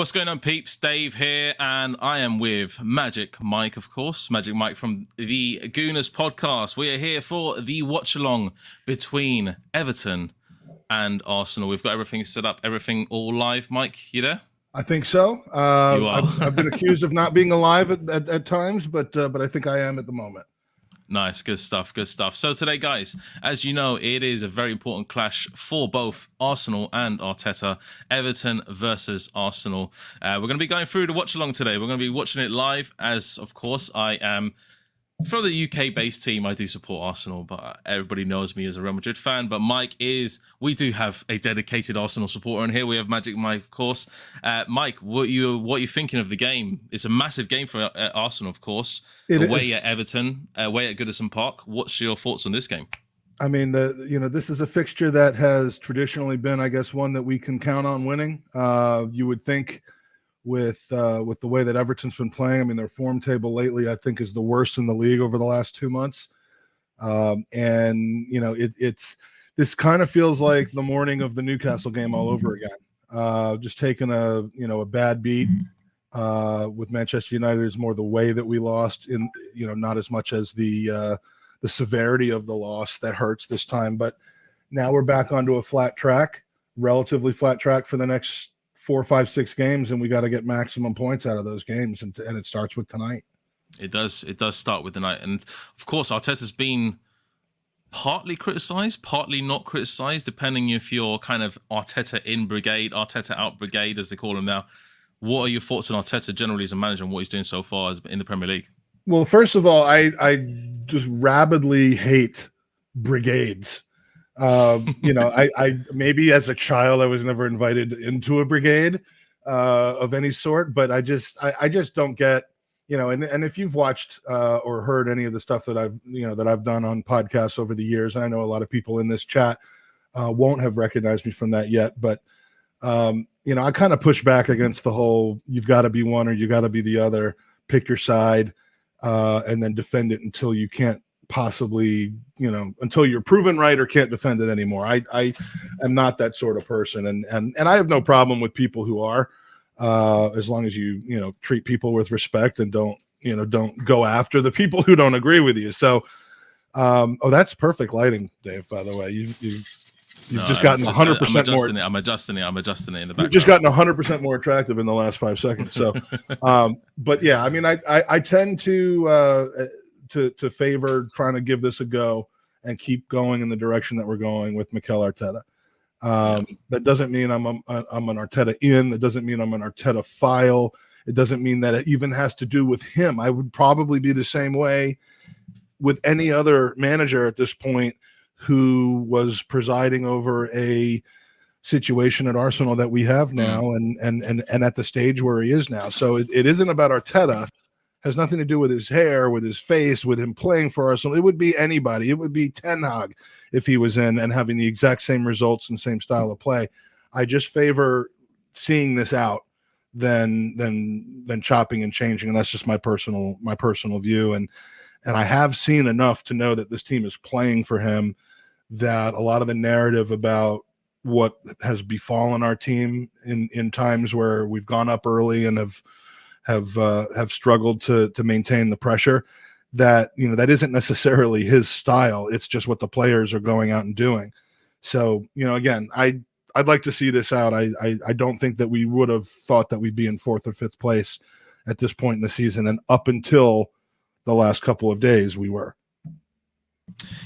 What's going on, peeps? Dave here, and I am with Magic Mike, of course. Magic Mike from the Gooners podcast. We are here for the watch-along between Everton and Arsenal. We've got everything set up, everything all live. Mike, you there? I think so. You are. I've been accused of not being alive at times, but I think I am at the moment. Nice, good stuff, good stuff. So today, guys, as you know, it is a very important clash for both Arsenal and Arteta. Everton versus Arsenal. We're going to be going through the watch-along today. We're going to be watching it live, as, of course, I am from the UK-based team. I do support Arsenal, but everybody knows me as a Real Madrid fan. But Mike is, we do have a dedicated Arsenal supporter in here. We have Magic Mike, of course. Mike, what are you thinking of the game? It's a massive game for Arsenal, of course. Away at Everton, away at Goodison Park. What's your thoughts on this game? I mean, this is a fixture that has traditionally been, I guess, one that we can count on winning. You would think with the way that Everton's been playing. I mean, their form table lately, I think, is the worst in the league over the last 2 months. And it's this kind of feels like the morning of the Newcastle game all over again. Just taking a bad beat with Manchester United is more the way that we lost, in not as much as the severity of the loss that hurts this time. But now we're back onto a flat track, relatively flat track for the next 4, 5, 6 games, and we got to get maximum points out of those games, and it starts with tonight. It does start with tonight, and of course Arteta's been partly criticised, partly not criticised, depending if you're kind of Arteta in brigade, Arteta out brigade, as they call him now. What are your thoughts on Arteta generally as a manager and what he's doing so far in the Premier League? Well, first of all, I just rabidly hate brigades. I maybe as a child I was never invited into a brigade of any sort, but I just don't get, and if you've watched or heard any of the stuff that I've done on podcasts over the years, and I know a lot of people in this chat won't have recognized me from that yet, but I kind of push back against the whole you've got to be one or you got to be the other, pick your side, and then defend it until you can't possibly, until you're proven right or can't defend it anymore. I am not that sort of person, and I have no problem with people who are, as long as you treat people with respect and don't go after the people who don't agree with you. So, that's perfect lighting, Dave. By the way, you've just gotten 100% more. I'm adjusting it in the background. You've just gotten 100% more attractive in the last 5 seconds. So, but yeah, I mean, I tend to favor trying to give this a go and keep going in the direction that we're going with Mikel Arteta. That doesn't mean I'm an Arteta in. That doesn't mean I'm an Arteta file. It doesn't mean that it even has to do with him. I would probably be the same way with any other manager at this point who was presiding over a situation at Arsenal that we have now and at the stage where he is now. So it isn't about Arteta. Has nothing to do with his hair, with his face, with him playing for Arsenal. It would be anybody. It would be Ten Hag if he was in and having the exact same results and same style of play. I just favor seeing this out than chopping and changing, and that's just my personal view. And I have seen enough to know that this team is playing for him, that a lot of the narrative about what has befallen our team in times where we've gone up early and have struggled to maintain the pressure, that that isn't necessarily his style. It's just what the players are going out and doing. So again, I'd like to see this out. I don't think that we would have thought that we'd be in 4th or 5th place at this point in the season, and up until the last couple of days we were.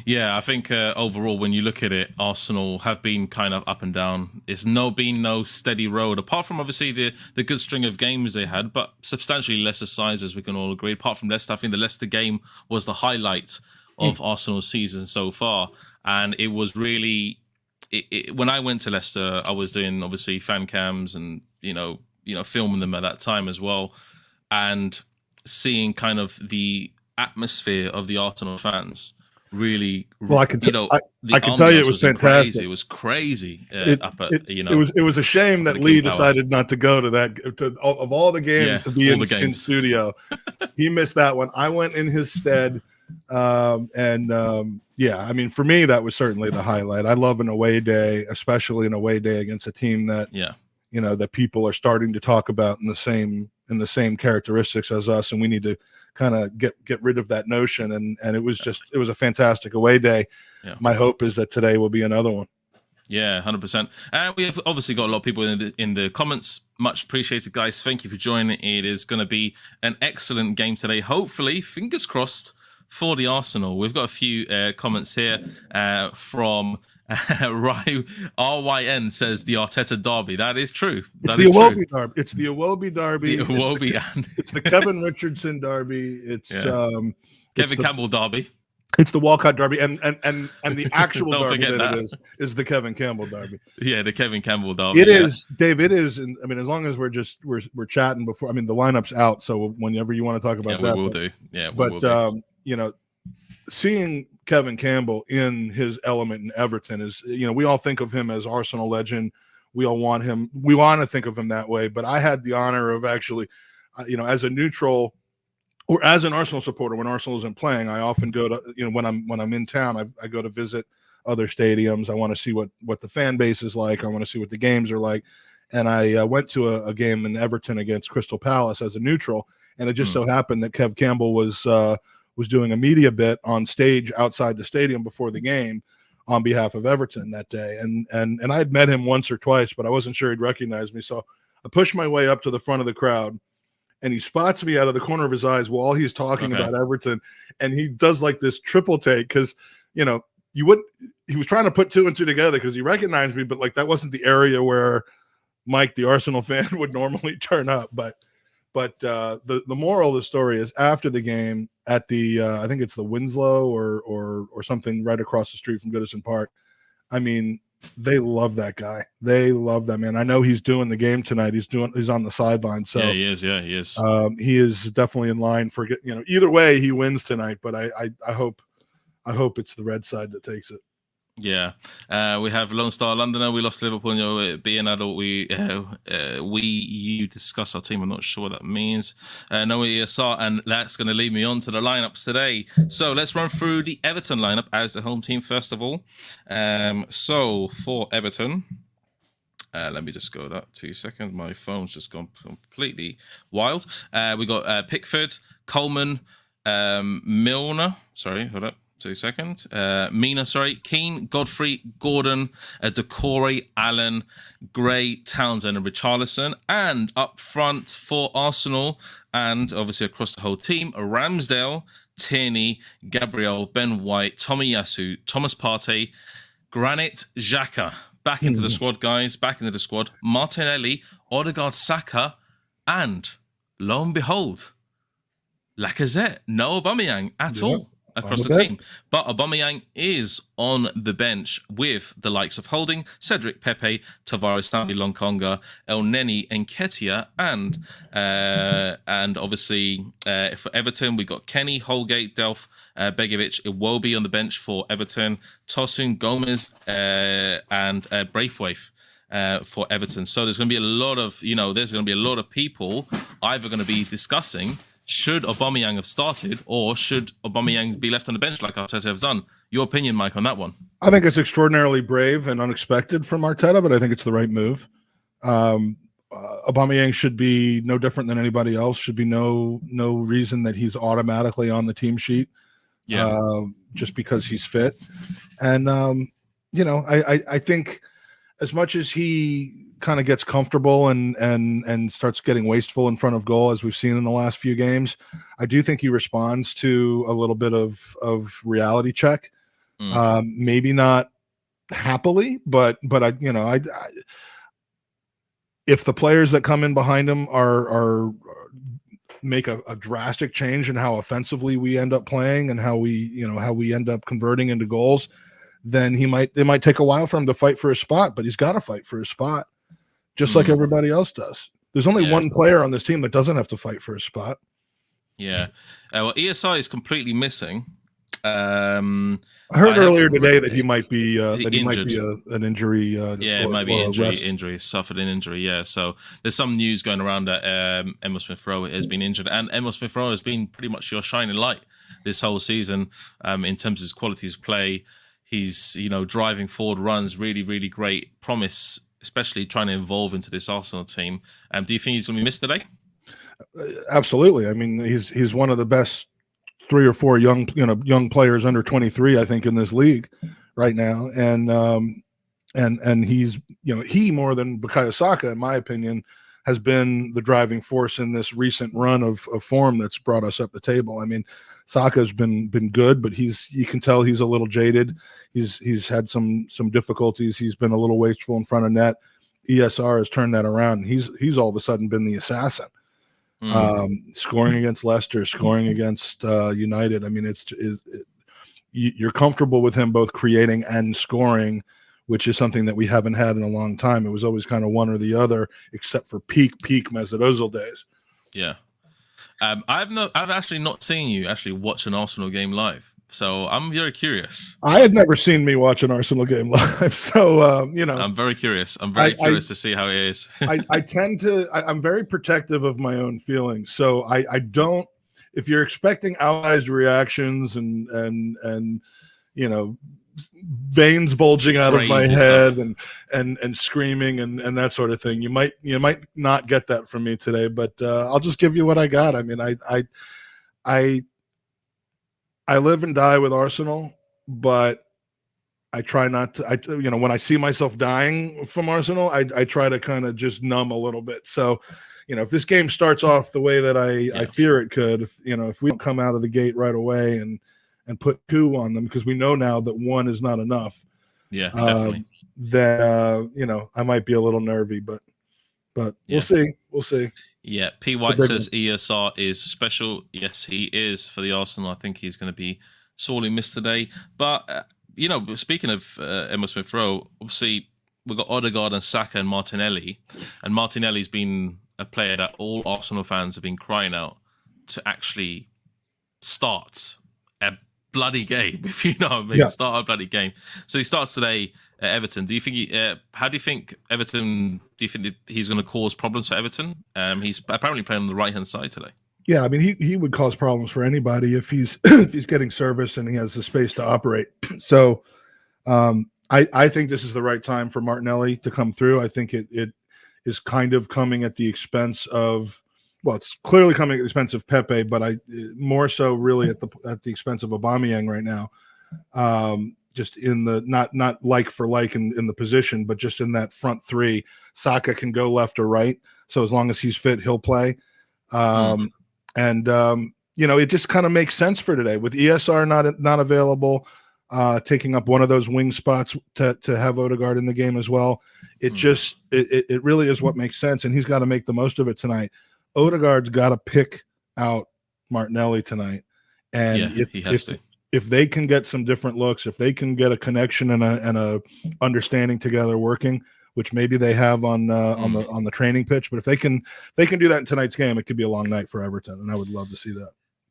Yeah, I think overall, when you look at it, Arsenal have been kind of up and down. It's been no steady road, apart from obviously the good string of games they had, but substantially lesser size, as we can all agree. Apart from Leicester, I think the Leicester game was the highlight of Arsenal's season so far. And it was really, when I went to Leicester, I was doing obviously fan cams and, filming them at that time as well. And seeing kind of the atmosphere of the Arsenal fans. Really, well, I can tell you it was fantastic. It was crazy. It was a shame that Lee decided not to go to that. Of all the games to be in studio, he missed that one. I went in his stead, I mean, for me, that was certainly the highlight. I love an away day, especially an away day against a team that that people are starting to talk about in the same characteristics as us, and we need to kind of get rid of that notion. And it was a fantastic away day. Yeah. My hope is that today will be another one. Yeah, 100%. And we have obviously got a lot of people in the comments. Much appreciated, guys. Thank you for joining. It is going to be an excellent game today. Hopefully, fingers crossed for the Arsenal. We've got a few comments here from RYN says the Arteta derby. That is true. It's the Iwobi derby. It's the Iwobi derby. The Iwobi it's the Kevin Richardson derby. It's Kevin Campbell derby. It's the Walcott derby, and the actual derby that it is the Kevin Campbell derby. Yeah, the Kevin Campbell derby. It is, Dave. It is. And I mean, as long as we're chatting before. I mean, the lineup's out, so whenever you want to talk about that, we will do. Yeah, but seeing Kevin Campbell in his element in Everton is, we all think of him as Arsenal legend. We all want him. We want to think of him that way. But I had the honor of actually, as a neutral. Or as an Arsenal supporter, when Arsenal isn't playing, I often go to, when I'm in town, I go to visit other stadiums. I want to see what the fan base is like. I want to see what the games are like. And I went to a game in Everton against Crystal Palace as a neutral, and it just so happened that Kev Campbell was doing a media bit on stage outside the stadium before the game on behalf of Everton that day. And I had met him once or twice, but I wasn't sure he'd recognize me. So I pushed my way up to the front of the crowd. And he spots me out of the corner of his eyes while he's talking about Everton, and he does like this triple take because he was trying to put two and two together because he recognized me, but like that wasn't the area where Mike, the Arsenal fan, would normally turn up. But the moral of the story is after the game at the I think it's the Winslow or something right across the street from Goodison Park. I mean, they love that guy. They love that man. I know he's doing the game tonight. He's on the sideline. So yeah, he is. Yeah, he is. He is definitely in line for either way he wins tonight. But I hope it's the red side that takes it. Yeah, we have Lone Star Londoner. We lost Liverpool. Being adult, you discuss our team. I'm not sure what that means. No ESR, and that's going to lead me on to the lineups today. So let's run through the Everton lineup as the home team first of all. So for Everton, let me just go that 2 seconds. My phone's just gone completely wild. We got Pickford, Coleman, Milner. Sorry, hold up. 2 seconds. Mina, Keane, Godfrey, Gordon, Decore, Allen, Gray, Townsend, and Richarlison. And up front for Arsenal, and obviously across the whole team, Ramsdale, Tierney, Gabriel, Ben White, Tomiyasu, Thomas Partey, Granit Xhaka. Back into the squad, guys. Back into the squad. Martinelli, Odegaard, Saka, and lo and behold, Lacazette. No Aubameyang at all across the team. But Aubameyang is on the bench with the likes of Holding, Cedric Pepe, Tavares, Stanley Lonkonga, El Neni, Nketiah, and obviously for Everton, we got Kenny, Holgate, Delph, Begovic, Iwobi on the bench for Everton, Tosun, Gomez, and Braithwaite. For Everton. So there's going to be a lot of people either going to be discussing should Aubameyang have started or should Aubameyang be left on the bench like Arteta have done. Your opinion, Mike, on that one? I think it's extraordinarily brave and unexpected from Arteta, but I think it's the right move. Aubameyang should be no different than anybody else. Should be no reason that he's automatically on the team sheet. Just because he's fit. And I think as much as he kind of gets comfortable and starts getting wasteful in front of goal, as we've seen in the last few games, I do think he responds to a little bit of reality check. Maybe not happily, but I if the players that come in behind him are make a drastic change in how offensively we end up playing and how we end up converting into goals, then it might take a while for him to fight for his spot, but he's got to fight for his spot just like everybody else does. There's only one player on this team that doesn't have to fight for his spot. Yeah. Well, ESI is completely missing. I heard earlier today that he might be an injury. It might be injury, suffered an injury. Yeah, so there's some news going around that Emil Smith-Rowe has been injured, and Emil Smith-Rowe has been pretty much your shining light this whole season in terms of his qualities of play. He's driving forward runs, really, really great promise especially trying to evolve into this Arsenal team. Do you think he's going to be missed today? Absolutely. I mean, he's one of the best 3 or 4 young players under 23, I think, in this league right now, and he's he more than Bukayo Saka, in my opinion, has been the driving force in this recent run of form that's brought us up the table. I mean, Saka's been good, but you can tell he's a little jaded. He's had some difficulties. He's been a little wasteful in front of net. ESR has turned that around. He's all of a sudden been the assassin. Scoring against Leicester, scoring against United. I mean, you're comfortable with him both creating and scoring, which is something that we haven't had in a long time. It was always kind of one or the other, except for peak Mesut Ozil days. Yeah. I've actually not seen you actually watch an Arsenal game live, so I'm very curious. I had never seen me watch an Arsenal game live, so I'm very curious. I'm very curious to see how it is. I'm very protective of my own feelings, so I don't. If you're expecting outsized reactions and veins bulging out of my head and screaming and that sort of thing, you might not get that from me today, but I'll just give you what I got. I mean, I live and die with Arsenal, but I try not to. When I see myself dying from Arsenal, I try to kind of just numb a little bit. So, if this game starts off the way that I fear it could, if we don't come out of the gate right away and put 2 on them, because we know now that 1 is not enough. Yeah, definitely. Then I might be a little nervy, but we'll see. We'll see. Yeah, P. White says ESR is special. Yes, he is for the Arsenal. I think he's going to be sorely missed today. But speaking of Emile Smith Rowe, obviously we've got Odegaard and Saka and Martinelli, and Martinelli's been a player that all Arsenal fans have been crying out to actually start a bloody game, if you know what I mean. Yeah. Start a bloody game. So he starts today at Everton. Do you think how do you think Everton? Do you think that he's going to cause problems for Everton? He's apparently playing on the right hand side today. Yeah, I mean he would cause problems for anybody if he's if he's getting service and he has the space to operate. So I think this is the right time for Martinelli to come through. I think it is kind of coming at the expense of. Well, it's clearly coming at the expense of Pepe, but more so really at the expense of Aubameyang right now. Just in the not like for like in the position, but just in that front 3, Saka can go left or right. So as long as he's fit, he'll play. It just kind of makes sense for today with ESR not available, taking up one of those wing spots to have Odegaard in the game as well. It just it really is what makes sense, and he's got to make the most of it tonight. Odegaard's got to pick out Martinelli tonight, and if they can get some different looks, if they can get a connection and a understanding together working, which maybe they have on the training pitch, but if they can do that in tonight's game, it could be a long night for Everton, and I would love to see that.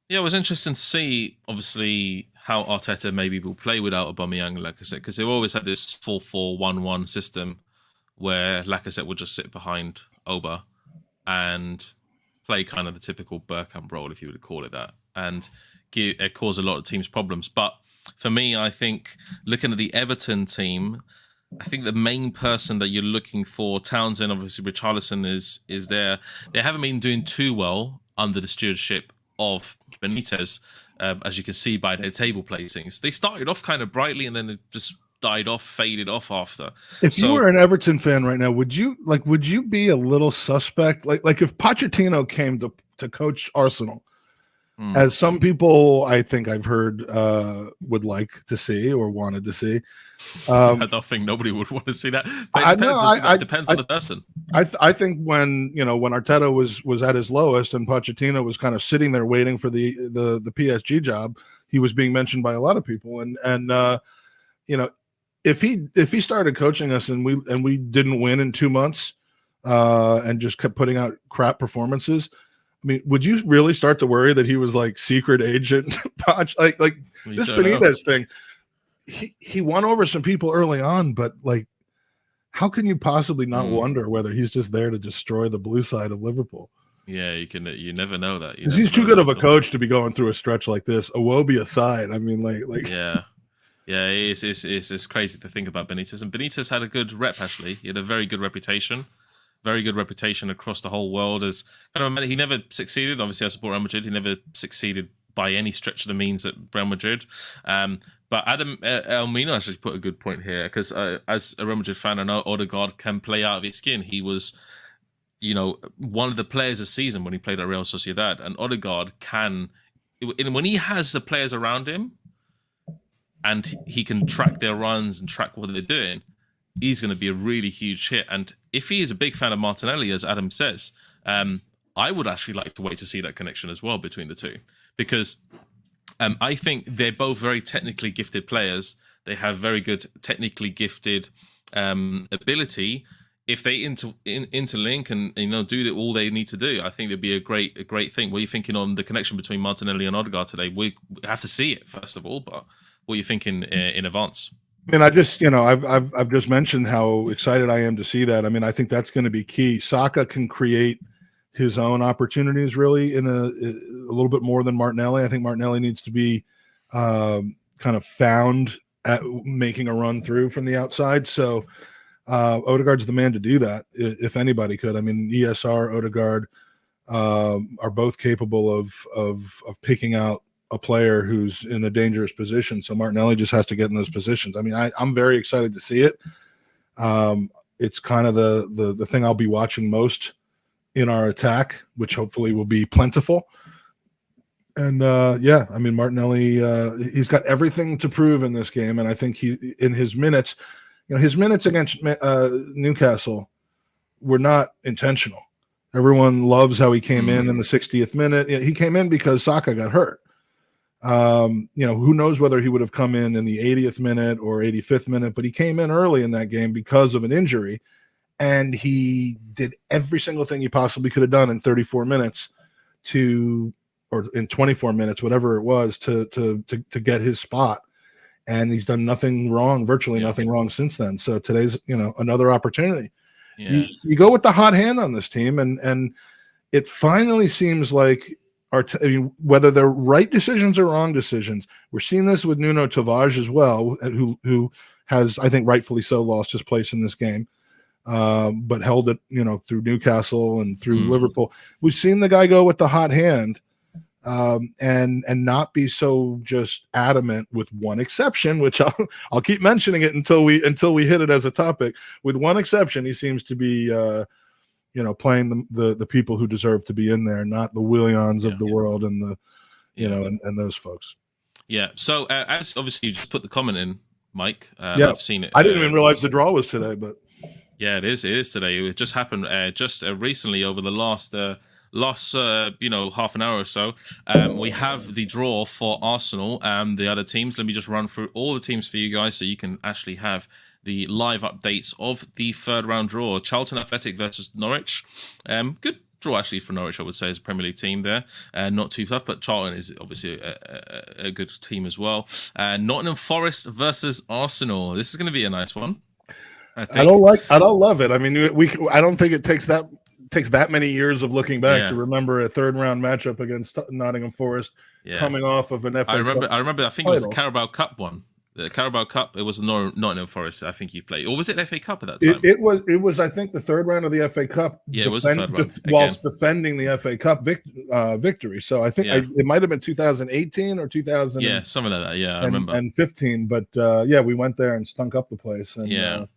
Yeah, it was interesting to see, obviously, how Arteta maybe will play without Aubameyang, like I said, because they've always had this 4-4-1-1 system where Lacazette would just sit behind Oba and play kind of the typical Bergkamp role, if you would call it that, and cause a lot of teams problems. But for me, I think looking at the Everton team, I think the main person that you're looking for, Townsend, obviously Richarlison is there. They haven't been doing too well under the stewardship of Benitez, as you can see by their table placings. They started off kind of brightly and then they just died off, faded off after. If you were an Everton fan right now, would you be a little suspect? Like if Pochettino came to coach Arsenal, as some people I think I've heard would like to see or wanted to see. I don't think nobody would want to see that. But it depends on the person. I think when Arteta was at his lowest and Pochettino was kind of sitting there waiting for the PSG job, he was being mentioned by a lot of people, and if he started coaching us and we didn't win in 2 months and just kept putting out crap performances, I mean, would you really start to worry that he was like secret agent Poch? Like this Benitez thing, he won over some people early on, but like, how can you possibly not wonder whether he's just there to destroy the blue side of Liverpool? Yeah, you never know that. He's too good of a coach to be going through a stretch like this. Iwobi aside, I mean, like yeah. Yeah, it's crazy to think about Benitez. And Benitez had a good rep, actually. He had a very good reputation. Very good reputation across the whole world. As kind of, he never succeeded. Obviously, I support Real Madrid. He never succeeded by any stretch of the means at Real Madrid. But Adam Elmino actually put a good point here, because as a Real Madrid fan, I know Odegaard can play out of his skin. He was, one of the players this season when he played at Real Sociedad, and Odegaard can, when he has the players around him, and he can track their runs and track what they're doing, he's going to be a really huge hit. And if he is a big fan of Martinelli, as Adam says, I would actually like to wait to see that connection as well between the two, because I think they're both very technically gifted players. They have very good technically gifted ability. If they interlink and do all they need to do, I think it'd be a great thing. What are you thinking on the connection between Martinelli and Odegaard today? We have to see it first of all, but what are you thinking in advance? I mean, I just, I've just mentioned how excited I am to see that. I mean, I think that's going to be key. Saka can create his own opportunities really in a little bit more than Martinelli. I think Martinelli needs to be kind of found at making a run through from the outside. So Odegaard's the man to do that, if anybody could. I mean, ESR, Odegaard are both capable of picking out a player who's in a dangerous position. So Martinelli just has to get in those positions. I mean, I'm very excited to see it. It's kind of the thing I'll be watching most in our attack, which hopefully will be plentiful. And yeah, I mean, Martinelli, he's got everything to prove in this game. And I think in his minutes, his minutes against Newcastle were not intentional. Everyone loves how he came in the 60th minute. He came in because Saka got hurt. Who knows whether he would have come in the 80th minute or 85th minute, but he came in early in that game because of an injury, and he did every single thing he possibly could have done in 34 minutes or in 24 minutes, whatever it was, to get his spot. And he's done nothing wrong, virtually nothing wrong since then. So today's, another opportunity. Yeah. You go with the hot hand on this team, and it finally seems like whether they're right decisions or wrong decisions. We're seeing this with Nuno Tavares as well, who has, I think rightfully so, lost his place in this game, but held it, through Newcastle and through Liverpool. We've seen the guy go with the hot hand, and not be so just adamant, with one exception, which I'll keep mentioning it until we hit it as a topic. With one exception, he seems to be playing the people who deserve to be in there, not the Willians of the world and the and those folks. Yeah. So as obviously you just put the comment in, Mike. I've seen it. I didn't even realize the draw was today, but yeah, it is today. It just happened recently over the last half an hour or so. We have the draw for Arsenal and the other teams. Let me just run through all the teams for you guys so you can actually have the live updates of the third round draw. Charlton Athletic versus Norwich. Good draw actually for Norwich, I would say, as a Premier League team there. Not too tough, but Charlton is obviously a good team as well. Nottingham Forest versus Arsenal. This is going to be a nice one. I don't love it. I mean, I don't think it takes that many years of looking back to remember a third round matchup against Nottingham Forest coming off of an FA I remember. I think it was the title. Carabao Cup one. The Carabao Cup. It was Nottingham Forest. I think you played, or was it the FA Cup at that time? It was. I think the third round of the FA Cup. Yeah, it was the third round whilst defending the FA Cup victory. So I think it might have been 2018 or 2000. Yeah, something like that. Yeah, I remember. And 15. But we went there and stunk up the place. And, and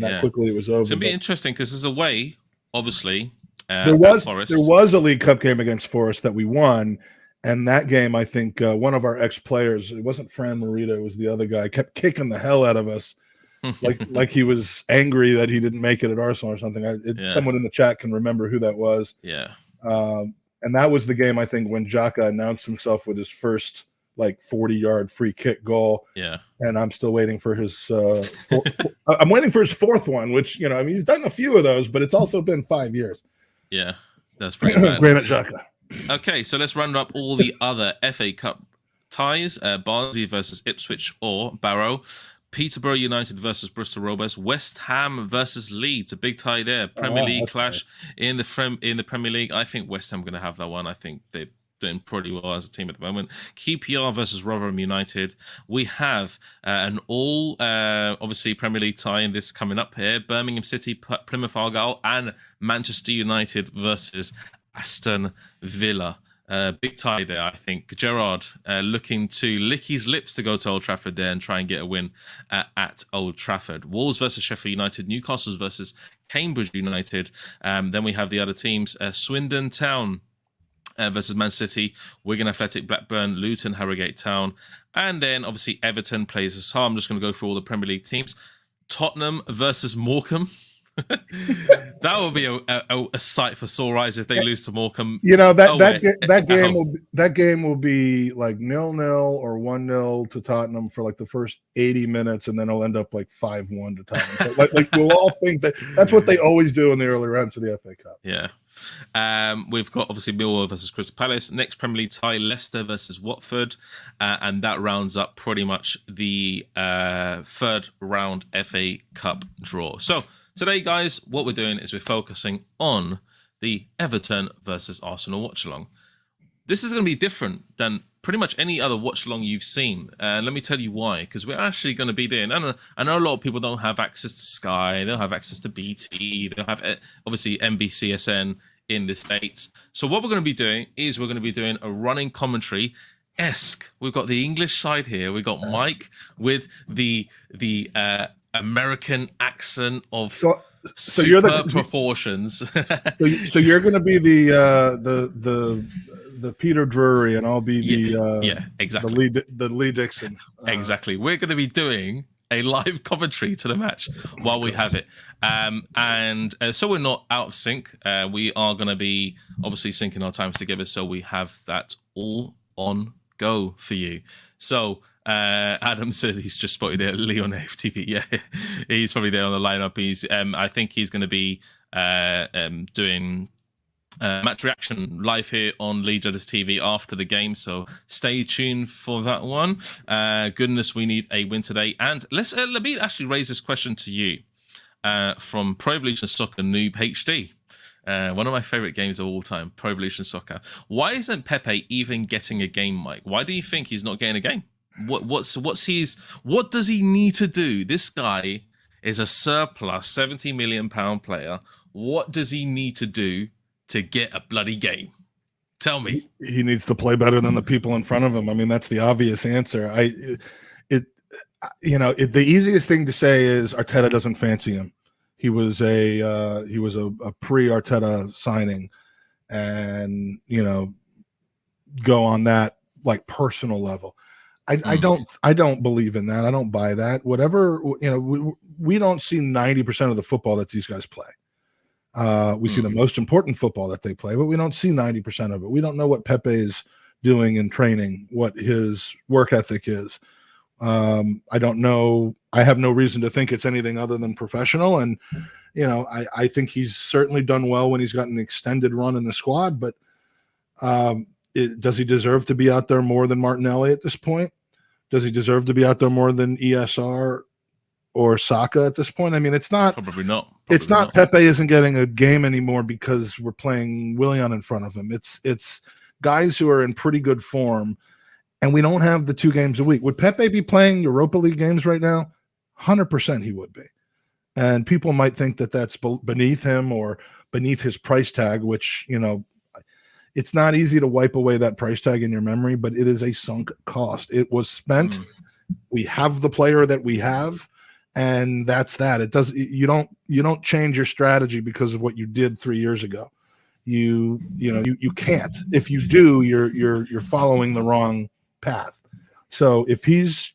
that quickly it was over. It's gonna be interesting because there's a way. Obviously, there was a League Cup game against Forest that we won, and that game I think one of our ex-players, it wasn't Fran Morita, it was the other guy, kept kicking the hell out of us, like he was angry that he didn't make it at Arsenal or something. Someone in the chat can remember who that was. Yeah, and that was the game I think when Xhaka announced himself with his first 40-yard free kick goal. Yeah. And I'm still waiting for his I'm waiting for his fourth one, which, he's done a few of those, but it's also been 5 years. Yeah. That's pretty bad. Granit Xhaka. Okay, so let's run up all the other FA Cup ties. Barnsley versus Ipswich or Barrow. Peterborough United versus Bristol Rovers. West Ham versus Leeds. A big tie there. Premier League clash in the Premier League. I think West Ham are going to have that one. I think they doing pretty well as a team at the moment. QPR versus Rotherham United. We have an obviously Premier League tie in this coming up here. Birmingham City, Plymouth Argyle, and Manchester United versus Aston Villa. Big tie there, I think. Gerrard looking to lick his lips to go to Old Trafford there and try and get a win at Old Trafford. Wolves versus Sheffield United. Newcastle versus Cambridge United. Then we have the other teams. Swindon Town versus Man City, Wigan Athletic, Blackburn, Luton, Harrogate Town. And then obviously Everton plays us. I'm just going to go through all the Premier League teams. Tottenham versus Morecambe. That will be a sight for sore eyes if they lose to Morecambe. That game will be like 0-0 or 1-0 to Tottenham for like the first 80 minutes, and then it'll end up like 5-1 to Tottenham. So like we'll all think that's what they always do in the early rounds of the FA Cup. Yeah. We've got obviously Millwall versus Crystal Palace. Next Premier League tie, Leicester versus Watford, and that rounds up pretty much the third round FA Cup draw. So today, guys, what we're doing is we're focusing on the Everton versus Arsenal watch-along. This is going to be different than pretty much any other watch-along you've seen. Let me tell you why, because we're actually going to be doing... I know a lot of people don't have access to Sky, they don't have access to BT, they don't have, obviously, NBCSN in the States. So what we're going to be doing is we're going to be doing a running commentary-esque. We've got the English side here. We've got Mike with the American accent of proportions. so you're going to be the Peter Drury, and I'll be exactly the Lee Dixon. Exactly. We're going to be doing a live commentary to the match while we have it, and so we're not out of sync. We are going to be obviously syncing our times together, so we have that all on go for you. So Adam says he's just spotted it, Leon FTV. Yeah, he's probably there on the lineup. I think he's going to be doing match reaction live here on Leeds Judges TV after the game, so stay tuned for that one. Goodness, we need a win today. And let me actually raise this question to you from Pro Evolution Soccer Noob HD. One of my favorite games of all time, Pro Evolution Soccer. Why isn't Pepe even getting a game, Mike? Why do you think he's not getting a game? What does he need to do? This guy is a surplus £70 million player. What does he need to do to get a bloody game? Tell me. He needs to play better than the people in front of him. I mean, that's the obvious answer. The easiest thing to say is Arteta doesn't fancy him. He was a pre-Arteta signing, and go on that like personal level. I don't believe in that. I don't buy that. Whatever, we don't see 90% of the football that these guys play. We see the most important football that they play, but we don't see 90% of it. We don't know what Pepe is doing in training, what his work ethic is. I don't know. I have no reason to think it's anything other than professional. And, I think he's certainly done well when he's got an extended run in the squad, but does he deserve to be out there more than Martinelli at this point? Does he deserve to be out there more than ESR or Saka at this point? I mean, it's not. Probably not. It's not. Pepe isn't getting a game anymore because we're playing Willian in front of him. It's guys who are in pretty good form, and we don't have the 2 games a week. Would Pepe be playing Europa League games right now? 100% he would be. And people might think that that's beneath him or beneath his price tag, which, it's not easy to wipe away that price tag in your memory, but it is a sunk cost. It was spent. We have the player that we have, and that's that. It does. You don't change your strategy because of what you did 3 years ago. You can't. If you do, you're following the wrong path. So if he's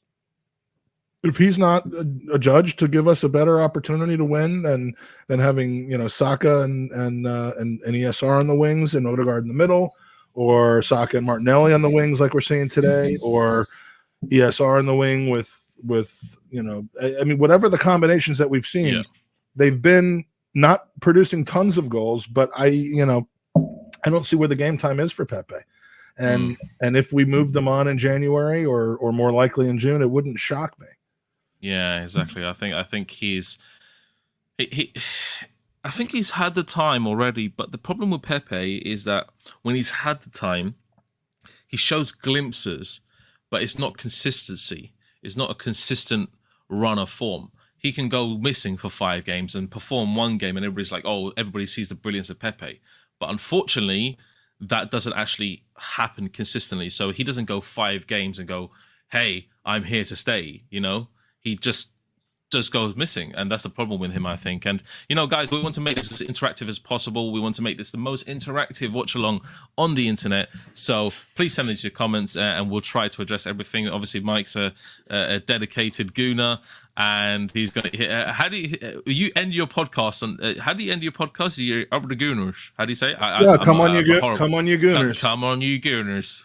not a judge to give us a better opportunity to win than having Saka and ESR on the wings and Odegaard in the middle, or Saka and Martinelli on the wings like we're seeing today, or ESR in the wing with whatever the combinations that we've seen, they've been not producing tons of goals, but I don't see where the game time is for Pepe. And if we moved them on in January or more likely in June, it wouldn't shock me. Yeah, exactly. I think he's had the time already, but the problem with Pepe is that when he's had the time, he shows glimpses, but it's not consistency. It's not a consistent run of form. He can go missing for 5 games and perform one game, and everybody's like, oh, everybody sees the brilliance of Pepe. But unfortunately, that doesn't actually happen consistently. So he doesn't go 5 games and go, hey, I'm here to stay, He just goes missing, and that's the problem with him, I think. And guys, we want to make this as interactive as possible. We want to make this the most interactive watch along on the internet, so please send us your comments, and we'll try to address everything. Obviously, Mike's a dedicated gooner, and he's going to hit. How do you end your podcast? How do you end your podcast? You're up the gooners. How do you say? Come on, you gooners. Come on, you gooners.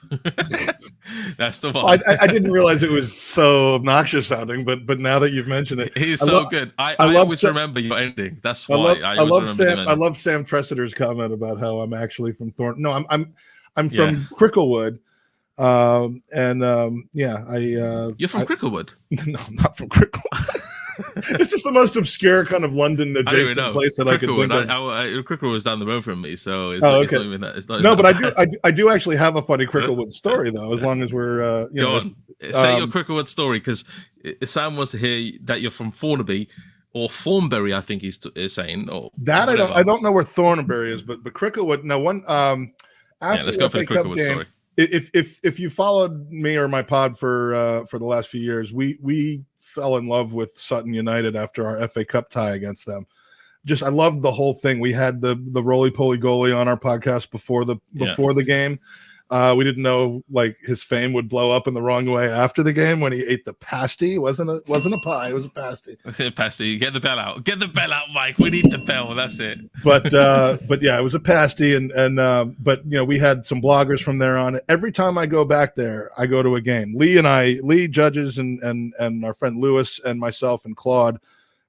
That's the one. I didn't realize it was so obnoxious sounding, but now that you've mentioned it, he's so good. I always remember your ending. That's why I love Sam Tressiter's comment about how I'm actually from Thorn. No, I'm from Cricklewood. You're from Cricklewood? No, I'm not from Cricklewood. This is the most obscure kind of London adjacent place that I could think of. Cricklewood was down the road from me, so it's okay. It's not even that. It's not no, but I do actually have a funny Cricklewood story though. As long as we're go on, say your Cricklewood story, because Sam wants to hear that you're from Thornaby or Thornbury. I think he's saying or that. Whatever. I don't know where Thornbury is, but Cricklewood. Now let's go for the Cricklewood story. If you followed me or my pod for the last few years, we fell in love with Sutton United after our FA Cup tie against them. I loved the whole thing. We had the roly-poly goalie on our podcast before the game. We didn't know like his fame would blow up in the wrong way after the game when he ate the pasty. It wasn't a pie, it was a pasty. Pasty, get the bell out. Get the bell out, Mike. We need the bell. That's it. But yeah, it was a pasty, and we had some bloggers from there on. Every time I go back there, I go to a game. Lee Judges and our friend Lewis and myself and Claude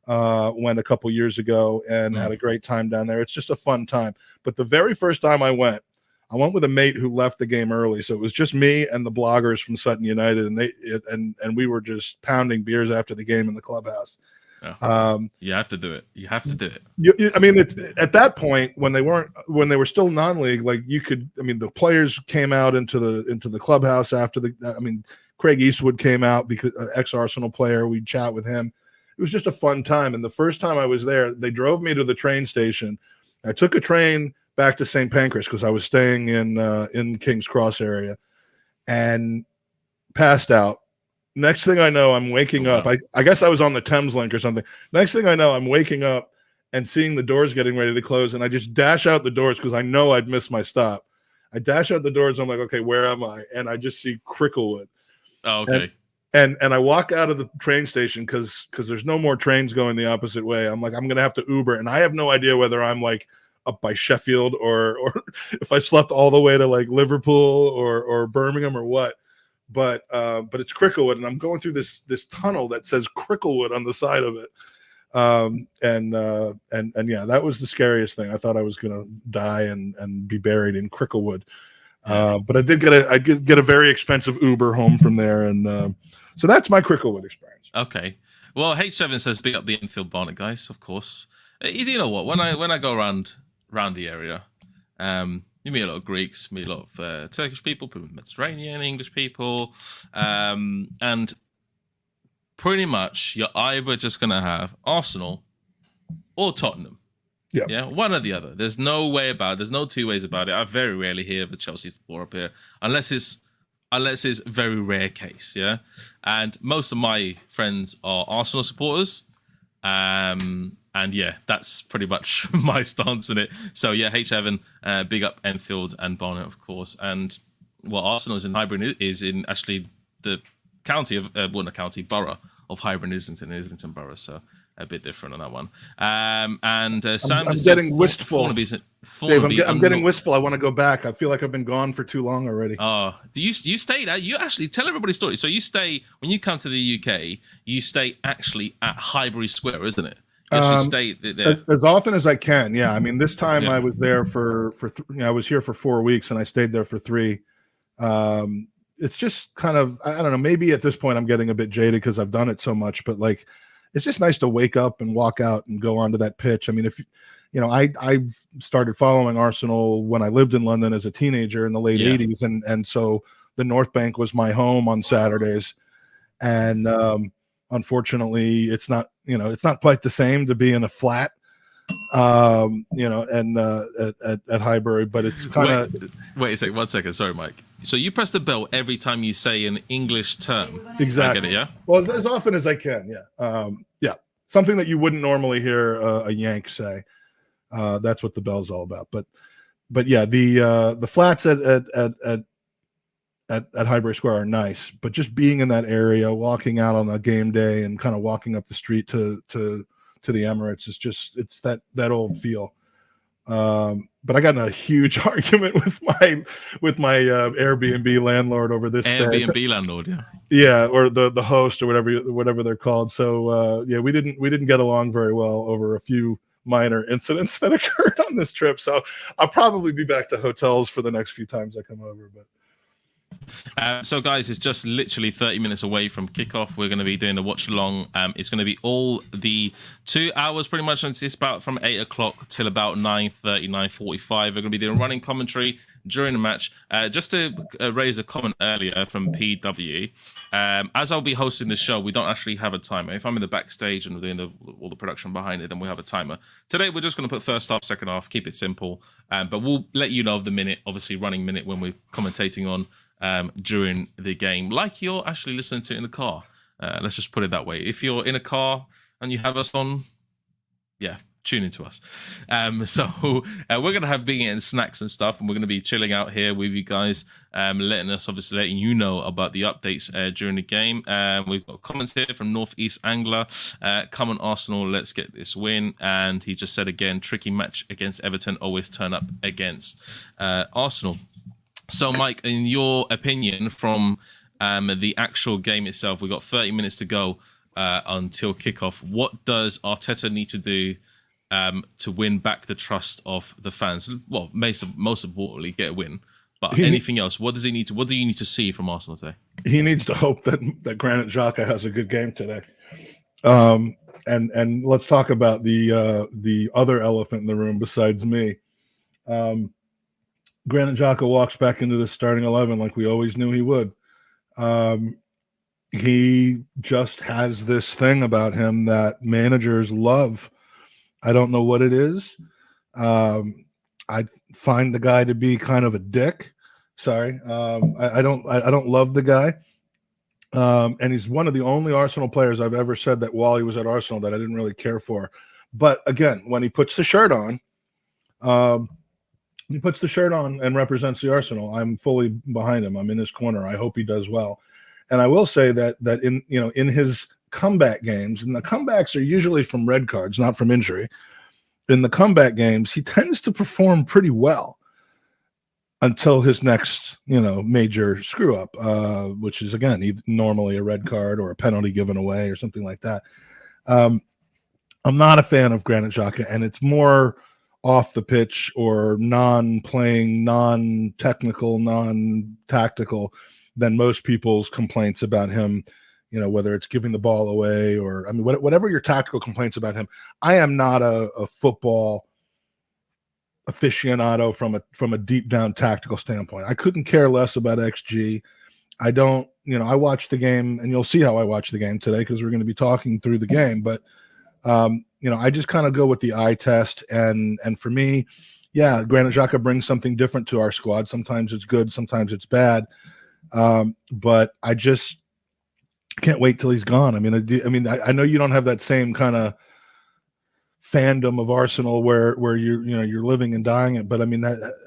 went a couple years ago and had a great time down there. It's just a fun time. But the very first time I went with a mate who left the game early, so it was just me and the bloggers from Sutton United, and we were just pounding beers after the game in the clubhouse. You have to do it. You have to do it. At that point when they were still non-league, like the players came out into the clubhouse after Craig Eastwood came out because ex-Arsenal player. We'd chat with him. It was just a fun time. And the first time I was there, they drove me to the train station. I took a train back to St. Pancras because I was staying in King's Cross area, and passed out. Next thing I know, I'm waking up. I guess I was on the Thames Link or something. Next thing I know, I'm waking up and seeing the doors getting ready to close, and I just dash out the doors because I know I'd missed my stop. I dash out the doors. I'm like, okay, where am I? And I just see Cricklewood. Oh, okay. And I walk out of the train station because there's no more trains going the opposite way. I'm like, I'm gonna have to Uber, and I have no idea whether I'm like up by Sheffield or if I slept all the way to like Liverpool or Birmingham or what. But it's Cricklewood, and I'm going through this tunnel that says Cricklewood on the side of it. And yeah, that was the scariest thing. I thought I was gonna die and be buried in Cricklewood. But I did get a very expensive Uber home from there, and so that's my Cricklewood experience. Okay. Well, H7 says big up the Enfield Barnet guys, of course. You know what? When I go around the area, you meet a lot of Greeks, meet a lot of Turkish people from the Mediterranean, English people, and pretty much you're either just going to have Arsenal or Tottenham. Yeah, one or the other. There's no way about it. There's no two ways about it. I very rarely hear of a Chelsea supporter up here, unless it's a very rare case. Yeah, and most of my friends are Arsenal supporters. And yeah, that's pretty much my stance on it. So yeah, H7, big up Enfield and Barnet, of course. And Arsenal is in Highbury is in actually the county of borough of Highbury, Islington Borough. So a bit different on that one. Sam, I'm getting wistful. Dave, I'm getting wistful. I want to go back. I feel like I've been gone for too long already. Do you stay there? You actually tell everybody story. So you stay when you come to the UK. You stay actually at Highbury Square, isn't it? You actually stay there as often as I can. Yeah, I mean, this time I was there I was here for 4 weeks and I stayed there for 3. It's just kind of, I don't know. Maybe at this point I'm getting a bit jaded because I've done it so much, but like, it's just nice to wake up and walk out and go onto that pitch. I mean, if I started following Arsenal when I lived in London as a teenager in the late 80s. And so the North Bank was my home on Saturdays, and unfortunately, it's not quite the same to be in a flat, and at Highbury, but it's kind of. Wait a second, 1 second. Sorry, Mike. So you press the bell every time you say an English term. Exactly. I get it, yeah? Well, as often as I can, yeah. Yeah. Something that you wouldn't normally hear a Yank say. That's what the bell's all about. But yeah, the flats at Highbury Square are nice, but just being in that area, walking out on a game day and kind of walking up the street to the Emirates it's that old feel. But I got in a huge argument with my Airbnb landlord over this Airbnb landlord, yeah. Yeah, or the host or whatever they're called. So yeah, we didn't get along very well over a few minor incidents that occurred on this trip. So I'll probably be back to hotels for the next few times I come over. But so guys, it's just literally 30 minutes away from kickoff. We're going to be doing the watch along. It's going to be all the 2 hours pretty much. It's about from 8 o'clock till about 9:30, 9:45. We're going to be doing running commentary during the match. Just to raise a comment earlier from PW, as I'll be hosting the show, we don't actually have a timer. If I'm in the backstage and we're doing all the production behind it, then we have a timer. Today we're just going to put first half, second half, keep it simple, but we'll let you know of the minute, obviously running minute, when we're commentating on during the game, like you're actually listening to it in the car. Let's just put it that way. If you're in a car and you have us on, yeah, tune into us. So we're going to have beer and snacks and stuff, and we're going to be chilling out here with you guys, letting you know about the updates during the game. We've got comments here from Northeast Angler. Come on, Arsenal, let's get this win. And he just said again, tricky match against Everton, always turn up against Arsenal. So, Mike, in your opinion, from the actual game itself, we've got 30 minutes to go until kickoff. What does Arteta need to do to win back the trust of the fans? Well, most importantly, get a win. But anything else? What does he need to? What do you need to see from Arsenal today? He needs to hope that Granit Xhaka has a good game today. And let's talk about the other elephant in the room besides me. Granit Xhaka walks back into the starting 11 like we always knew he would. He just has this thing about him that managers love. I don't know what it is. I find the guy to be kind of a dick. Sorry. I don't love the guy. And he's one of the only Arsenal players I've ever said that while he was at Arsenal that I didn't really care for. But again, when he puts the shirt on, and represents the Arsenal, I'm fully behind him. I'm in his corner. I hope he does well. And I will say that in his comeback games, and the comebacks are usually from red cards, not from injury. In the comeback games, he tends to perform pretty well until his next, major screw up, which is again normally a red card or a penalty given away or something like that. I'm not a fan of Granit Xhaka, and it's more off the pitch or non-playing, non-technical, non-tactical than most people's complaints about him, whether it's giving the ball away or, whatever your tactical complaints about him. I am not a football aficionado from a deep down tactical standpoint. I couldn't care less about XG. I don't, I watch the game, and you'll see how I watch the game today because we're going to be talking through the game, but I just kind of go with the eye test. And for me, yeah, Granit Xhaka brings something different to our squad. Sometimes it's good, sometimes it's bad. But I just can't wait till he's gone. I know you don't have that same kind of fandom of Arsenal where you're living and dying it. But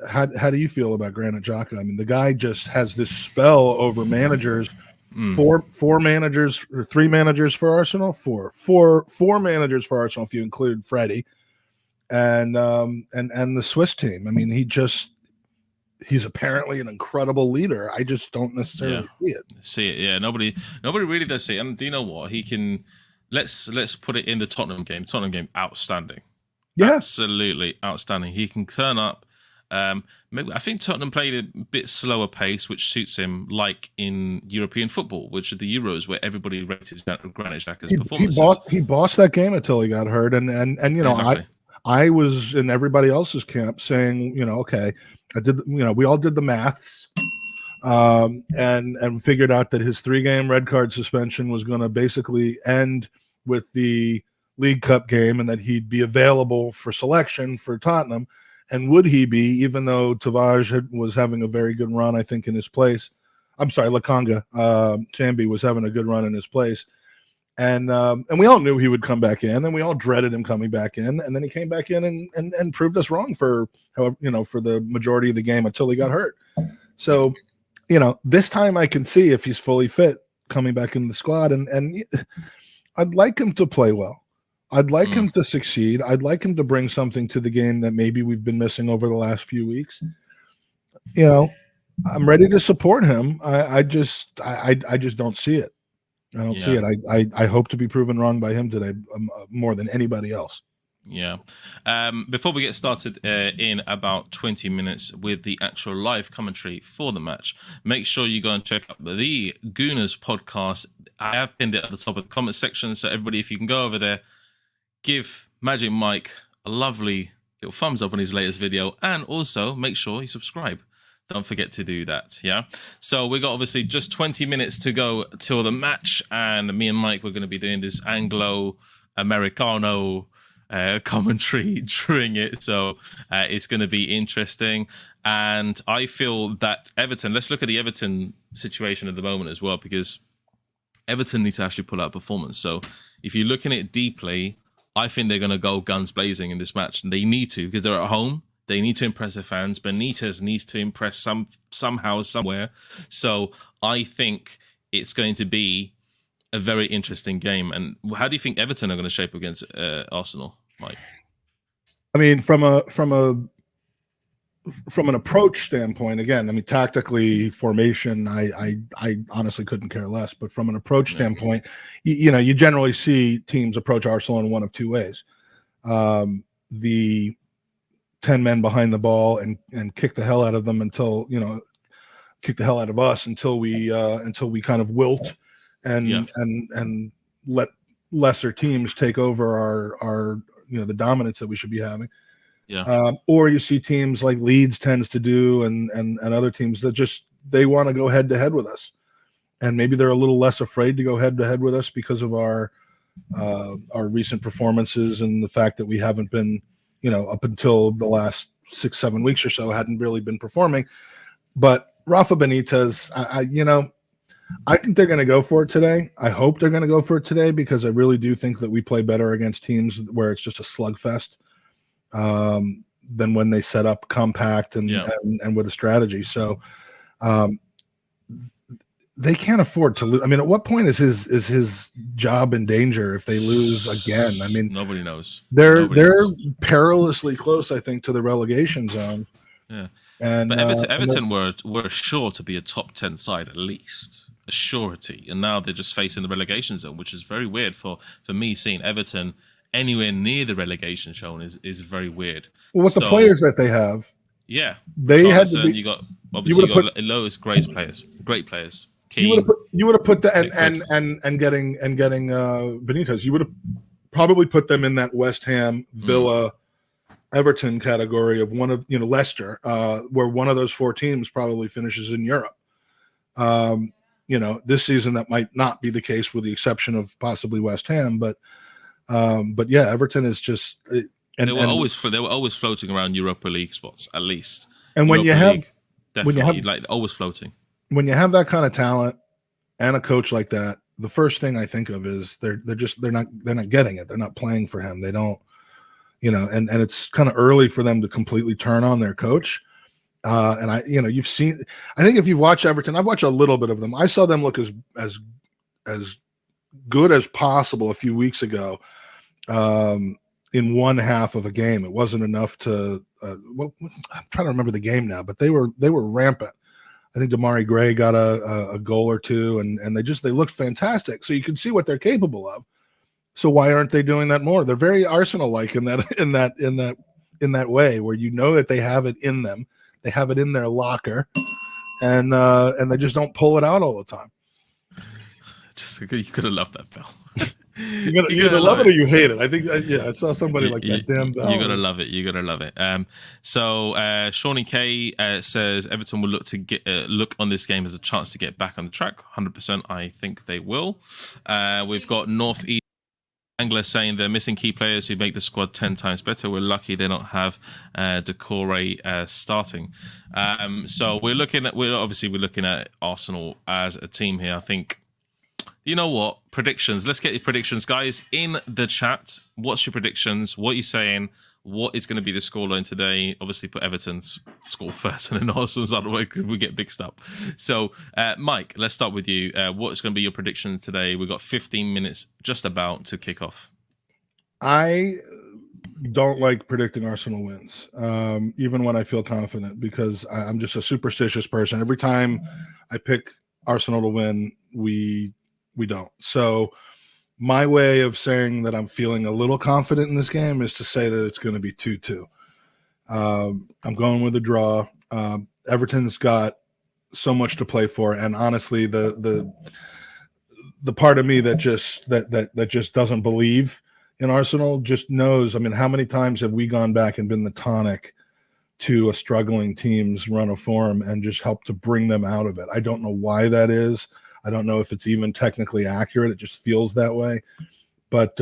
how do you feel about Granit Xhaka? The guy just has this spell over managers. Four managers or three managers for Arsenal. Four managers for Arsenal if you include Freddie, and the Swiss team. He's apparently an incredible leader. I just don't necessarily see it. Yeah, nobody really does see it. And do you know what? He can. Let's put it in the Tottenham game. Outstanding. Yeah, absolutely outstanding. He can turn up. I think Tottenham played a bit slower pace, which suits him, like in European football, which are the Euros, where everybody rated Granit Xhaka's performances. He bossed that game until he got hurt, and exactly. I was in everybody else's camp saying, okay, I did, we all did the maths and figured out that his 3-game red card suspension was going to basically end with the League Cup game, and that he'd be available for selection for Tottenham. And would he be, even though Tavage was having a very good run, I think, in his place? I'm sorry, Lakanga Chambi was having a good run in his place. And we all knew he would come back in, and we all dreaded him coming back in. And then he came back in and proved us wrong for for the majority of the game until he got hurt. So, this time I can see if he's fully fit coming back in the squad, and I'd like him to play well. I'd like him to succeed. I'd like him to bring something to the game that maybe we've been missing over the last few weeks. I'm ready to support him. I just don't see it. I don't see it. I hope to be proven wrong by him today more than anybody else. Yeah. Before we get started in about 20 minutes with the actual live commentary for the match, make sure you go and check out the Gooners podcast. I have pinned it at the top of the comment section. So everybody, if you can go over there, give Magic Mike a lovely little thumbs up on his latest video, and also make sure you subscribe. Don't forget to do that, yeah? So we got obviously just 20 minutes to go till the match, and me and Mike, we're going to be doing this Anglo-Americano commentary during it, so it's going to be interesting. And I feel that Everton, let's look at the Everton situation at the moment as well, because Everton needs to actually pull out a performance. So if you're looking at it deeply, I think they're going to go guns blazing in this match, and they need to, because they're at home. They need to impress their fans. Benitez needs to impress somehow, somewhere. So I think it's going to be a very interesting game. And how do you think Everton are going to shape against Arsenal, Mike? I mean, from an approach standpoint, again, I mean, tactically, formation, I honestly couldn't care less. But from an approach standpoint, you generally see teams approach Arsenal in one of two ways. The 10 men behind the ball and kick the hell out of them until, kick the hell out of us until we kind of wilt and let lesser teams take over our the dominance that we should be having. Yeah. Or you see teams like Leeds tends to do and other teams that just, they want to go head to head with us. And maybe they're a little less afraid to go head to head with us because of our recent performances and the fact that we haven't been, up until the last 6-7 weeks or so, hadn't really been performing. But Rafa Benitez, I think they're going to go for it today. I hope they're going to go for it today, because I really do think that we play better against teams where it's just a slugfest than when they set up compact and with a strategy. So they can't afford to lose. I mean, at what point is his job in danger if they lose again? I mean, nobody knows. They're perilously close, I think, to the relegation zone. Yeah, but Everton were sure to be a top 10 side at least, a surety, and now they're just facing the relegation zone, which is very weird for me. Seeing Everton anywhere near the relegation zone is very weird. Well, with the players that they have, they had to be. You got Lois, great players. You would have put the and getting Benitez. You would have probably put them in that West Ham, Villa, Everton category of one of Leicester, where one of those four teams probably finishes in Europe. This season that might not be the case, with the exception of possibly West Ham, but yeah, Everton is just they were always floating around Europa League spots at least. And when you have always floating. When you have that kind of talent and a coach like that, the first thing I think of is they're not getting it. They're not playing for him. They don't, and it's kind of early for them to completely turn on their coach. And you've seen, I think if you've watched Everton, I've watched a little bit of them. I saw them look as good as possible a few weeks ago in one half of a game. It wasn't enough to, I'm trying to remember the game now, but they were rampant. I think Damari Gray got a goal or two, and they looked fantastic. So you can see what they're capable of. So why aren't they doing that more? They're very Arsenal-like in that way, where that they have it in them, they have it in their locker, and they just don't pull it out all the time. You could have loved that, Bill. You either love it or you hate it. I think, I saw somebody like that. Damn bell. You gotta love it. You gotta love it. So Shawnee K says Everton will look on this game as a chance to get back on the track. 100%. I think they will. We've got North East Angler saying they're missing key players who make the squad 10 times better. We're lucky they don't have Decore starting. So we're looking at Arsenal as a team here. I think, you know what? Predictions. Let's get your predictions, guys, in the chat. What's your predictions? What are you saying? What is going to be the scoreline today? Obviously, put Everton's score first and then Arsenal's otherwise because we get mixed up. So, Mike, let's start with you. What's going to be your predictions today? We've got 15 minutes just about to kick off. I don't like predicting Arsenal wins, even when I feel confident, because I'm just a superstitious person. Every time I pick Arsenal to win, we don't. So my way of saying that I'm feeling a little confident in this game is to say that it's going to be 2-2. I'm going with a draw. Everton's got so much to play for, and honestly, the part of me that just doesn't believe in Arsenal just knows. I mean, how many times have we gone back and been the tonic to a struggling team's run of form and just helped to bring them out of it? I don't know why that is. I don't know if it's even technically accurate. It just feels that way. But,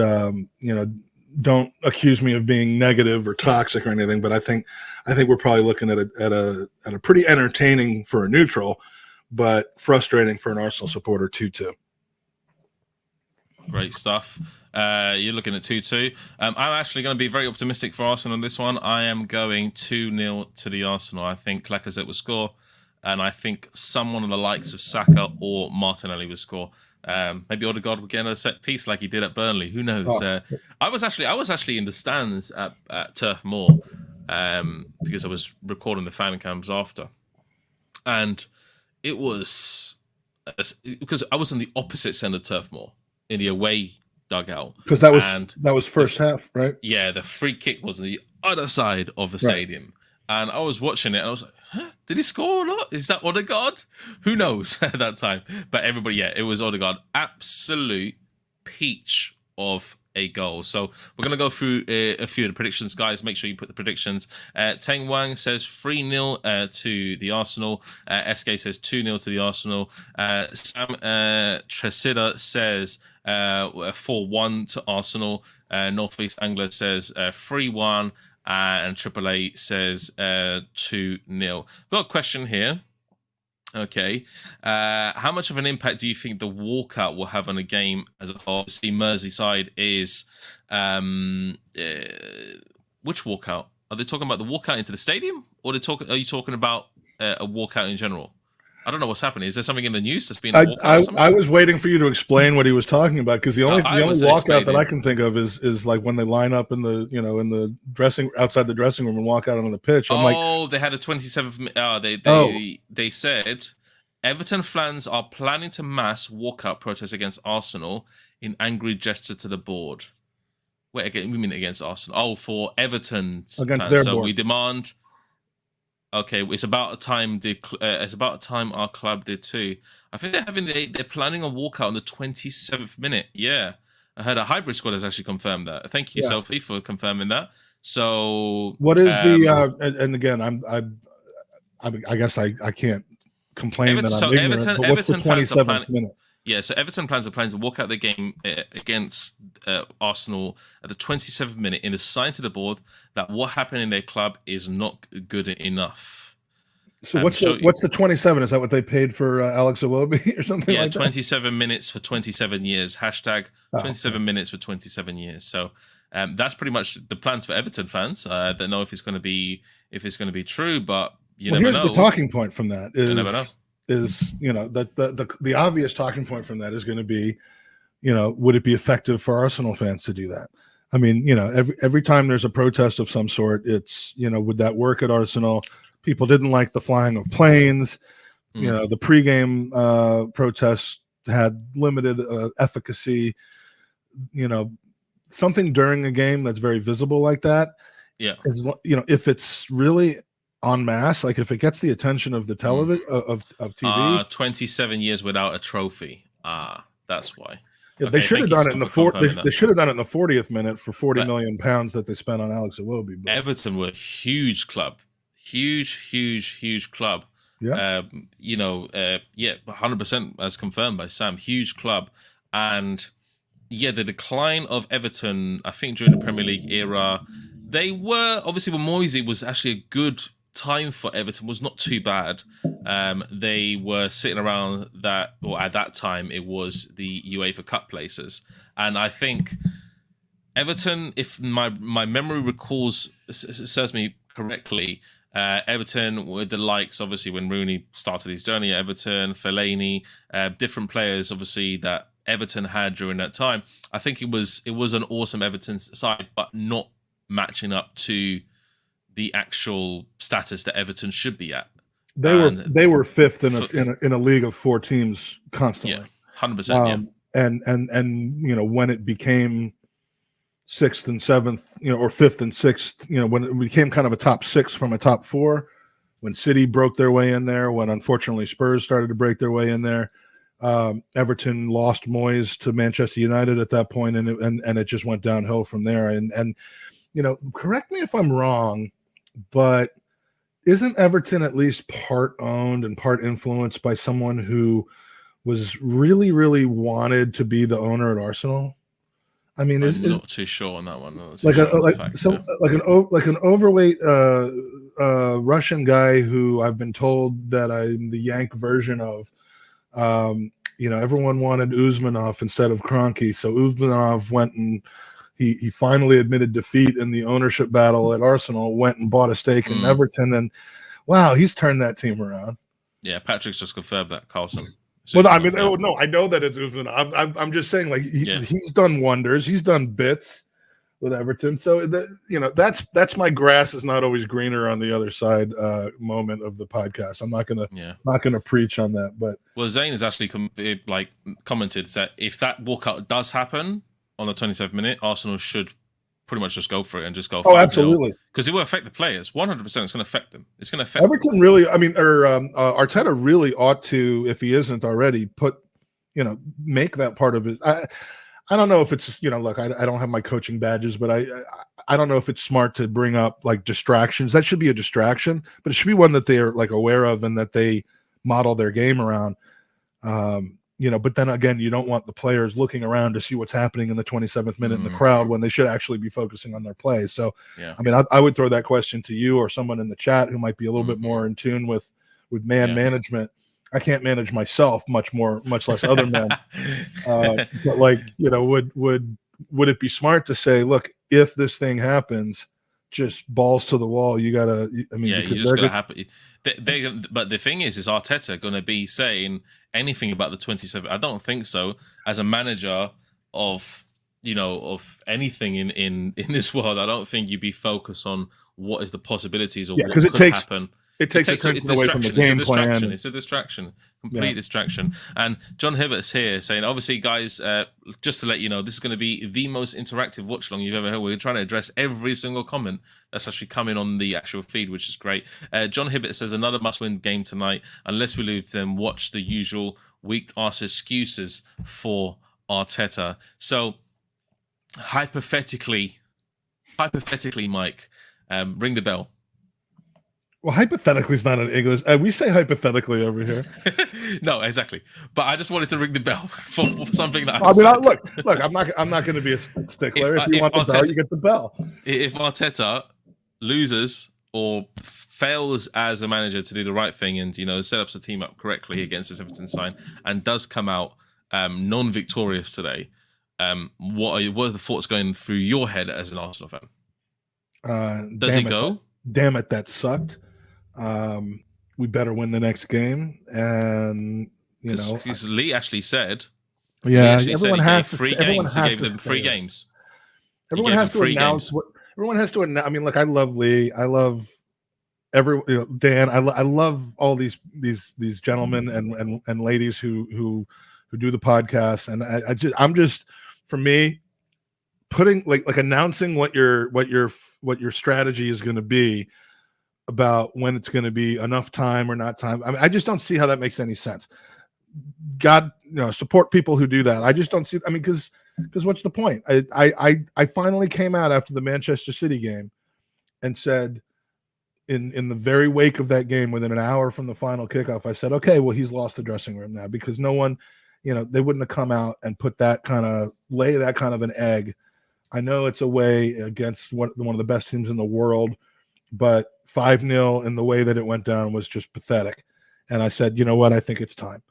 don't accuse me of being negative or toxic or anything. But I think we're probably looking at a pretty entertaining for a neutral, but frustrating for an Arsenal supporter 2-2. Great stuff. You're looking at 2-2. I'm actually going to be very optimistic for Arsenal on this one. I am going 2-0 to the Arsenal. I think Lacazette will score. And I think someone of the likes of Saka or Martinelli will score. Maybe Odegaard will get a set piece like he did at Burnley. Who knows? I was actually in the stands at Turf Moor because I was recording the fan cams after, and it was because I was on the opposite end of Turf Moor in the away dugout. Because that was first half, right? Yeah, the free kick was on the other side of the stadium. And I was watching it, and I was like, huh? Did he score or not? Is that Odegaard? Who knows at that time? But everybody, yeah, it was Odegaard. Absolute peach of a goal. So we're going to go through a few of the predictions, guys. Make sure you put the predictions. Teng Wang says 3-0 to the Arsenal. SK says 2-0 to the Arsenal. Sam Tresida says 4-1 to Arsenal. Northeast Angler says 3-1. And AAA says 2-0. Got a question here. Okay. How much of an impact do you think the walkout will have on the game as a whole? Obviously, Merseyside is... which walkout? Are they talking about the walkout into the stadium? Or are you talking about a walkout in general? I don't know what's happening. Is there something in the news that's been a walkout? I was waiting for you to explain what he was talking about, because the only walkout that I can think of is like when they line up in the outside the dressing room and walk out on the pitch. They had a 27th. They said Everton fans are planning to mass walkout protest against Arsenal in angry gesture to the board. Wait, again, we mean against Arsenal. Oh, for Everton against fans. Their board. We demand. Okay, it's about time. It's about time our club did too. I think they're planning a walkout on the 27th minute. Yeah, I heard a hybrid squad has actually confirmed that. Thank you, Selfie, for confirming that. So, what is the? And again, I guess I can't complain that I'm ignorant. But what's the 27th minute? Yeah, so Everton plans are planning to walk out the game against Arsenal at the 27th minute in a sign to the board that what happened in their club is not good enough. So what's the 27? Is that what they paid for Alex Iwobi or something? Yeah, like that? 27 minutes for 27 years. Hashtag 27 minutes for 27 years. So that's pretty much the plans for Everton fans. I don't know if it's going to be true, but you never know. Here's the talking point from that is. You never know. Is the obvious talking point from that is going to be, would it be effective for Arsenal fans to do that? I mean, every time there's a protest of some sort, it's would that work at Arsenal? People didn't like the flying of planes. The pregame protests had limited efficacy. Something during a game that's very visible like that. Yeah, is if it's really en masse, like if it gets the attention of the television of TV. 27 years without a trophy. That's why. Yeah, they Okay, should have thank you, done it Scott, in the for confirming they that. should have done it in the 40th minute for 40 But million pounds that they spent on Alex Iwobi. But Everton were a huge club, huge club. yeah, Yeah, 100% as confirmed by Sam. Huge club, and yeah, the decline of Everton. I think during the Premier League era, they were obviously when Moisey was actually a good time for Everton. Was not too bad. They were sitting around that, or at that time, it was the UEFA Cup places, and I think Everton, if my memory recalls serves me correctly, Everton with the likes, obviously, when Rooney started his journey at Everton, Fellaini, different players, obviously, that Everton had during that time. I think it was an awesome Everton side, but not matching up to the actual status that Everton should be at. they were fifth in a league of 4 teams constantly. Yeah, 100%. Yeah, And when it became 6th and 7th, or 5th and 6th, when it became kind of a top 6 from a top 4, when City broke their way in there, when unfortunately Spurs started to break their way in there, Everton lost Moyes to Manchester United at that point, and it just went downhill from there. And correct me if I'm wrong, but isn't Everton at least part owned and part influenced by someone who was really, really wanted to be the owner at Arsenal? I mean, I'm not too sure on that one. Like an overweight Russian guy who I've been told that I'm the Yank version of. Everyone wanted Usmanov instead of Kroenke, so Usmanov went and he finally admitted defeat in the ownership battle at Arsenal. Went and bought a stake in Everton, and wow, he's turned that team around. Yeah, Patrick's just confirmed that, Carlson. Well, I mean, no, I know that it's Usmanov. I'm just saying, like he's done wonders. He's done bits with Everton. So that's my grass is not always greener on the other side moment of the podcast. I'm not gonna preach on that. But Zane has actually commented that if that walkout does happen on the 27th minute, Arsenal should pretty much just go for it and just go. Oh, absolutely, because it will affect the players. 100%, it's going to affect them. It's going to affect Everton. Them. Really, I mean, Arteta really ought to, if he isn't already, make that part of it. I don't know if it's look, I don't have my coaching badges, but I don't know if it's smart to bring up like distractions. That should be a distraction, but it should be one that they are like aware of and that they model their game around. But then again, you don't want the players looking around to see what's happening in the 27th minute in the crowd when they should actually be focusing on their play. So, yeah. I mean, I would throw that question to you or someone in the chat who might be a little bit more in tune with management. I can't manage myself much less other men. But would it be smart to say, look, if this thing happens, just balls to the wall? You gotta. I mean, you just gotta happen. But the thing is Arteta going to be saying anything about the 27th? I don't think so. As a manager of anything in this world, I don't think you'd be focused on what is the possibilities or what could happen. It takes attention away from the game plan. It's a distraction, complete distraction. And John Hibbert's here saying, obviously, guys, just to let you know, this is going to be the most interactive watch along you've ever heard. We're trying to address every single comment that's actually coming on the actual feed, which is great. John Hibbert says, another must-win game tonight. Unless we lose, then watch the usual weak-ass excuses for Arteta. So, hypothetically, Mike, ring the bell. Well, hypothetically is not in English. We say hypothetically over here. No, exactly. But I just wanted to ring the bell for something that look. I'm not going to be a stickler. If you want the bell, you get the bell. If Arteta loses or fails as a manager to do the right thing and set up the team up correctly against this Everton side and does come out non-victorious today, what are the thoughts going through your head as an Arsenal fan? Does he go? Damn it, that sucked. We better win the next game, and because Lee actually said, everyone has free games. He gave them free games. Everyone has to announce what everyone has to announce. I mean, look, I love Lee. I love Dan. I love all these gentlemen and ladies who do the podcast, and I'm just for me putting like announcing what your strategy is going to be about when it's going to be enough time or not time. I mean, I just don't see how that makes any sense. God, support people who do that. I just don't see. I mean, because what's the point? I finally came out after the Manchester City game and said, in the very wake of that game, within an hour from the final kickoff, I said, okay, well, he's lost the dressing room now, because no one, they wouldn't have come out and lay that kind of an egg. I know it's away against one of the best teams in the world, but 5-0 in the way that it went down was just pathetic. And I said, you know what? I think it's time.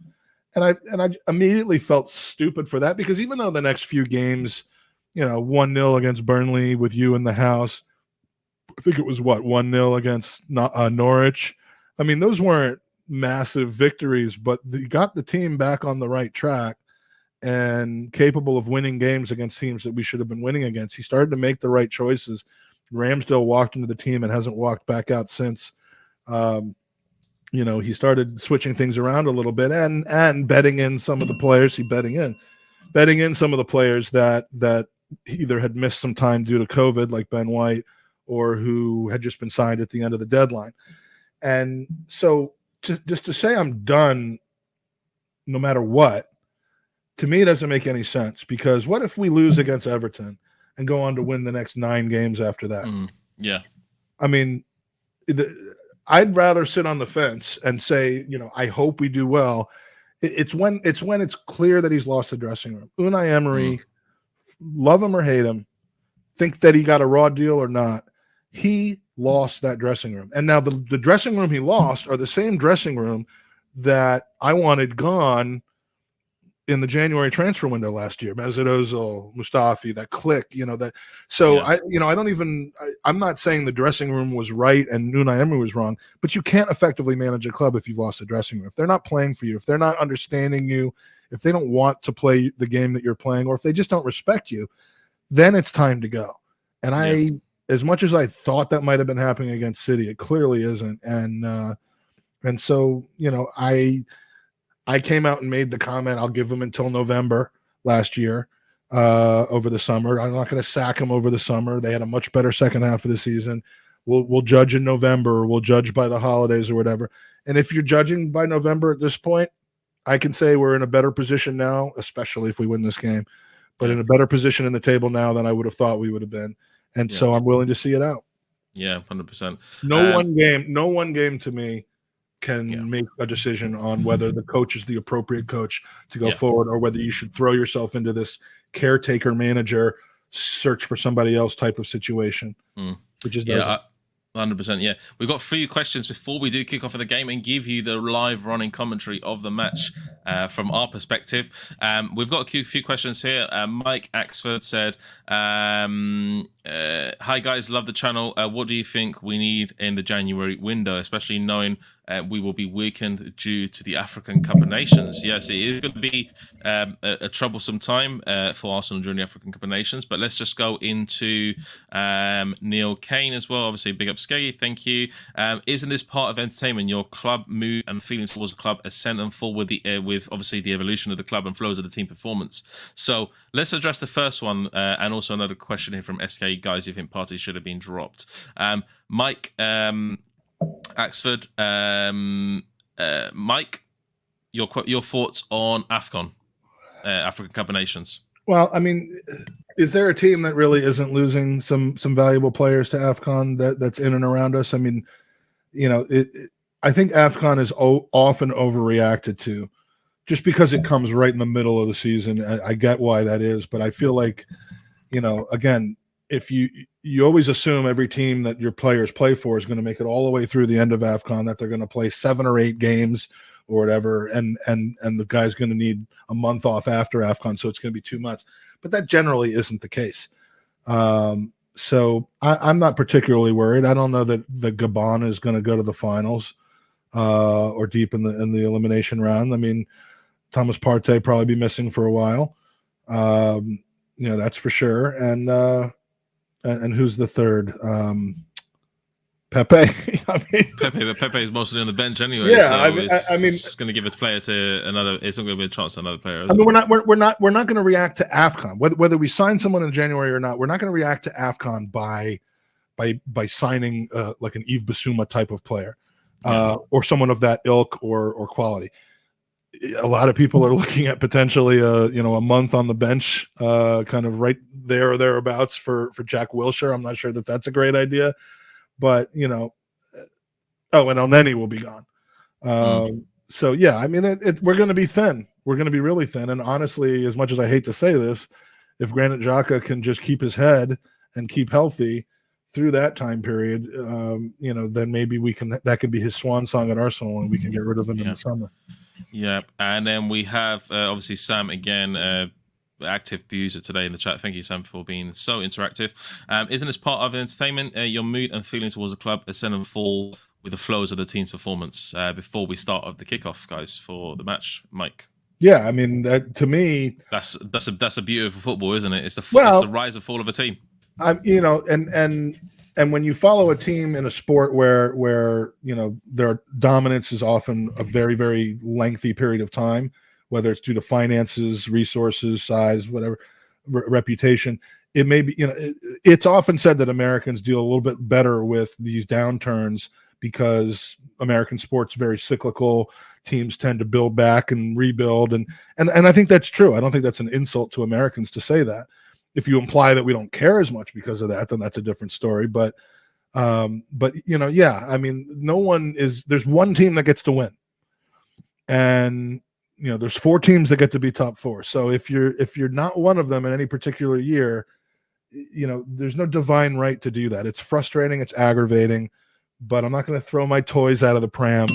And I immediately felt stupid for that, because even though the next few games, 1-0 against Burnley with you in the house, I think it was 1-0 against Norwich. I mean, those weren't massive victories, but they got the team back on the right track and capable of winning games against teams that we should have been winning against. He started to make the right choices. Ramsdale walked into the team and hasn't walked back out since. He started switching things around a little bit and betting in some of the players. Betting in some of the players that either had missed some time due to COVID, like Ben White, or who had just been signed at the end of the deadline. And so just to say I'm done no matter what, to me, it doesn't make any sense, because what if we lose against Everton and go on to win the next 9 games after that? Yeah. I mean, I'd rather sit on the fence and say, I hope we do well. It's when it's clear that he's lost the dressing room. Unai Emery, love him or hate him, think that he got a raw deal or not, he lost that dressing room. And now the dressing room he lost are the same dressing room that I wanted gone in the January transfer window last year. Mesut Ozil, Mustafi, that clique, that. So yeah. I'm not saying the dressing room was right and Unai Emery was wrong, but you can't effectively manage a club if you've lost a dressing room. If they're not playing for you, if they're not understanding you, if they don't want to play the game that you're playing, or if they just don't respect you, then it's time to go. And as much as I thought that might have been happening against City, it clearly isn't. And so, I came out and made the comment, I'll give him until November last year, over the summer. I'm not going to sack him over the summer. They had a much better second half of the season. We'll judge in November, or we'll judge by the holidays or whatever. And if you're judging by November at this point, I can say we're in a better position now, especially if we win this game, but in a better position in the table now than I would have thought we would have been. And so I'm willing to see it out. Yeah, 100%. No one game to me can make a decision on whether the coach is the appropriate coach to go forward, or whether you should throw yourself into this caretaker manager, search for somebody else type of situation. Which is 100%. Yeah, we've got 3 questions before we do kick off of the game and give you the live running commentary of the match from our perspective. We've got a few questions here. Mike Axford said, "Hi guys, love the channel. What do you think we need in the January window, especially knowing we will be weakened due to the African Cup of Nations?" Yes, it is going to be a troublesome time for Arsenal during the African Cup of Nations. But let's just go into Neil Kane as well. Obviously, big up Skeggy, thank you. Isn't this part of entertainment? Your club mood and feelings towards the club ascend and fall with with obviously the evolution of the club and flows of the team performance. So let's address the first one, and also another question here from SK. Guys, you think parties should have been dropped? Mike Axford, Mike, your thoughts on AFCON, African Cup of Nations? Well, I mean, is there a team that really isn't losing some valuable players to AFCON that's in and around us? I mean, I think AFCON is often overreacted to, just because it comes right in the middle of the season. I get why that is, but I feel like, again, if you always assume every team that your players play for is going to make it all the way through the end of AFCON, that they're going to play 7 or 8 games or whatever, and the guy's going to need a month off after AFCON, so it's going to be 2 months. But that generally isn't the case. So I'm not particularly worried. I don't know that the Gabon is going to go to the finals or deep in the elimination round. I mean, Thomas Partey probably be missing for a while. That's for sure. And who's the third? Pepe. I mean, Pepe is mostly on the bench anyway. Yeah, so I mean, it's going to give a player to another. It's not going to be a chance to another player. I mean, we're not going to react to AFCON whether we sign someone in January or not. We're not going to react to AFCON by signing like an Yves Bissouma type of player, or someone of that ilk or quality. a lot of people are looking at potentially a month on the bench, kind of right there or thereabouts for Jack Wilshere. I'm not sure that that's a great idea, but oh, and Elneny will be gone. So yeah, I mean, we're going to be thin. We're going to be really thin. And honestly, as much as I hate to say this, if Granit Xhaka can just keep his head and keep healthy through that time period, then maybe that could be his swan song at Arsenal, and we can get rid of him in the summer. Yeah, and then we have obviously Sam again, active user today in the chat. Thank you, Sam, for being so interactive. Isn't this part of entertainment? Your mood and feelings towards the club ascend and fall with the flows of the team's performance. Before we start of the kickoff, guys, for the match, Mike. Yeah, I mean, that to me, that's a beautiful football, isn't it? It's the rise and fall of a team. And when you follow a team in a sport where their dominance is often a very, very lengthy period of time, whether it's due to finances, resources, size, whatever, reputation, it may be, it's often said that Americans deal a little bit better with these downturns because American sport's very cyclical. Teams tend to build back and rebuild, and I think that's true. I don't think that's an insult to Americans to say that. If you imply that we don't care as much because of that, then that's a different story. But yeah, I mean, there's one team that gets to win, and there's 4 teams that get to be top 4. So if you're not one of them in any particular year, there's no divine right to do that. It's frustrating, it's aggravating, but I'm not going to throw my toys out of the pram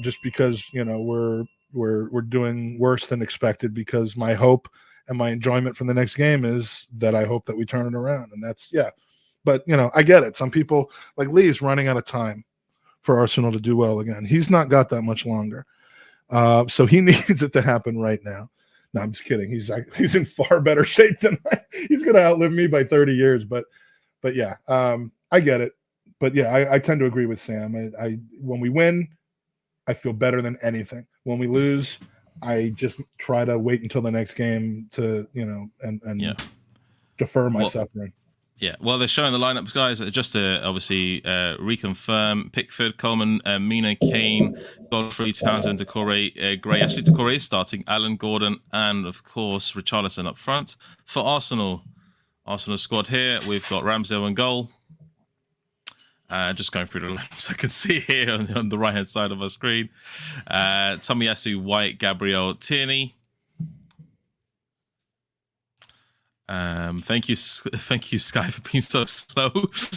just because we're doing worse than expected, because my hope and my enjoyment from the next game is that I hope that we turn it around. And that's, yeah. But, I get it. Some people, like Lee's running out of time for Arsenal to do well again. He's not got that much longer. So he needs it to happen right now. No, I'm just kidding. He's in far better shape than he's going to outlive me by 30 years. But yeah, I get it. But yeah, I tend to agree with Sam. When we win, I feel better than anything. When we lose, I just try to wait until the next game to, and defer my suffering. Yeah, well, they're showing the lineups, guys. Just to obviously reconfirm: Pickford, Coleman, Mina, Kane, Godfrey, Townsend, Decore, Gray. Actually, Decore is starting. Alan, Gordon, and of course Richarlison up front for Arsenal. Arsenal squad here. We've got Ramsdale in goal. Just going through the lineups I can see here on the right hand side of our screen. Tomiyasu, White, Gabriel, Tierney. Thank you, Sky, for being so slow.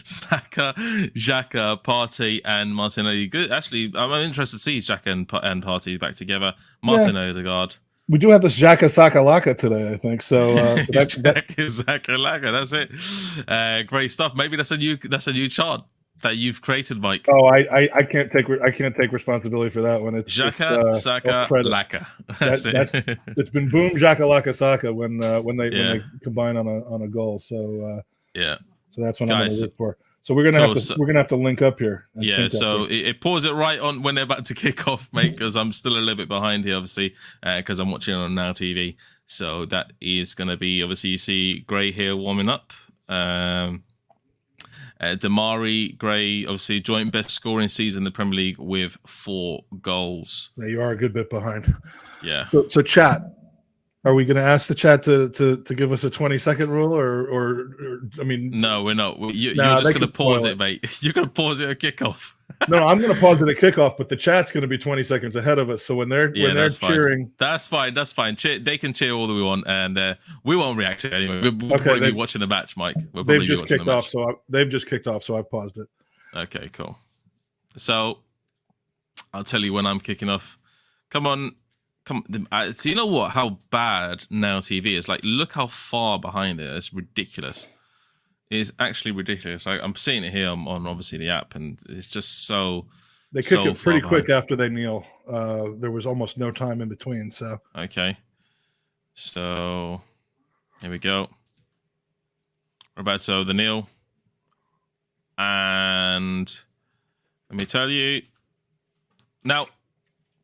Saka, Xhaka, Partey, and Martinelli. Good. Actually, I'm interested to see Xhaka and Partey back together. Martin Odegaard. We do have this Xhaka Saka Laka today, I think. So Xhaka Saka Laka. That's it. Great stuff. Maybe that's a new chart that you've created, Mike. Oh, I can't take responsibility for that one. It's Xhaka Saka Laka. It's been boom Xhaka Laka Saka when they combine on a goal. So so that's what I'm going to look for. So we're gonna have to link up here. Yeah. So it pause it right on when they're about to kick off, mate, because I'm still a little bit behind here, obviously, because I'm watching on Now TV. So that is going to be, obviously, you see Gray here warming up. Damari Gray, obviously, joint best scoring season in the Premier League with 4 goals. Yeah, you are a good bit behind. Yeah. So chat, are we going to ask the chat to give us a 20-second rule, or I mean? No, we're not. You're just going to pause it, mate. You're going to pause it at kickoff. No, I'm going to pause it at kickoff, but the chat's going to be 20 seconds ahead of us. So when they're cheering, that's fine. They can cheer all that we want, and we won't react to it anyway. We'll probably be watching the match, Mike. They've just kicked off, so I've paused it. Okay, cool. So I'll tell you when I'm kicking off. Come on. So you know what? How bad Now TV is. Like, look how far behind it. It's ridiculous. It's actually ridiculous. I'm seeing it here on obviously the app, and it's just so. They kicked it pretty quick after they kneel. There was almost no time in between. So okay, so here we go. Roberto the kneel, and let me tell you now.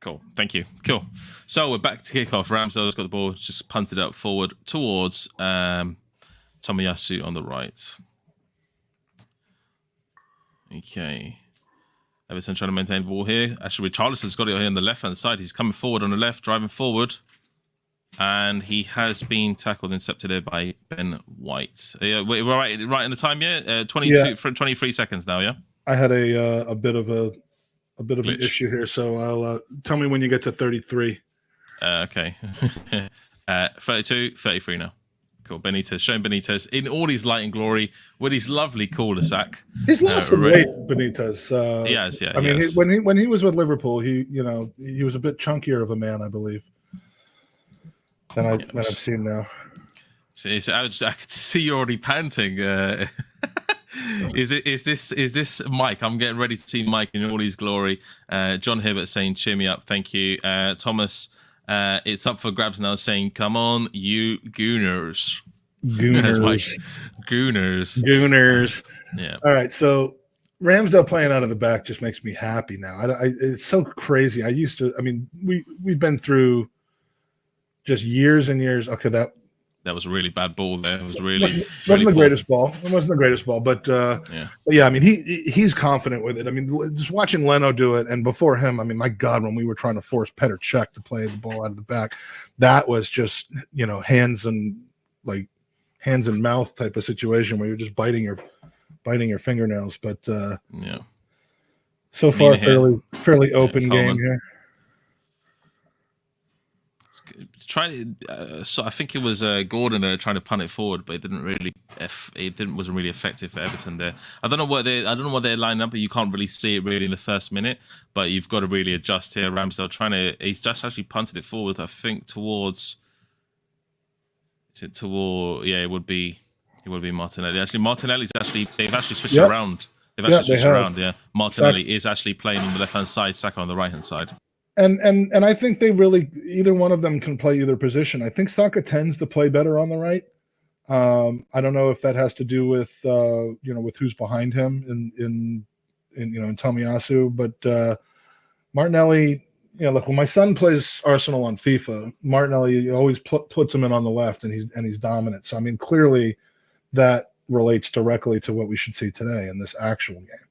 Cool. Thank you. Cool. So we're back to kick off. Ramsdale's got the ball, just punted up forward towards Tomiyasu on the right. Okay. Everton trying to maintain the ball here. Actually, Richarlison's got it here on the left-hand side. He's coming forward on the left, driving forward. And he has been tackled and intercepted there by Ben White. We're right in the time, yeah? 23 seconds now, yeah? I had a bit of an Glitch. issue here, so I'll tell me when you get to 33. Okay. 32, 33 now. Cool. Benitez, showing Benitez in all his light and glory with his lovely cul-de-sac. He's lost some weight, Benitez. He has, yeah. I mean, when he was with Liverpool, he was a bit chunkier of a man, I believe, than I've seen now. I could see you already panting. Is this Mike? I'm getting ready to see Mike in all his glory. John Hibbert saying, "Cheer me up, thank you." Thomas, it's up for grabs now, saying, "Come on, you Gooners." Gooners. Yeah. All right, so Ramsdale playing out of the back just makes me happy now. It's so crazy. We've been through just years and years. Okay, that was a really bad ball there. It was really wasn't the greatest ball. It wasn't the greatest ball, but yeah. I mean, he's confident with it. I mean, just watching Leno do it, and before him, I mean, my God, when we were trying to force Petr Cech to play the ball out of the back, that was just hands and mouth type of situation where you're just biting your fingernails. But so far fairly open game here. So I think it was Gordon trying to punt it forward, but it wasn't really effective for Everton there. I don't know what they're lining up, but you can't really see it really in the first minute. But you've got to really adjust here. Ramsdale he's just actually punted it forward. I think towards. Is it toward? Yeah, it would be Martinelli. Actually, they've actually switched around. They've actually switched around. Yeah, Martinelli is actually playing on the left hand side, Saka on the right hand side. And I think they really, either one of them can play either position. I think Saka tends to play better on the right. I don't know if that has to do with with who's behind him in Tomiyasu, but Martinelli. Look, when my son plays Arsenal on FIFA, Martinelli always puts him in on the left, and he's dominant. So I mean, clearly that relates directly to what we should see today in this actual game.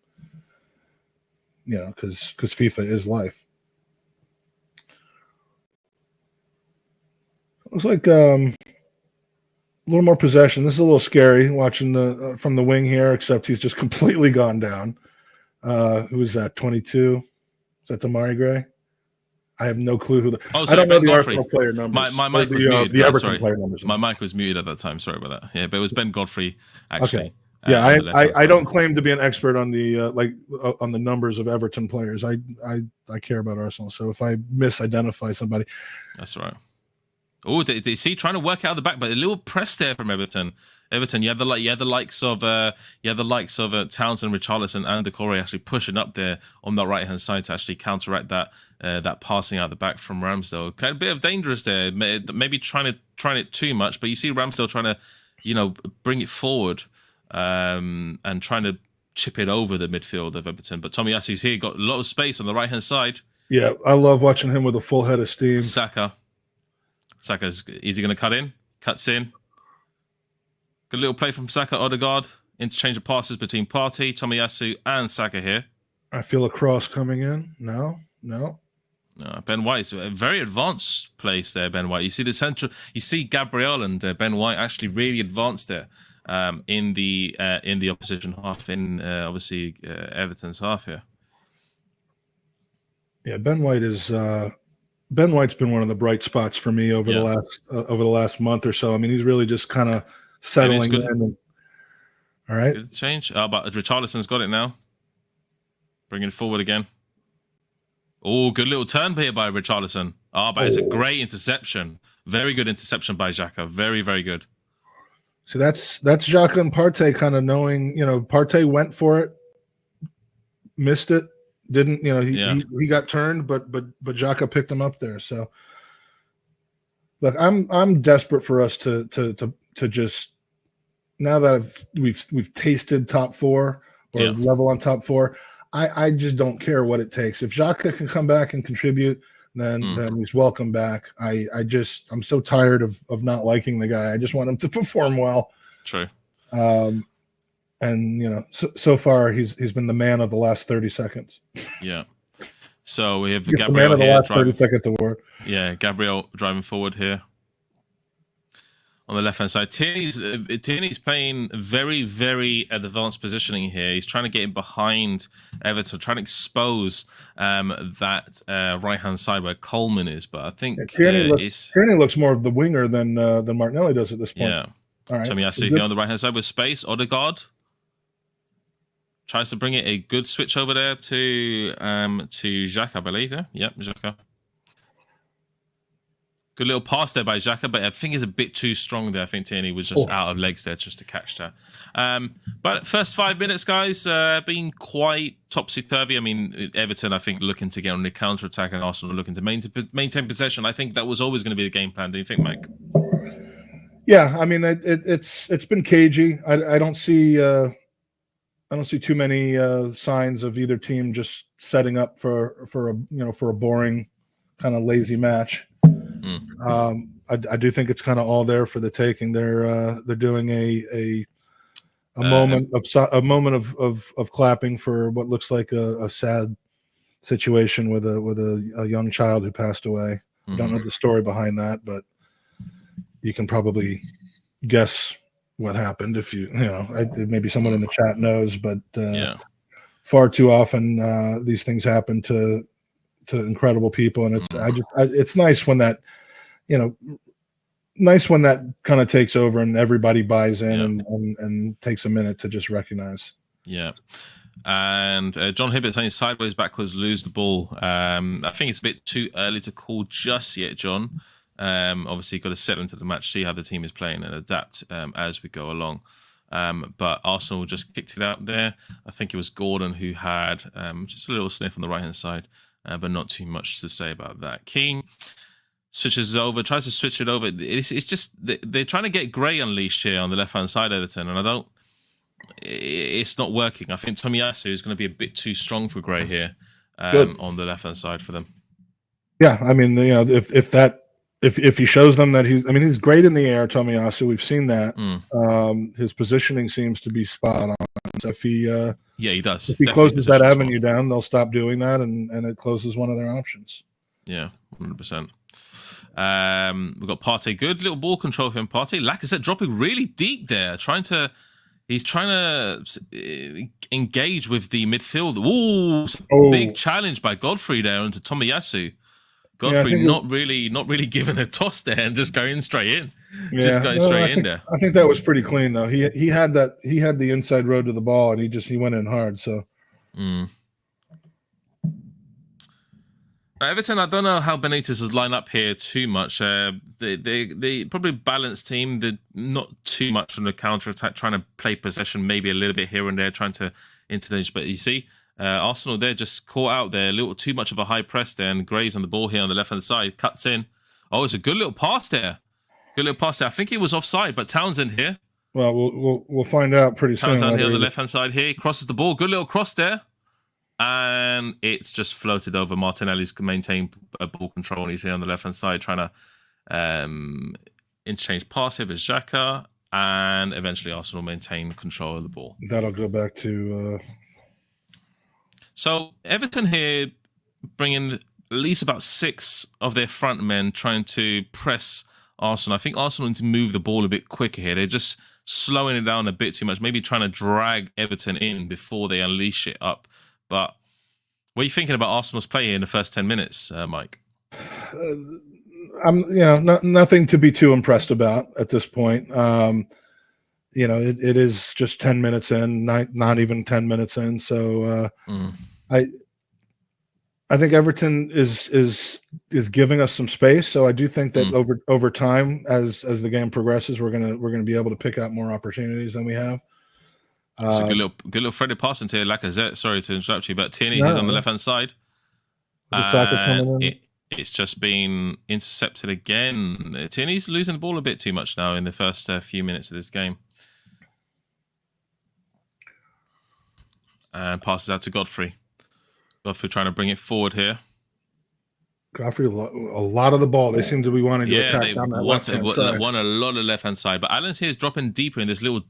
Because FIFA is life. Looks like a little more possession. This is a little scary watching from the wing here, except he's just completely gone down. Who is that? 22? Is that Damari Gray? I have no clue who. I don't know the Arsenal player numbers. My mic was muted. The Everton player numbers. My mic was muted at that time. Sorry about that. Yeah, but it was Ben Godfrey actually. Okay. Yeah, I don't claim to be an expert on the on the numbers of Everton players. I care about Arsenal, so if I misidentify somebody, that's right. Oh, they see trying to work out the back, but a little press there from Everton. You had the likes of Townsend, Richarlison, and Decore actually pushing up there on that right hand side to actually counteract that passing out the back from Ramsdale. Kind of a bit of dangerous there, maybe trying it too much, but you see Ramsdale trying to bring it forward and trying to chip it over the midfield of Everton. But Tomiyasu's here, got a lot of space on the right hand side. Yeah, I love watching him with a full head of steam. Saka's, is he going to cut in? Cuts in. Good little play from Saka, Odegaard. Interchange of passes between Partey, Tomiyasu, and Saka here. I feel a cross coming in. No. Ben White's a very advanced place there, Ben White. You see the central. You see Gabriel and Ben White actually really advanced there in the opposition half, in obviously Everton's half here. Yeah, Ben White's been one of the bright spots for me over the last month or so. I mean, he's really just kind of settling in. All right. Good change. But Richarlison's got it now. Bringing it forward again. Oh, good little turn here by Richarlison. But it's a great interception. Very good interception by Xhaka. Very, very good. So that's Xhaka and Partey kind of knowing, Partey went for it, missed it, didn't, he got turned, but Xhaka picked him up there. So look, I'm desperate for us to just, now that we've tasted top four or level on top four, I just don't care what it takes. If Xhaka can come back and contribute, then he's welcome back. I'm so tired of not liking the guy. I just want him to perform well. True. And and so far he's been the man of the last 30 seconds. Yeah. So we have The man Gabriel of the here last driving. 30 seconds award. Yeah, Gabriel driving forward here. On the left-hand side, Tierney's playing very, very advanced positioning here. He's trying to get in behind Everton, trying to expose that right-hand side where Coleman is. But I think Tierney looks more of the winger than Martinelli does at this point. Yeah. All right. Tomiyasu here on the right-hand side with space. Odegaard tries to bring it. A good switch over there to Xhaka, I believe. Yeah, yep, Xhaka. Good little pass there by Xhaka, but I think it's a bit too strong there. I think Tierney was just out of legs there just to catch that. But first 5 minutes, guys, been quite topsy-turvy. I mean, Everton, I think, looking to get on the counter-attack, and Arsenal looking to maintain possession. I think that was always going to be the game plan. Do you think, Mike? Yeah, I mean, it's been cagey. I don't see too many signs of either team just setting up for a boring kind of lazy match. I do think it's kind of all there for the taking. They're doing a moment of clapping for what looks like a sad situation with a young child who passed away. I don't know the story behind that, but you can probably guess what happened if maybe someone in the chat knows, but far too often these things happen to incredible people, and it's nice when that kind of takes over and everybody buys in and takes a minute to just recognize. Yeah. And John Hibbert saying sideways, backwards, lose the ball. I think it's a bit too early to call just yet, John. Obviously, you've got to settle into the match, see how the team is playing, and adapt as we go along. But Arsenal just kicked it out there. I think it was Gordon who had just a little sniff on the right-hand side, but not too much to say about that. King switches over, tries to switch it over. It's just they're trying to get Gray unleashed here on the left-hand side, Everton, and it's not working. I think Tomiyasu is going to be a bit too strong for Gray here on the left-hand side for them. Yeah, I mean, if he shows them that he's great in the air, Tomiyasu, we've seen that. His positioning seems to be spot on. So if he does. If he closes that avenue down, they'll stop doing that, and it closes one of their options. Yeah, 100%. We've got Partey, good little ball control from Partey. Lacazette dropping really deep there, he's trying to engage with the midfield. Ooh, big challenge by Godfrey there into Tomiyasu. Godfrey not really giving a toss there and just going straight in. There. I think that was pretty clean though. He had the inside road to the ball, and he went in hard. So. Everton, I don't know how Benitez has lined up here too much. They probably balanced team. They're not too much on the counter-attack, trying to play possession maybe a little bit here and there, trying to interchange. But you see, Arsenal, they're just caught out there. A little too much of a high press there, and Gray's on the ball here on the left-hand side. Cuts in. Oh, it's a good little pass there. I think he was offside, but Townsend here. Well, we'll find out pretty soon. Townsend here on the left-hand side here. He crosses the ball. Good little cross there. And it's just floated over. Martinelli's maintained ball control, and he's here on the left-hand side trying to interchange pass here with Xhaka, and eventually Arsenal maintain control of the ball. That'll go back to... So Everton here bringing at least about 6 of their front men trying to press Arsenal. I think Arsenal need to move the ball a bit quicker here. They're just slowing it down a bit too much, maybe trying to drag Everton in before they unleash it up. But what are you thinking about Arsenal's play here in the first 10 minutes, Mike? I'm, nothing to be too impressed about at this point. It is just 10 minutes in, not even 10 minutes in. So I think Everton is giving us some space. So I do think that over time, as the game progresses, we're gonna be able to pick out more opportunities than we have. It's a good little threaded pass into Lacazette. Sorry to interrupt you, but Tierney is on the left-hand side. It's just been intercepted again. Tierney's losing the ball a bit too much now in the first few minutes of this game. And passes out to Godfrey. Godfrey trying to bring it forward here. Godfrey, a lot of the ball. They seem to be wanting to attack they down that left-hand side. won a lot of left hand side, but Allen's here is dropping deeper in this little,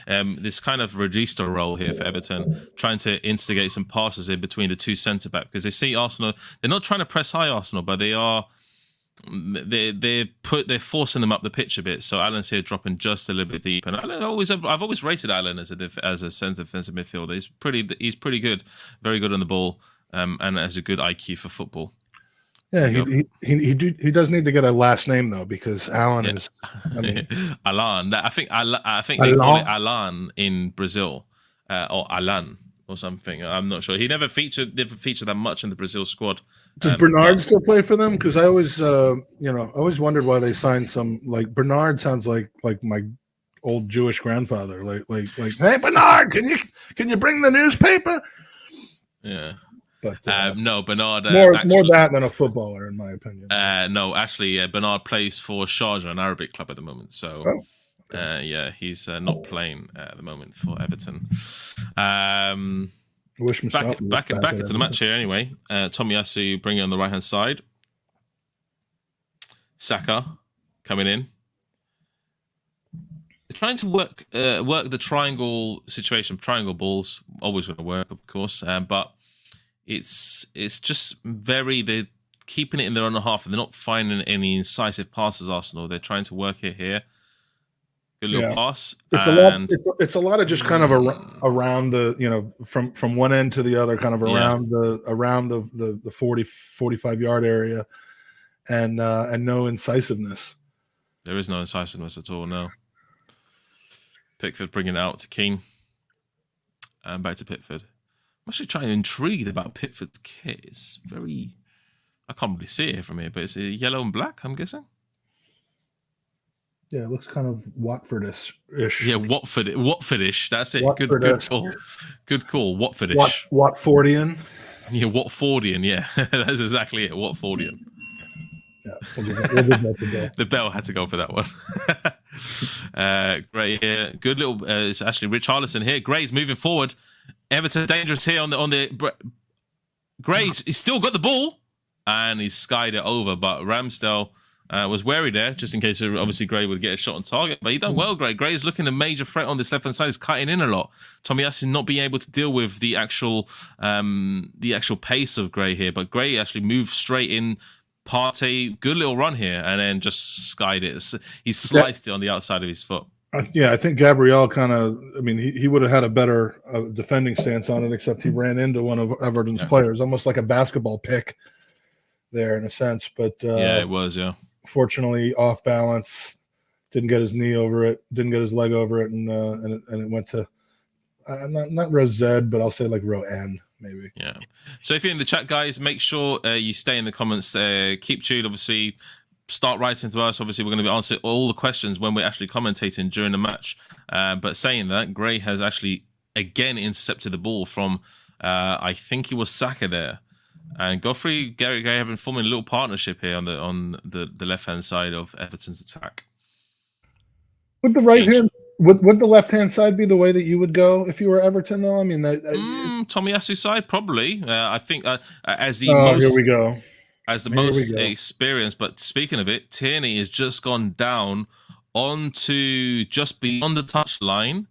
this kind of regista role here for Everton, trying to instigate some passes in between the two centre back because they see Arsenal. They're not trying to press high Arsenal, but they are. They're forcing them up the pitch a bit. So Allen's here dropping just a little bit deep, and I've always rated Allen as a centre defensive midfielder. He's pretty good, very good on the ball, and has a good IQ for football. Yeah, he does need to get a last name though, because Alan is. I mean, Alan. I think they call it Alan in Brazil, or Alan or something. I'm not sure. He never featured that much in the Brazil squad. Does Bernard still play for them? Because I always, always wondered why they signed some. Like Bernard sounds like my old Jewish grandfather. Like, hey Bernard, can you bring the newspaper? Yeah. But no, Bernard. More that than a footballer, in my opinion. No, actually, Bernard plays for Sharjah, an Arabic club at the moment. So, he's not playing at the moment for Everton. Wish back into the match here anyway. Tomiyasu bringing it on the right hand side. Saka coming in. They're trying to work the triangle situation. Triangle balls always going to work, of course, but. It's just they're keeping it in their own half, and they're not finding any incisive passes. Arsenal, they're trying to work it here. Good little pass. It's a lot of just kind of around the from one end to the other, kind of around the 45 yard area, and no incisiveness. There is no incisiveness at all. No. Pickford bringing it out to Keane, and back to Pickford. I'm actually trying to intrigued about Pickford's kit. It's very... I can't really see it here from here, but it's yellow and black, I'm guessing. Yeah, it looks kind of Watfordish. Yeah, Watfordish. That's it. Good call. Good call. Watfordish. Watfordian. Yeah, Watfordian. Yeah, that's exactly it. Watfordian. Yeah, the bell had to go for that one. Great here. Good little... it's actually Richarlison here. Gray's moving forward. Everton dangerous here on the Gray's he's still got the ball and he's skied it over, but Ramsdale was wary there just in case obviously Gray would get a shot on target, but he done well. Gray's looking a major threat on this left hand side. He's cutting in a lot. Tomiyasu not being able to deal with the actual pace of Gray here, but Gray actually moved straight in. Partey, good little run here, and then just skied it. He sliced it on the outside of his foot. Yeah, I think Gabriel kind of. I mean, he would have had a better defending stance on it, except he ran into one of Everton's players, almost like a basketball pick there in a sense. But it was. Yeah, fortunately, off balance, didn't get his knee over it, didn't get his leg over it, and it went to not row Z, but I'll say like row N. Maybe. Yeah. So if you're in the chat, guys, make sure you stay in the comments. Keep tuned. Obviously, start writing to us. Obviously, we're going to be answering all the questions when we're actually commentating during the match. But saying that, Gray has actually again intercepted the ball from, I think it was Saka there, and Gary have been forming a little partnership here on the left hand side of Everton's attack. With the right hand. Would the left-hand side be the way that you would go if you were Everton, though? I mean, Tomiyasu side probably. I think as the most experienced. But speaking of it, Tierney has just gone down onto just beyond the touch line,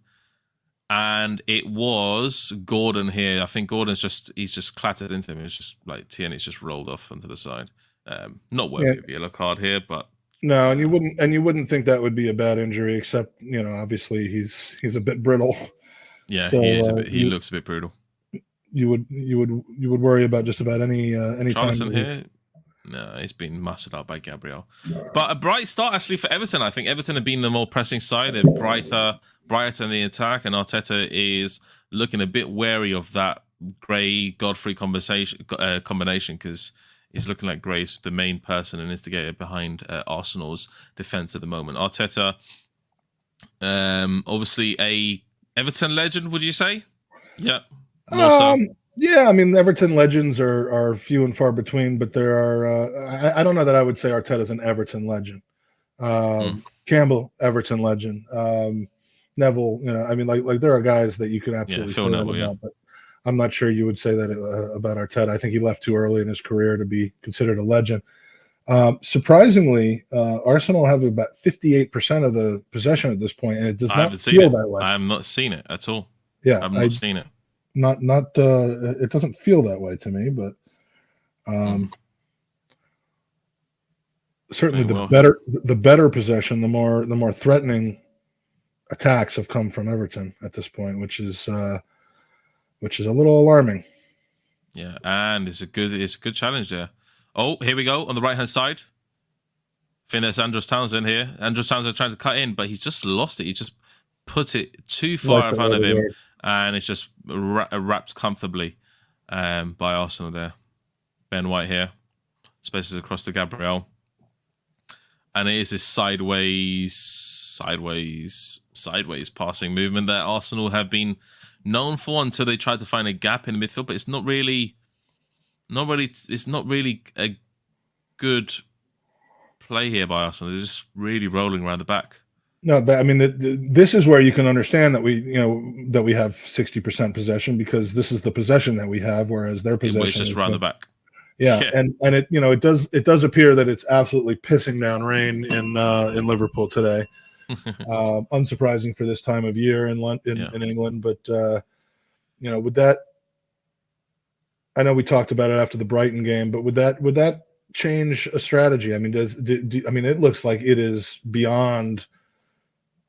and it was Gordon here. I think Gordon's just clattered into him. It's just like Tierney's just rolled off onto the side. Not worthy of a yellow card here, but. No, and you wouldn't think that would be a bad injury, except obviously he's a bit brittle. Yeah, so, he is. He looks a bit brutal. You would worry about just about any Charlton here. No, he's been mustered out by Gabriel. But a bright start actually for Everton. I think Everton have been the more pressing side. They're brighter in the attack, and Arteta is looking a bit wary of that Gray Godfrey combination because. He's looking like Gray's the main person and instigator behind Arsenal's defense at the moment. Arteta, obviously a Everton legend, would you say? Yeah. More so. Yeah, I mean, Everton legends are few and far between, but there are. I don't know that I would say Arteta's an Everton legend. Campbell, Everton legend. Neville, I mean, like there are guys that you can absolutely Phil Neville, yeah. But I'm not sure you would say that about Arteta. I think he left too early in his career to be considered a legend. Surprisingly, Arsenal have about 58% of the possession at this point, and it does not feel that way. I have not seen it at all. Yeah, I've not seen it. Not it doesn't feel that way to me, but certainly the better possession, the more threatening attacks have come from Everton at this point, which is a little alarming. Yeah, and it's a good challenge there. Oh, here we go on the right hand side. I think that's Andros Townsend here. Andros Townsend trying to cut in, but he's just lost it. He just put it too far in front of him, and it's just wrapped comfortably by Arsenal there. Ben White here, spaces across to Gabriel, and it is this sideways passing movement that Arsenal have been known for until they tried to find a gap in the midfield, but it's not really a good play here by Arsenal. They're just really rolling around the back. No, this is where you can understand that we have 60% possession, because this is the possession that we have, whereas their possession is just around the back. Yeah, and it does appear that it's absolutely pissing down rain in Liverpool today. Unsurprising for this time of year in England, but would that? I know we talked about it after the Brighton game, but would that change a strategy? I mean, it looks like it is beyond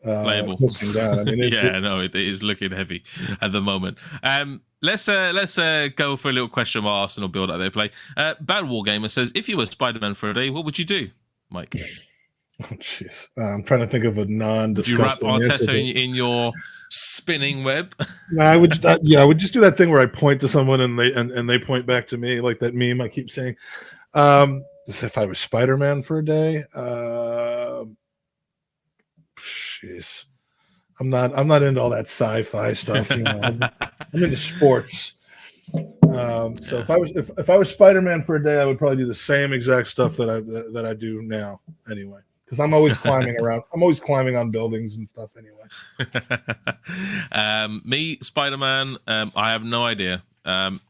pissing down. I mean, it is looking heavy at the moment. Let's go for a little question while Arsenal build up their play. Bad War Gamer says, if you were Spider-Man for a day, what would you do, Mike? Oh, jeez. I'm trying to think of a non-disgusting. You wrap Arteta in your spinning web? No, I would just do that thing where I point to someone and they point back to me, like that meme I keep saying. If I was Spider-Man for a day, jeez. I'm not into all that sci-fi stuff. I'm into sports. So if I was Spider-Man for a day, I would probably do the same exact stuff that I do now anyway. Because I'm always climbing around. I'm always climbing on buildings and stuff anyway. Me, Spider-Man, I have no idea.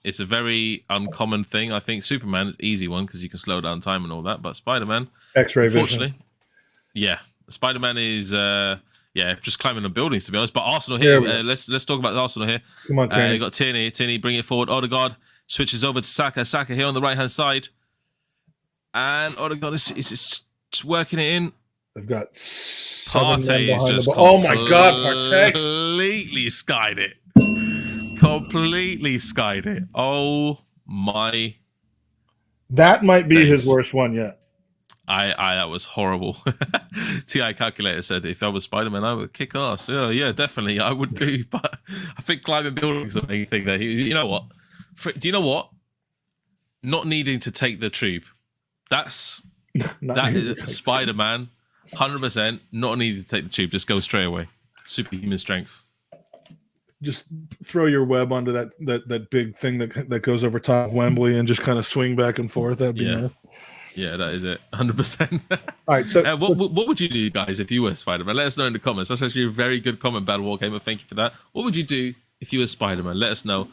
It's a very uncommon thing. I think Superman is an easy one because you can slow down time and all that. But Spider-Man, X-ray vision. Yeah. Spider-Man is just climbing on buildings, to be honest. But Arsenal here, let's talk about Arsenal here. Come on, Tierney. You got Tierney, bring it forward. Odegaard switches over to Saka. Saka here on the right-hand side. And Odegaard is just working it in. They've got Partey is just oh my God, Partey completely skied it. Completely skied it. Oh my! That might be his worst one yet. That was horrible. TI Calculator said, if I was Spider-Man, I would kick ass. Yeah, definitely, I would do. But I think climbing buildings is the main thing there. You know what? Do you know what? Not needing to take the tube. That is Spider-Man. 100% not needing to take the tube. Just go straight away. Superhuman strength. Just throw your web onto that big thing that goes over top of Wembley and just kind of swing back and forth. That'd be nice. Yeah, that is it. 100%. All right. So, what would you do, guys, if you were Spider-Man? Let us know in the comments. That's actually a very good comment, Battle War Gamer. Thank you for that. What would you do if you were Spider-Man? Let us know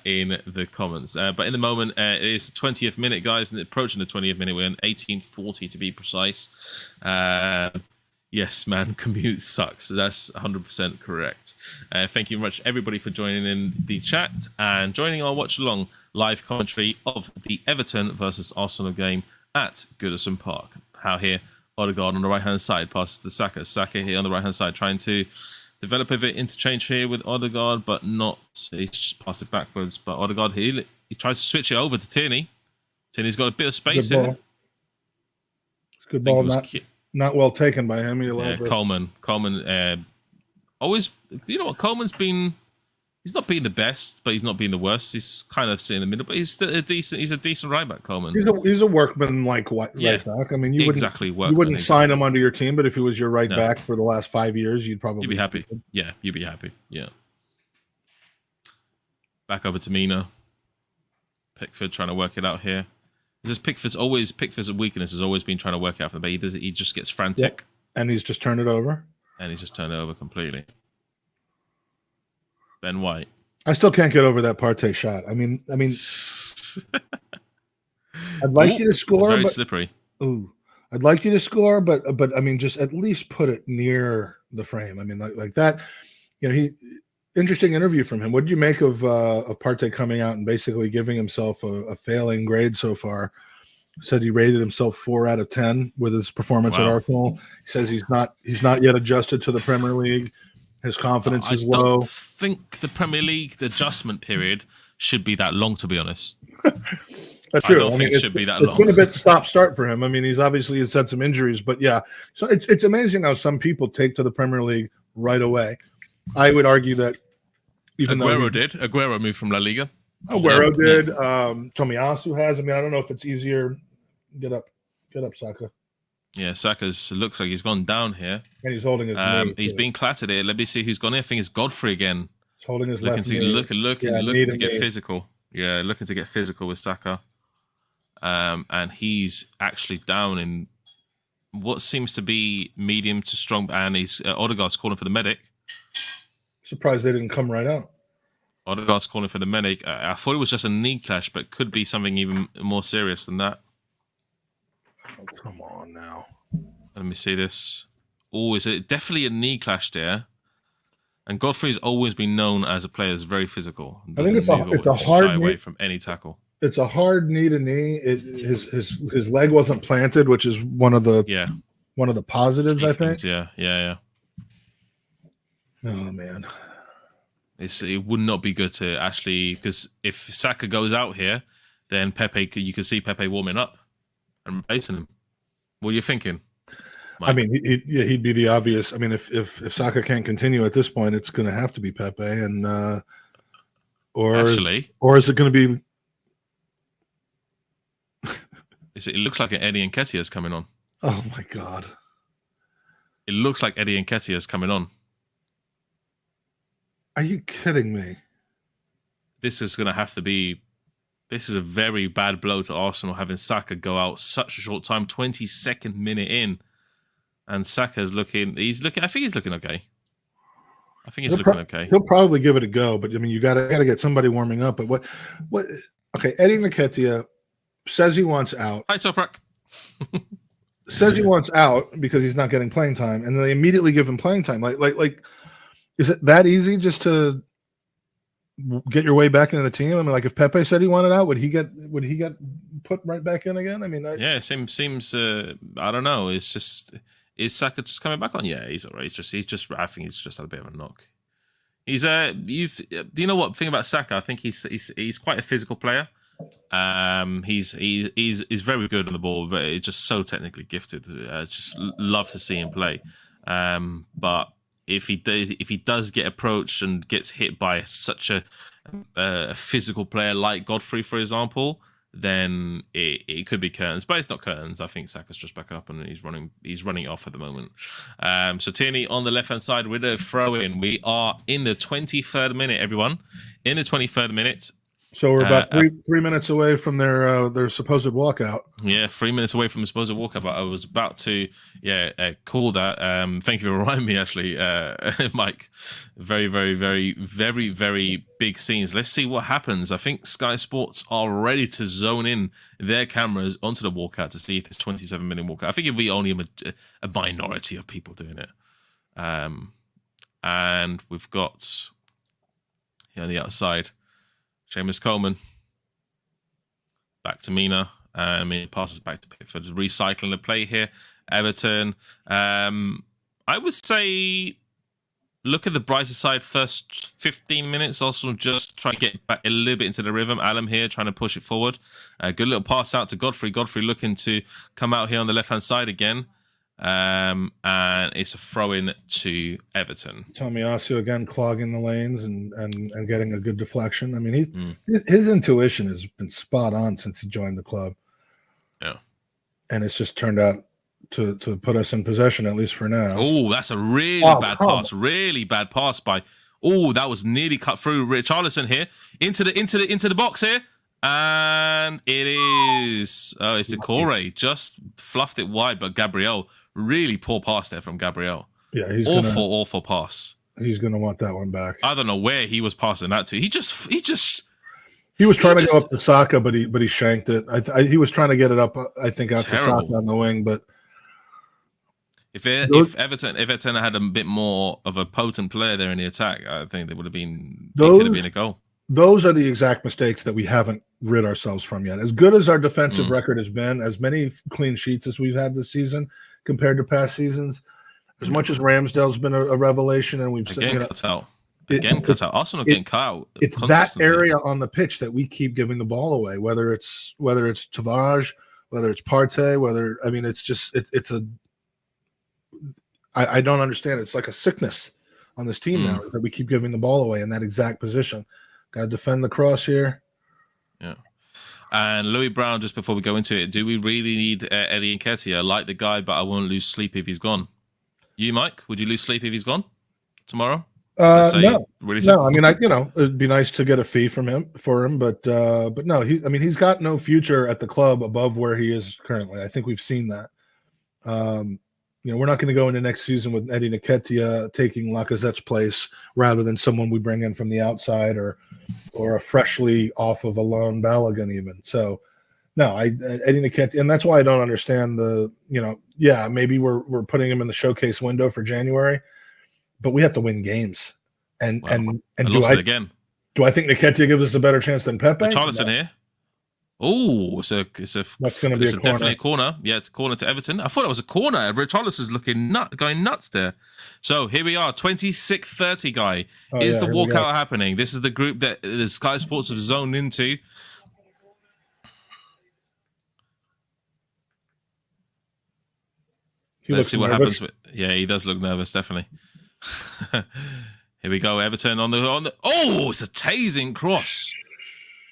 in the comments. But in the moment, it is the 20th minute, guys, and approaching the 20th minute. We're in 18:40 to be precise. Yes, man, commute sucks. That's 100% correct. Thank you very much, everybody, for joining in the chat and joining our watch-along live commentary of the Everton versus Arsenal game at Goodison Park. How here, Odegaard on the right-hand side passes to Saka. Saka here on the right-hand side trying to develop a bit interchange here with Odegaard, but not. So he's just passed it backwards. But Odegaard here, he tries to switch it over to Tierney. Tierney's got a bit of space here. Good ball. Not well taken by him. Coleman. Always, you know what? Coleman's been. He's not been the best, but he's not been the worst. He's kind of sitting in the middle, but he's still a decent. He's a decent right back, Coleman. He's a workman like right back. I mean, you wouldn't sign him under your team, but if he was your right back for the last 5 years, you'd be happy. Yeah, you'd be happy. Yeah. Back over to Mina. Pickford trying to work it out here. Pickford's weakness has always been trying to work out for him, but he just gets frantic. Yeah. And he's just turned it over. Completely. Ben White. I still can't get over that Partey shot. I mean, I'd like you to score, very but slippery. Ooh, I'd like you to score, but I mean, just at least put it near the frame. I mean, like that. You know, interesting interview from him. What did you make of Partey coming out and basically giving himself a failing grade so far? Said he rated himself 4 out of 10 with his performance at Arsenal. He says he's not yet adjusted to the Premier League. His confidence is low. I don't think the Premier League adjustment period should be that long, to be honest. That's true. I don't think it should be that long. It's been a bit stop-start for him. I mean, he's had some injuries, but yeah. So it's amazing how some people take to the Premier League right away. I would argue that even Aguero moved from La Liga. Aguero did. Tomiyasu has. I mean, I don't know if it's easier. Get up, Saka. Yeah, Saka's looks like he's gone down here. And he's holding his knee. He's being clattered here. Let me see who's gone here. I think it's Godfrey again. He's holding his left knee. Looking to get physical. Yeah, looking to get physical with Saka. And he's actually down in what seems to be medium to strong. And he's Odegaard's calling for the medic. Surprised they didn't come right out. Odegaard's calling for the medic. I thought it was just a knee clash, but could be something even more serious than that. Oh, come on now. Let me see this. Oh, is it definitely a knee clash there? And Godfrey's always been known as a player that's very physical. I think it's a hard shy away from any tackle. It's a hard knee to knee. His leg wasn't planted, which is one of the positives, I think. Yeah. Oh man. It would not be good to actually, because if Saka goes out here, then you can see Pepe warming up and replacing him. What are you thinking, Mike? I mean, he'd be the obvious. I mean, if Saka can't continue at this point, it's going to have to be Pepe, and or is it going to be? It looks like Eddie Nketiah is coming on. Oh my God! It looks like Eddie Nketiah is coming on. Are you kidding me? This is going to have to be. This is a very bad blow to Arsenal, having Saka go out such a short time, 22nd minute in, and Saka's looking. I think he's looking okay. He'll probably give it a go, but I mean, you got to get somebody warming up. But what? Okay, Eddie Nketiah says he wants out. Hi, Toprak. Says he wants out because he's not getting playing time, and then they immediately give him playing time. Like. Is it that easy just to get your way back into the team? I mean, like if Pepe said he wanted out, would he get put right back in again? I mean, yeah, seems. I don't know. It's just is Saka just coming back on? Yeah, he's alright. He's just. I think he's just had a bit of a knock. Do you know what thing about Saka? I think he's quite a physical player. He's very good on the ball, but he's just so technically gifted. Just love to see him play. But if he does get approached and gets hit by such a physical player like Godfrey, for example, then it could be curtains. But it's not curtains. I think Saka's just back up and he's running off at the moment. So Tierney on the left hand side with a throw in. We are in the 23rd minute, everyone. In the 23rd minute. So we're about three minutes away from their supposed walkout. Yeah, 3 minutes away from the supposed walkout. But I was about to call that. Thank you for reminding me, actually, Mike. Very, very, very, very, very big scenes. Let's see what happens. I think Sky Sports are ready to zone in their cameras onto the walkout to see if this 27-minute walkout. I think it'll be only a minority of people doing it. And we've got here on the outside. Seamus Coleman. Back to Mina. Mina passes back to Pickford. Recycling the play here. Everton. I would say look at the brighter side first 15 minutes. Also just try to get back a little bit into the rhythm. Alam here trying to push it forward. Good little pass out to Godfrey. Godfrey looking to come out here on the left-hand side again. And it's a throw-in to Everton. Tomiyasu again clogging the lanes and getting a good deflection. I mean, his intuition has been spot on since he joined the club. Yeah, and it's just turned out to put us in possession, at least for now. Oh, that's a really bad pass. Really bad pass by. Oh, that was nearly cut through. Richarlison here into the box here. And it is. Oh, it's Decore. Just fluffed it wide, but Gabriel. Really poor pass there from Gabriel. Yeah, he's awful pass. He's going to want that one back. I don't know where he was passing that to. He was trying to go up to Saka, but he shanked it. He was trying to get it up, I think, out to Saka on the wing. But if Everton had a bit more of a potent player there in the attack, I think it could have been a goal. Those are the exact mistakes that we haven't rid ourselves from yet. As good as our defensive record has been, as many clean sheets as we've had this season compared to past seasons, as much as Ramsdale's been a revelation, and we've cut out. Arsenal getting cut out. It's that area on the pitch that we keep giving the ball away. Whether it's Tavares, whether it's Partey, it's just it's a. I don't understand. It's like a sickness on this team now that we keep giving the ball away in that exact position. Got to defend the cross here. Yeah. And Louis Brown, just before we go into it, do we really need Eddie Nketiah? I like the guy, but I won't lose sleep if he's gone. You, Mike, would you lose sleep if he's gone tomorrow? No. I mean, it'd be nice to get a fee for him, but no, he's got no future at the club above where he is currently. I think we've seen that. We're not going to go into next season with Eddie Nketiah taking Lacazette's place rather than someone we bring in from the outside or a freshly off of a loan Balogun even. So, no, Eddie Nketiah, and that's why I don't understand maybe we're putting him in the showcase window for January, but we have to win games. And lost it again. Do I think Nketiah gives us a better chance than Pepe? Charlton here. Oh, it's definitely a corner. Yeah, it's a corner to Everton. I thought it was a corner. Richarlison's going nuts there. So here we are, 26:30 guy. Is the walkout happening? This is the group that the Sky Sports have zoned into. Let's see what happens. He does look nervous, definitely. Here we go, Everton on the. Oh, it's a tasing cross.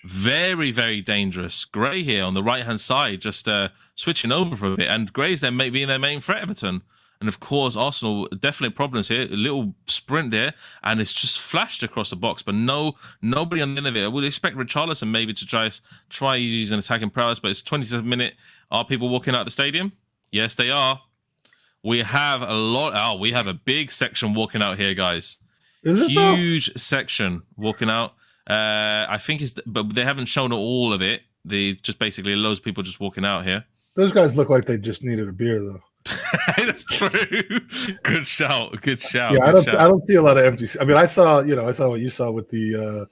Very, very dangerous. Gray here on the right-hand side, just switching over for a bit. And Gray's then maybe their main threat, Everton. And, of course, Arsenal, definitely problems here. A little sprint there, and it's just flashed across the box. But nobody on the end of it. I would expect Richarlison maybe to try using attacking prowess, but it's 27th minute. Are people walking out the stadium? Yes, they are. We have we have a big section walking out here, guys. Huge section walking out. I think but they haven't shown all of it. They just basically loads of people just walking out here. Those guys look like they just needed a beer, though. That's true. Good shout. Yeah, I don't see a lot of empty. I mean, I saw what you saw with the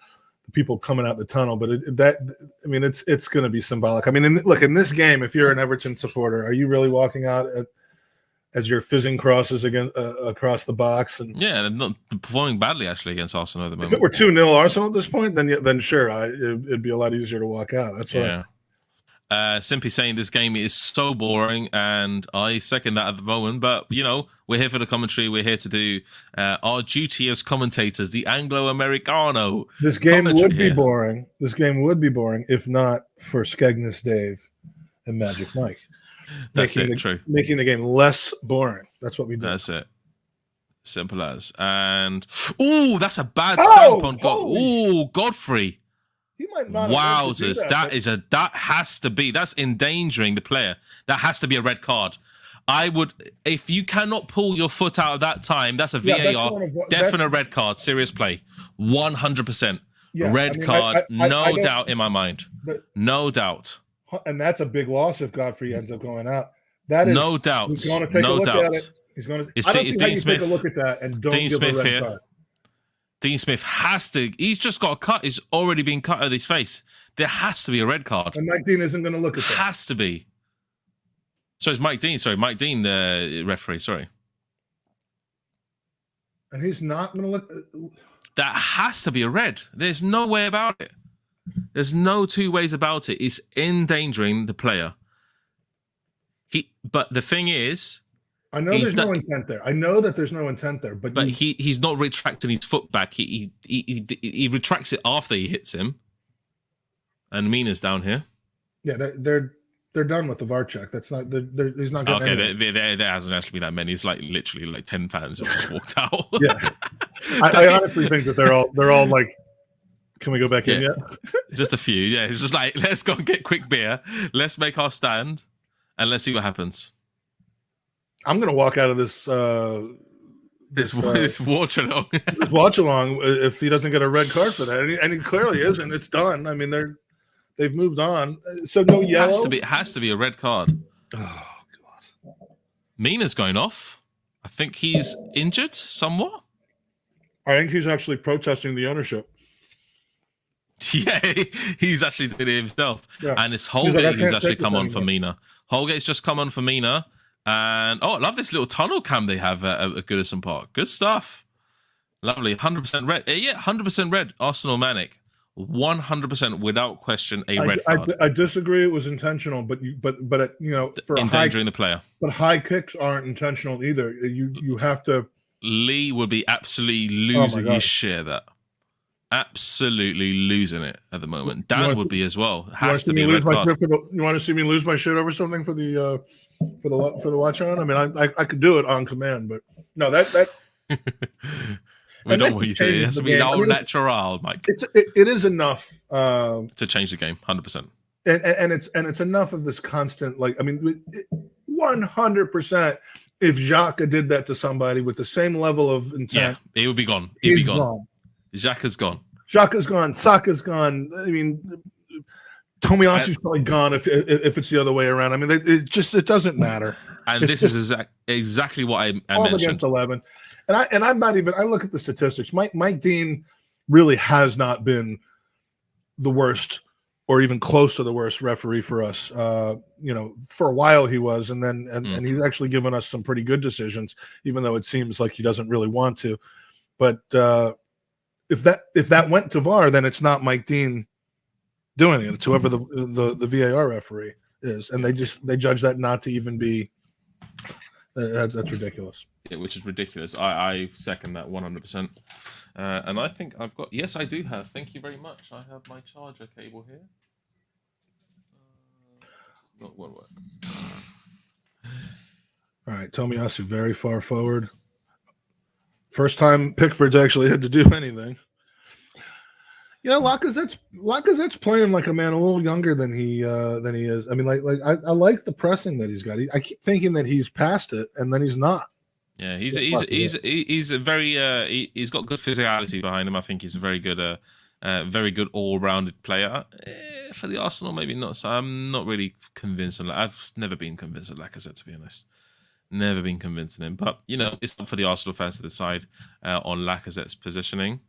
people coming out the tunnel, but it's going to be symbolic. I mean, in this game, if you're an Everton supporter, are you really walking out as you're fizzing crosses across the box? And yeah, they're not performing badly actually against Arsenal at the moment. If it were 2-0 Arsenal at this point, then sure, it'd be a lot easier to walk out. That's right. Simply saying this game is so boring, and I second that at the moment. But we're here for the commentary. We're here to do our duty as commentators, the Anglo-Americano. This game would be boring. This game would be boring if not for Skegness Dave and Magic Mike. True. Making the game less boring. That's what we do. That's it. Simple as. And that's a bad stamp on God. Godfrey. He might not. Wowzers! That has to be. That's endangering the player. That has to be a red card. If you cannot pull your foot out of that time, that's a VAR. Definite red card. Serious play. 100%. Red card. No doubt in my mind. No doubt. And that's a big loss if Godfrey ends up going out. That is no doubt. He's going to take a look at it. He's going to. I don't think Dean Smith take a look at that and don't give a red card. Dean Smith has to. He's just got a cut. He's already been cut out of his face. There has to be a red card. And Mike Dean isn't going to look at that. Has to be. So it's Mike Dean. Sorry, Mike Dean, the referee. Sorry. And he's not going to look. That has to be a red. There's no way about it. There's no two ways about it. It's endangering the player. But the thing is, I know there's no intent there. I know that there's no intent there, but he's not retracting his foot back. He retracts it after he hits him. And Mina's down here. Yeah, they're done with the VAR check. That's not. He's not. Okay, there hasn't actually been that many. It's like literally 10 fans have just walked out. Yeah, I honestly think that they're all like. Can we go back in yet? Just a few. Yeah, it's just like, let's go and get quick beer. Let's make our stand, and let's see what happens. I'm going to walk out of this this watch along. this watch along if he doesn't get a red card for that, and he clearly isn't. It's done. I mean, they've moved on. So no yellow. It has to be a red card. Oh God. Mina's going off. I think he's injured somewhat. I think he's actually protesting the ownership. Yeah, he's actually did it himself. Yeah. And it's Holgate who's actually come on for Mina. Holgate's just come on for Mina. And I love this little tunnel cam they have at Goodison Park. Good stuff. Lovely. 100% red. Yeah, 100% red. Arsenal Manic. 100% without question a red card. I disagree. It was intentional, but for endangering the player. But high kicks aren't intentional either. You have to. Lee would be absolutely losing his share. That absolutely losing it at the moment. Dan would be as well. Has to be a red card. You want to see me lose my shit over something for the watch on? I mean, I could do it on command, but no, that. We don't want you to. It has to be all natural, Mike. It is enough to change the game, 100%. And it's enough of this constant, 100%. If Xhaka did that to somebody with the same level of intent, he would be gone. He'd be gone. Xhaka's gone. Xhaka's gone. Saka's gone. I mean, Tomiyasu's probably gone if it's the other way around. I mean, it doesn't matter. And this is exactly what I mentioned. Against 11. And I'm not even. I look at the statistics. Mike Dean really has not been the worst, or even close to the worst referee for us. For a while he was, and then and he's actually given us some pretty good decisions, even though it seems like he doesn't really want to. But if that went to VAR, then it's not Mike Dean doing it. It's whoever the VAR referee is, and they judge that not to even be. That's ridiculous. Yeah, which is ridiculous. I second that 100%. And I think I've got. Yes, I do have. Thank you very much. I have my charger cable here. Not one work. All right, Tomiyasu very far forward. First time Pickford's actually had to do anything. Lacazette's playing like a man a little younger than he is. I mean, I like the pressing that he's got. I keep thinking that he's past it, and then he's not. Yeah, he's a very he's got good physicality behind him. I think he's a very good all-rounded player. For the Arsenal, maybe not. So I'm not really convinced. I've never been convinced of Lacazette, to be honest. Never been convinced of him. But it's up for the Arsenal fans to decide on Lacazette's positioning.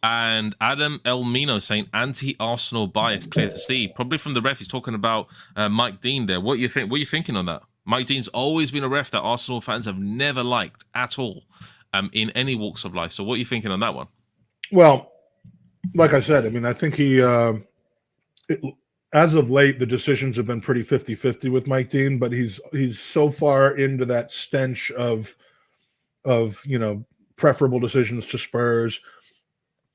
And Adam Elmino saying anti-Arsenal bias, clear to see. Probably from the ref. He's talking about Mike Dean there. What do you think? What are you thinking on that? Mike Dean's always been a ref that Arsenal fans have never liked at all, in any walks of life. So what are you thinking on that one? Well, like I said, I mean, I think he, as of late, the decisions have been pretty 50-50 with Mike Dean, but he's so far into that stench of preferable decisions to Spurs,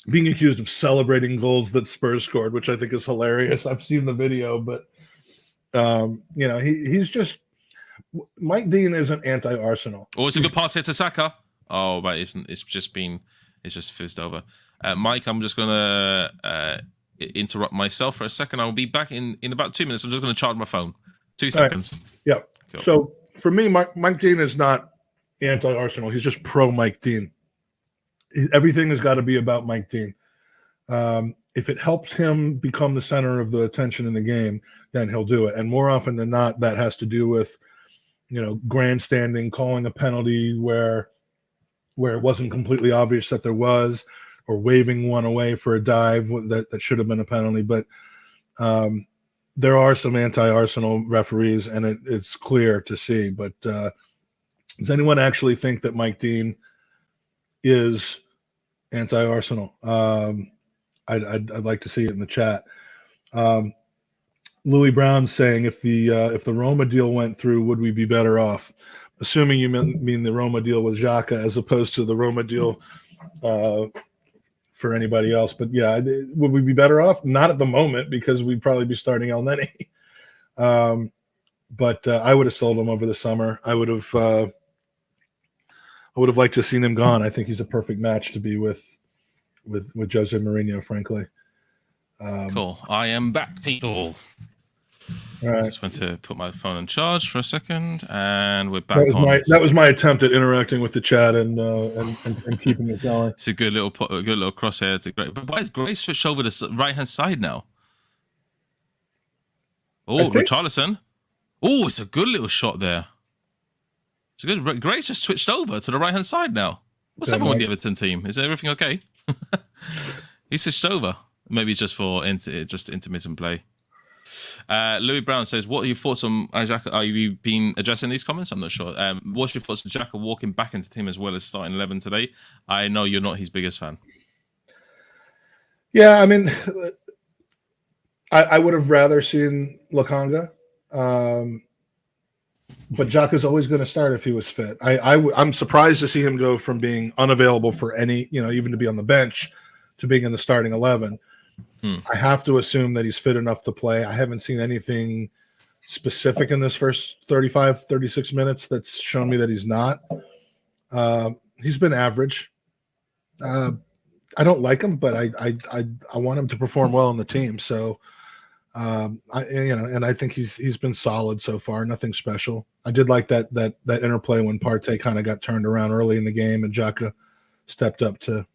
being accused of celebrating goals that Spurs scored, which I think is hilarious. I've seen the video, but he's just Mike Dean isn't anti-Arsenal. Oh, it's a good pass here to Saka. Oh, but it's just fizzed over. Mike, I'm just gonna interrupt myself for a second. I'll be back in about 2 minutes. I'm just gonna charge my phone. 2 seconds. Right. Yeah. Cool. So for me, Mike Dean is not anti-Arsenal. He's just pro Mike Dean. Everything has got to be about Mike Dean. If it helps him become the center of the attention in the game, then he'll do it. And more often than not, that has to do with, grandstanding, calling a penalty where it wasn't completely obvious that there was, or waving one away for a dive that should have been a penalty. But there are some anti-Arsenal referees, and it's clear to see. But does anyone actually think that Mike Dean is anti-Arsenal? I'd like to see it in the chat. Louis Brown saying, if the Roma deal went through, would we be better off? Assuming you mean the Roma deal with Xhaka as opposed to the Roma deal for anybody else. But yeah, would we be better off? Not at the moment, because we'd probably be starting El Neni. But I would have sold him over the summer. I would have liked to have seen him gone. I think he's a perfect match to be with Jose Mourinho, frankly. Cool. I am back, people. All right. Just went to put my phone on charge for a second, and we're back That was my attempt at interacting with the chat and keeping it going. It's a good little crosshair to Gray. But why is Gray switched over to the right hand side now? Oh, Richarlison. Oh, it's a good little shot there. It's a good. Gray's just switched over to the right hand side now. What's happened with the Everton team? Is everything okay? He switched over. Maybe it's just for intermittent play. Louis Brown says, "What are your thoughts on Xhaka? Are you been addressing these comments? I'm not sure. What's your thoughts on Xhaka walking back into the team as well as starting 11 today? I know you're not his biggest fan." Yeah, I mean, I would have rather seen Lokanga, but Xhaka's always going to start if he was fit. I'm surprised to see him go from being unavailable for any, even to be on the bench, to being in the starting 11. I have to assume that he's fit enough to play. I haven't seen anything specific in this first 35, 36 minutes that's shown me that he's not. He's been average. I don't like him, but I want him to perform well on the team. So, and I think he's been solid so far. Nothing special. I did like that interplay when Partey kind of got turned around early in the game and Xhaka stepped up to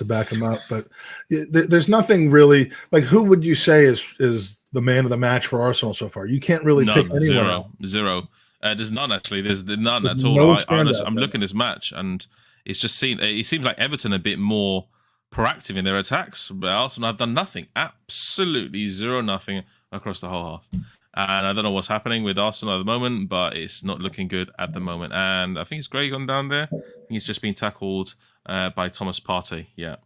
back him up. But there's nothing really, like, who would you say is the man of the match for Arsenal so far? You can't really pick anyone. Zero. There's none, actually. There's none at all. I'm looking at this match, and it's just it seems like Everton are a bit more proactive in their attacks, but Arsenal have done nothing. Absolutely zero, nothing across the whole half. And I don't know what's happening with Arsenal at the moment, but it's not looking good at the moment. And I think it's Gray gone down there. He's just been tackled by Thomas Partey. Yeah.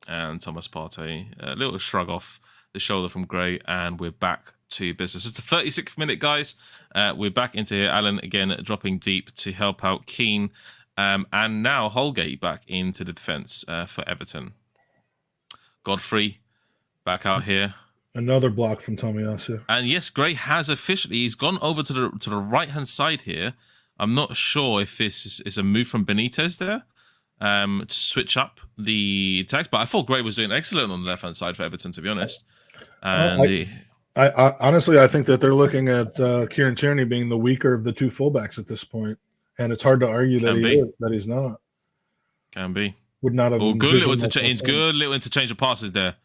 And Thomas Partey, a little shrug off the shoulder from Gray, and we're back to business. It's the 36th minute, guys. We're back into here. Alan again dropping deep to help out Keane. And now Holgate back into the defence for Everton. Godfrey back out here. Another block from Tomiyasu. And yes, Gray has officially, he's gone over to the right-hand side here. I'm not sure if this is a move from Benitez there to switch up the attacks, but I thought Gray was doing excellent on the left-hand side for Everton, to be honest. And I honestly, I think that they're looking at Kieran Tierney being the weaker of the two fullbacks at this point, and it's hard to argue that he's not. Can be. Would not have. Good little interchange of passes there.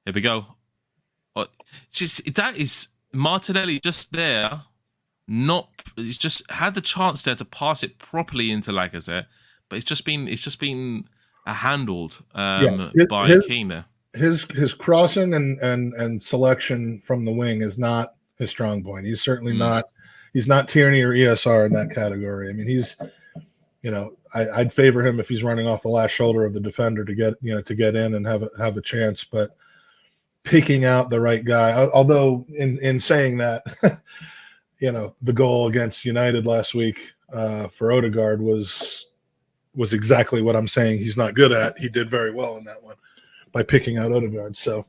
Here we go. That is Martinelli just there. He's just had the chance there to pass it properly into Lacazette, but it's just been handled by Keane there. His crossing and selection from the wing is not his strong point. He's certainly not. He's not Tierney or ESR in that category. I mean, he's, I'd favor him if he's running off the last shoulder of the defender to get in and have a chance. But picking out the right guy, although in saying that, the goal against United last week for Odegaard was exactly what I'm saying he's not good at. He did very well in that one by picking out Odegaard. So,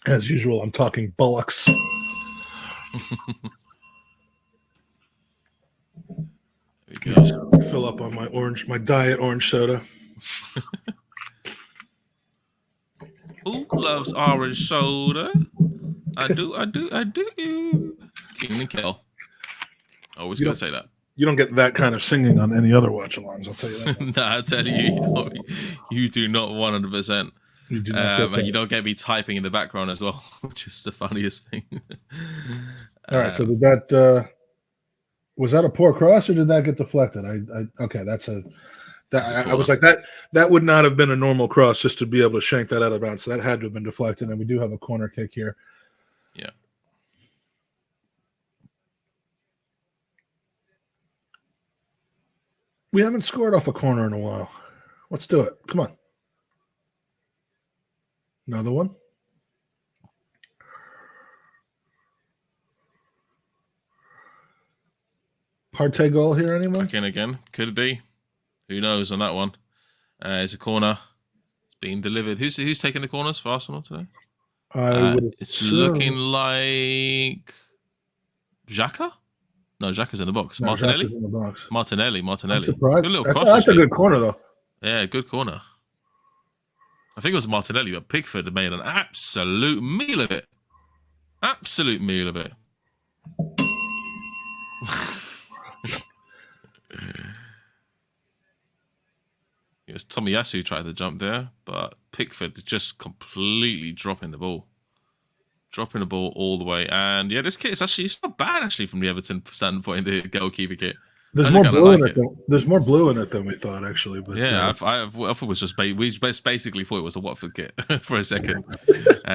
as usual, I'm talking bullocks. Fill up on my diet orange soda. Who loves orange soda? I do. King and Kel. Always gonna say that. You don't get that kind of singing on any other watch-alongs, I'll tell you that. Nah, I tell you, you do not 100%. You do not and you don't get me typing in the background as well, which is the funniest thing. All right, so did that was that a poor cross or did that get deflected? Okay, I was like that would not have been a normal cross just to be able to shank that out of bounds. So that had to have been deflected, and we do have a corner kick here. Yeah. We haven't scored off a corner in a while. Let's do it. Come on. Another one. Partey goal here, anyone? Back in again. Could be. Who knows on that one? It's a corner. It's being delivered. Who's taking the corners for Arsenal today? It's looking like Xhaka? No, Xhaka's in the box. No, Martinelli? in the box. Martinelli. Good little cross. That's a good corner, though. Yeah, good corner. I think it was Martinelli, but Pickford made an absolute meal of it. Absolute meal of it. It was Tomiyasu who tried to jump there, but Pickford just completely dropping the ball. Dropping the ball all the way. And yeah, this kit is actually, it's not bad actually from the Everton standpoint, the goalkeeper kit. There's more blue in it. There's more blue in it than we thought, actually. But yeah, I thought it was just we basically thought it was a Watford kit for a second,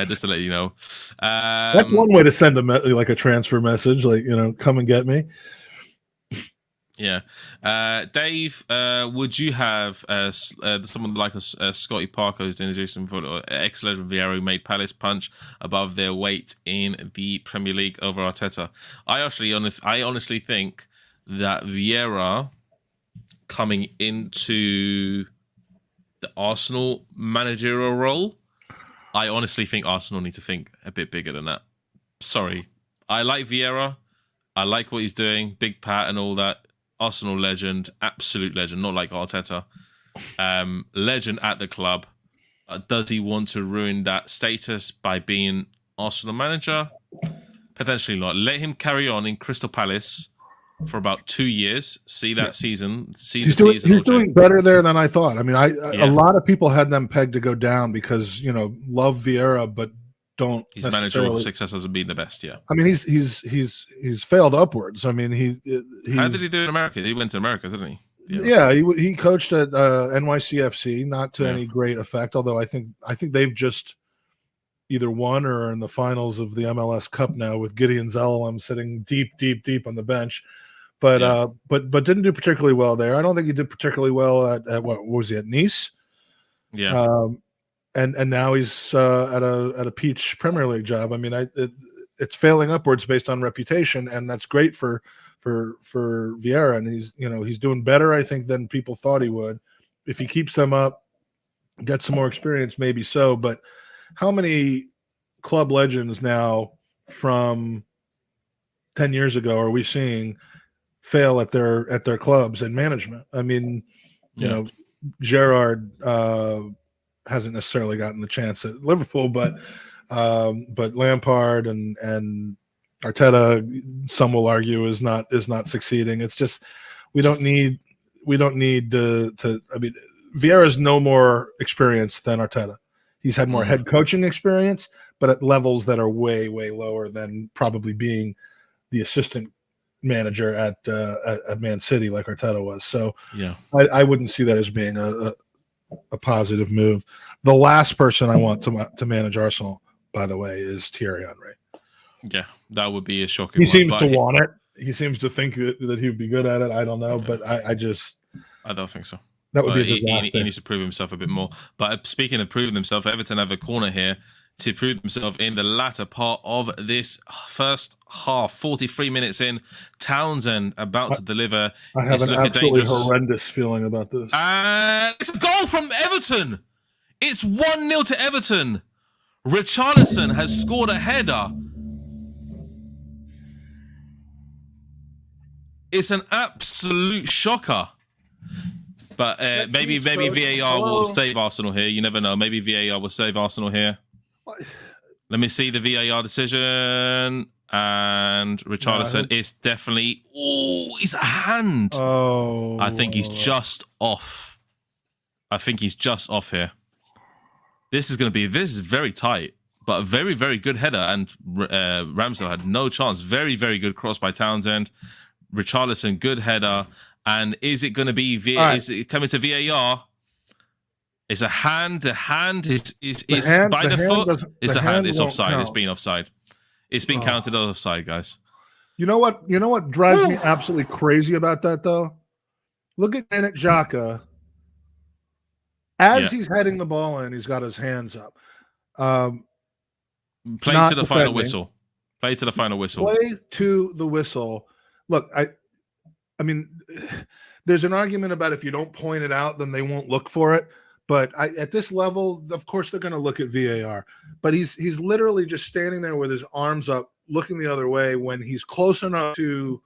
just to let you know. That's one way to send a transfer message, like, come and get me. Yeah, Dave, would you have someone like Scotty Parker who's doing this for ex-legend Vieira who made Palace punch above their weight in the Premier League over Arteta? I honestly think that Vieira coming into the Arsenal managerial role, I honestly think Arsenal need to think a bit bigger than that. Sorry, I like Vieira, I like what he's doing, big Pat and all that. Arsenal legend, absolute legend, not like Arteta. Legend at the club. Does he want to ruin that status by being Arsenal manager? Potentially not. Let him carry on in Crystal Palace for about 2 years. See that season. He's doing better there than I thought. I mean, a lot of people had them pegged to go down because love Vieira, but don't. His managerial success hasn't been the best. Yeah. I mean, he's failed upwards. I mean, how did he do in America? He went to America, didn't he? Yeah, he coached at NYCFC, not to any great effect. Although I think they've just either won or are in the finals of the MLS Cup now with Gideon Zelalem sitting deep on the bench. But didn't do particularly well there. I don't think he did particularly well at what was he at Nice? Yeah. And now he's at a peach Premier League job. I mean, it's failing upwards based on reputation, and that's great for Vieira. And he's doing better, I think, than people thought he would. If he keeps them up, get some more experience, maybe so. But how many club legends now from 10 years ago are we seeing fail at their clubs and management? I mean, Gerrard hasn't necessarily gotten the chance at Liverpool, but Lampard and Arteta, some will argue, is not succeeding. It's just we don't need to. I mean, Vieira's no more experienced than Arteta. He's had more head coaching experience, but at levels that are way lower than probably being the assistant manager at Man City like Arteta was. So yeah, I wouldn't see that as being a positive move. The last person I want to manage Arsenal, by the way, is Thierry Henry. Yeah, that would be a shocking. He seems to want it. He seems to think that he would be good at it. I don't know, but I don't think so. That would be a disaster. He needs to prove himself a bit more. But speaking of proving themselves, Everton have a corner here to prove themselves in the latter part of this first half. 43 minutes in, Townsend about to deliver. I have an absolutely horrendous feeling about this. And it's a goal from Everton. It's 1-0 to Everton. Richarlison has scored a header. It's an absolute shocker. But maybe VAR will save Arsenal here. You never know. Maybe VAR will save Arsenal here. Let me see the VAR decision. And Richarlison is definitely... Oh, it's a hand. Oh. I think he's just off. Here. This is very tight. But a very, very good header. And Ramsdale had no chance. Very, very good cross by Townsend. Richarlison, good header. And is it going to be is it coming to VAR? It's a hand. The hand is by the foot. It's the hand. It's offside. It's been offside. It's been counted as offside, guys. You know what drives me absolutely crazy about that though? Look at Granit Xhaka. As he's heading the ball in, he's got his hands up. Play to the final whistle. Play to the final whistle. Play to the whistle. Look, I mean, there's an argument about if you don't point it out, then they won't look for it. But at this level, of course, they're going to look at VAR. But he's literally just standing there with his arms up, looking the other way when he's close enough to.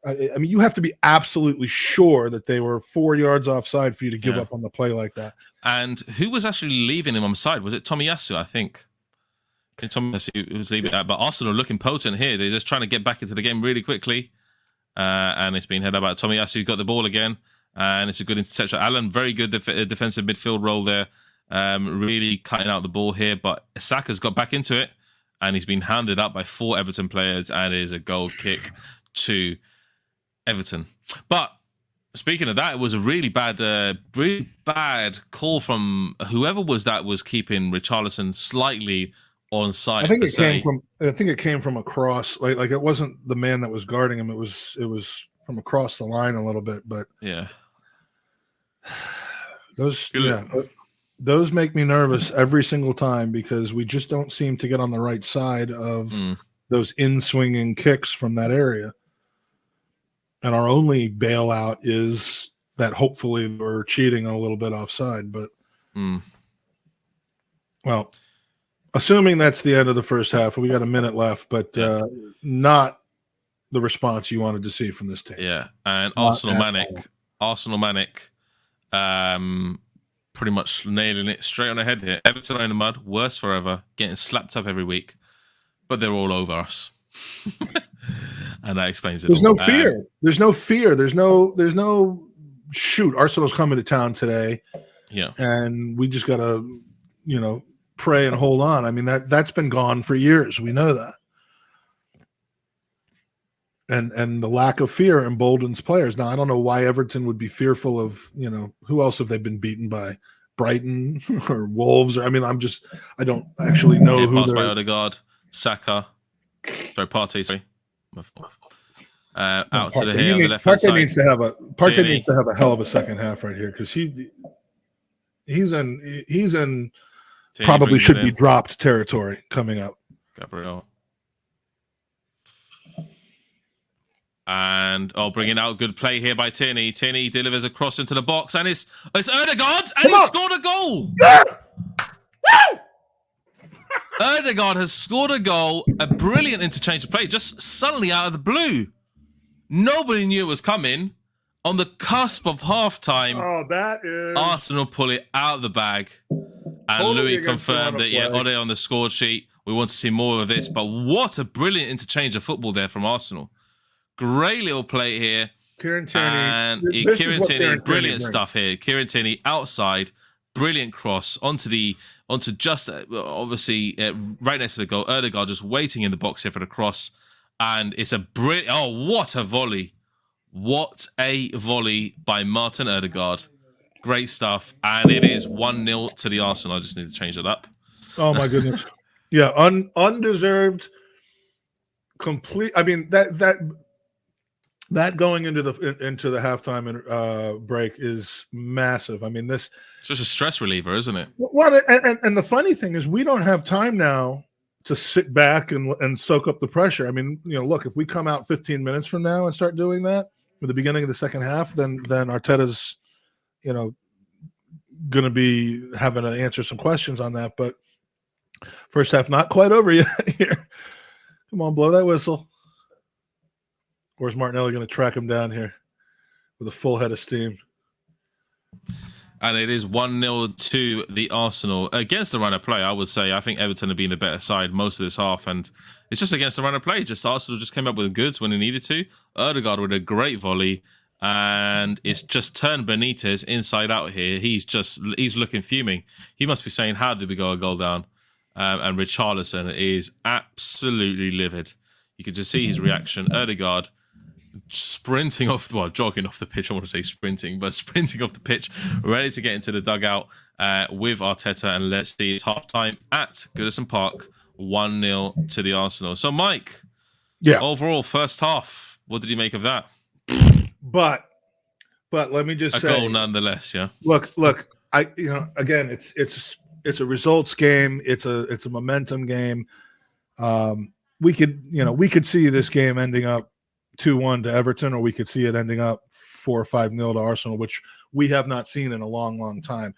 I mean, you have to be absolutely sure that they were 4 yards offside for you to give up on the play like that. And who was actually leaving him on side? Was it Tomiyasu? I think. Tomiyasu was leaving that, but Arsenal looking potent here. They're just trying to get back into the game really quickly, and it's been headed about. Tomiyasu got the ball again, and it's a good interception. Alan, very good defensive midfield role there, really cutting out the ball here. But Saka's got back into it, and he's been handed up by 4 Everton players, and it is a goal kick to Everton. But speaking of that, it was a really bad call from whoever was keeping Richarlison slightly on side. I think it came from across. Like it wasn't the man that was guarding him. It was from across the line a little bit. But yeah, those make me nervous every single time because we just don't seem to get on the right side of those in-swinging kicks from that area. And our only bailout is that hopefully we're cheating a little bit offside. But, well, assuming that's the end of the first half, we got a minute left, but not the response you wanted to see from this team. Yeah, and Arsenal Manic, pretty much nailing it straight on the head here. Everton are in the mud, worse forever, getting slapped up every week, but they're all over us. And that explains it. There's no fear. There's no fear. There's no shoot. Arsenal's coming to town today. Yeah. And we just gotta, pray and hold on. I mean, that's been gone for years. We know that. And the lack of fear emboldens players. Now I don't know why Everton would be fearful of, who else have they been beaten by? Brighton or Wolves, or I don't actually know who passed they're... by Odegaard, Saka. Sorry, Partey, sorry. Out to the here on the left hand side. Partey needs to have a hell of a second half right here because he's in probably should be dropped territory coming up. Gabriel. And bringing out good play here by Tierney. Tierney delivers a cross into the box, and it's Ødegaard, and he scored a goal. Yeah! Ødegaard has scored a goal, a brilliant interchange of play, just suddenly out of the blue. Nobody knew it was coming. On the cusp of halftime, that is Arsenal pull it out of the bag. And Louis confirmed that, Ode on the score sheet. We want to see more of this, but what a brilliant interchange of football there from Arsenal. Great little play here. Kieran Tierney. And Kieran Tierney, brilliant stuff here. Kieran Tierney outside, brilliant cross onto just obviously right next to the goal. Ødegaard just waiting in the box here for the cross, and it's a brilliant. Oh, what a volley! What a volley by Martin Ødegaard. Great stuff, and it is 1-0 to the Arsenal. I just need to change that up. Oh my goodness! Yeah, undeserved, complete. I mean that going into the halftime break is massive. I mean, this it's just a stress reliever, isn't it? Well, and the funny thing is, we don't have time now to sit back and soak up the pressure. I mean, look, if we come out 15 minutes from now and start doing that at the beginning of the second half, then Arteta's, going to be having to answer some questions on that. But first half not quite over yet here. Come on, blow that whistle. Or is Martinelli going to track him down here with a full head of steam? And it is 1-0 to the Arsenal. Against the run of play, I would say. I think Everton have been the better side most of this half. And it's just against the run of play. Just Arsenal just came up with the goods when they needed to. Ødegaard with a great volley. And it's just turned Benitez inside out here. He's looking fuming. He must be saying, how did we go a goal down? And Richarlison is absolutely livid. You could just see his reaction. Ødegaard jogging off the pitch. I want to say sprinting, but sprinting off the pitch, ready to get into the dugout with Arteta. And let's see, it's halftime at Goodison Park, 1-0 to the Arsenal. So, Mike, overall first half, what did you make of that? But let me just say, a goal nonetheless. Yeah. Look. Again, it's a results game. It's a momentum game. We could see this game ending up 2-1 to Everton, or we could see it ending up 4 or 5-0 to Arsenal, which we have not seen in a long, long time.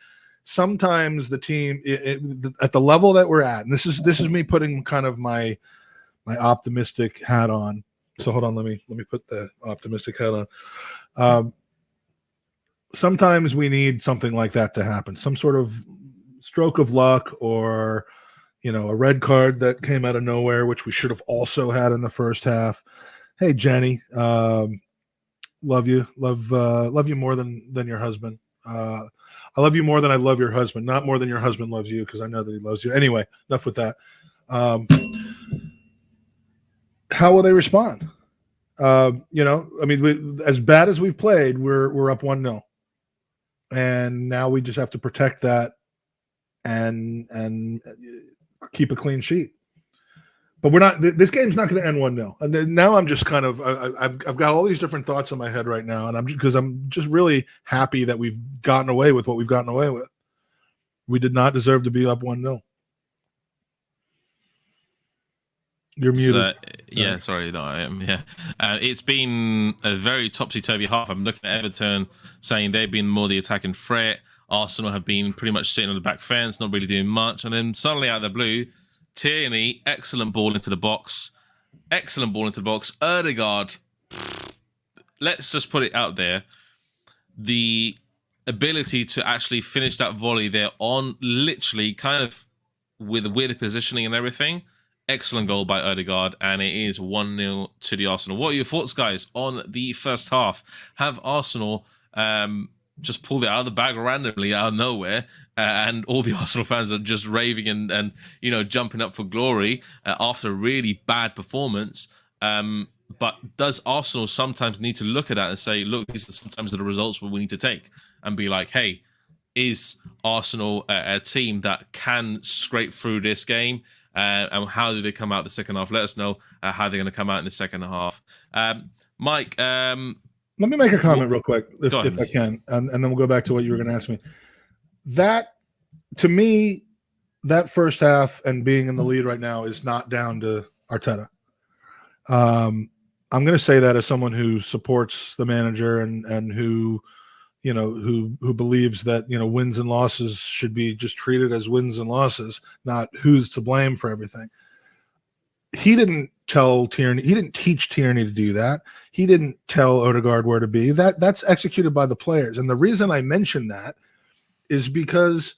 Sometimes the team at the level that we're at, and this is me putting kind of my optimistic hat on. So hold on, let me put the optimistic hat on. Sometimes we need something like that to happen, some sort of stroke of luck, or a red card that came out of nowhere, which we should have also had in the first half. Hey, Jenny, love you more than your husband. I love you more than I love your husband, not more than your husband loves you, because I know that he loves you. Anyway, enough with that. How will they respond? I mean, as bad as we've played, we're up 1-0, and now we just have to protect that and keep a clean sheet. But we're not. This game's not going to end 1-0. And now I'm just kind of. I've got all these different thoughts in my head right now, and I'm just really happy that we've gotten away with what we've gotten away with. We did not deserve to be up 1-0. You're muted. Yeah, sorry. No, I am. Yeah, it's been a very topsy-turvy half. I'm looking at Everton saying they've been more the attacking threat. Arsenal have been pretty much sitting on the back fence, not really doing much, and then suddenly out of the blue, Tierney, excellent ball into the box. Ødegaard, let's just put it out there. The ability to actually finish that volley there on literally kind of with weird positioning and everything. Excellent goal by Ødegaard, and it is 1-0 to the Arsenal. What are your thoughts, guys, on the first half? Have Arsenal just pulled it out of the bag randomly out of nowhere, and all the Arsenal fans are just raving and jumping up for glory after a really bad performance? But does Arsenal sometimes need to look at that and say, look, these are sometimes the results we need to take, and be like, hey, is Arsenal a team that can scrape through this game? And how do they come out the second half? Let us know how they're going to come out in the second half. Mike, let me make a comment real quick, if I can, and then we'll go back to what you were going to ask me. That, to me, that first half and being in the lead right now is not down to Arteta. I'm going to say that as someone who supports the manager and who believes that wins and losses should be just treated as wins and losses, not who's to blame for everything. He didn't tell Tierney. He didn't teach Tierney to do that. He didn't tell Ødegaard where to be. That's executed by the players. And the reason I mention that is because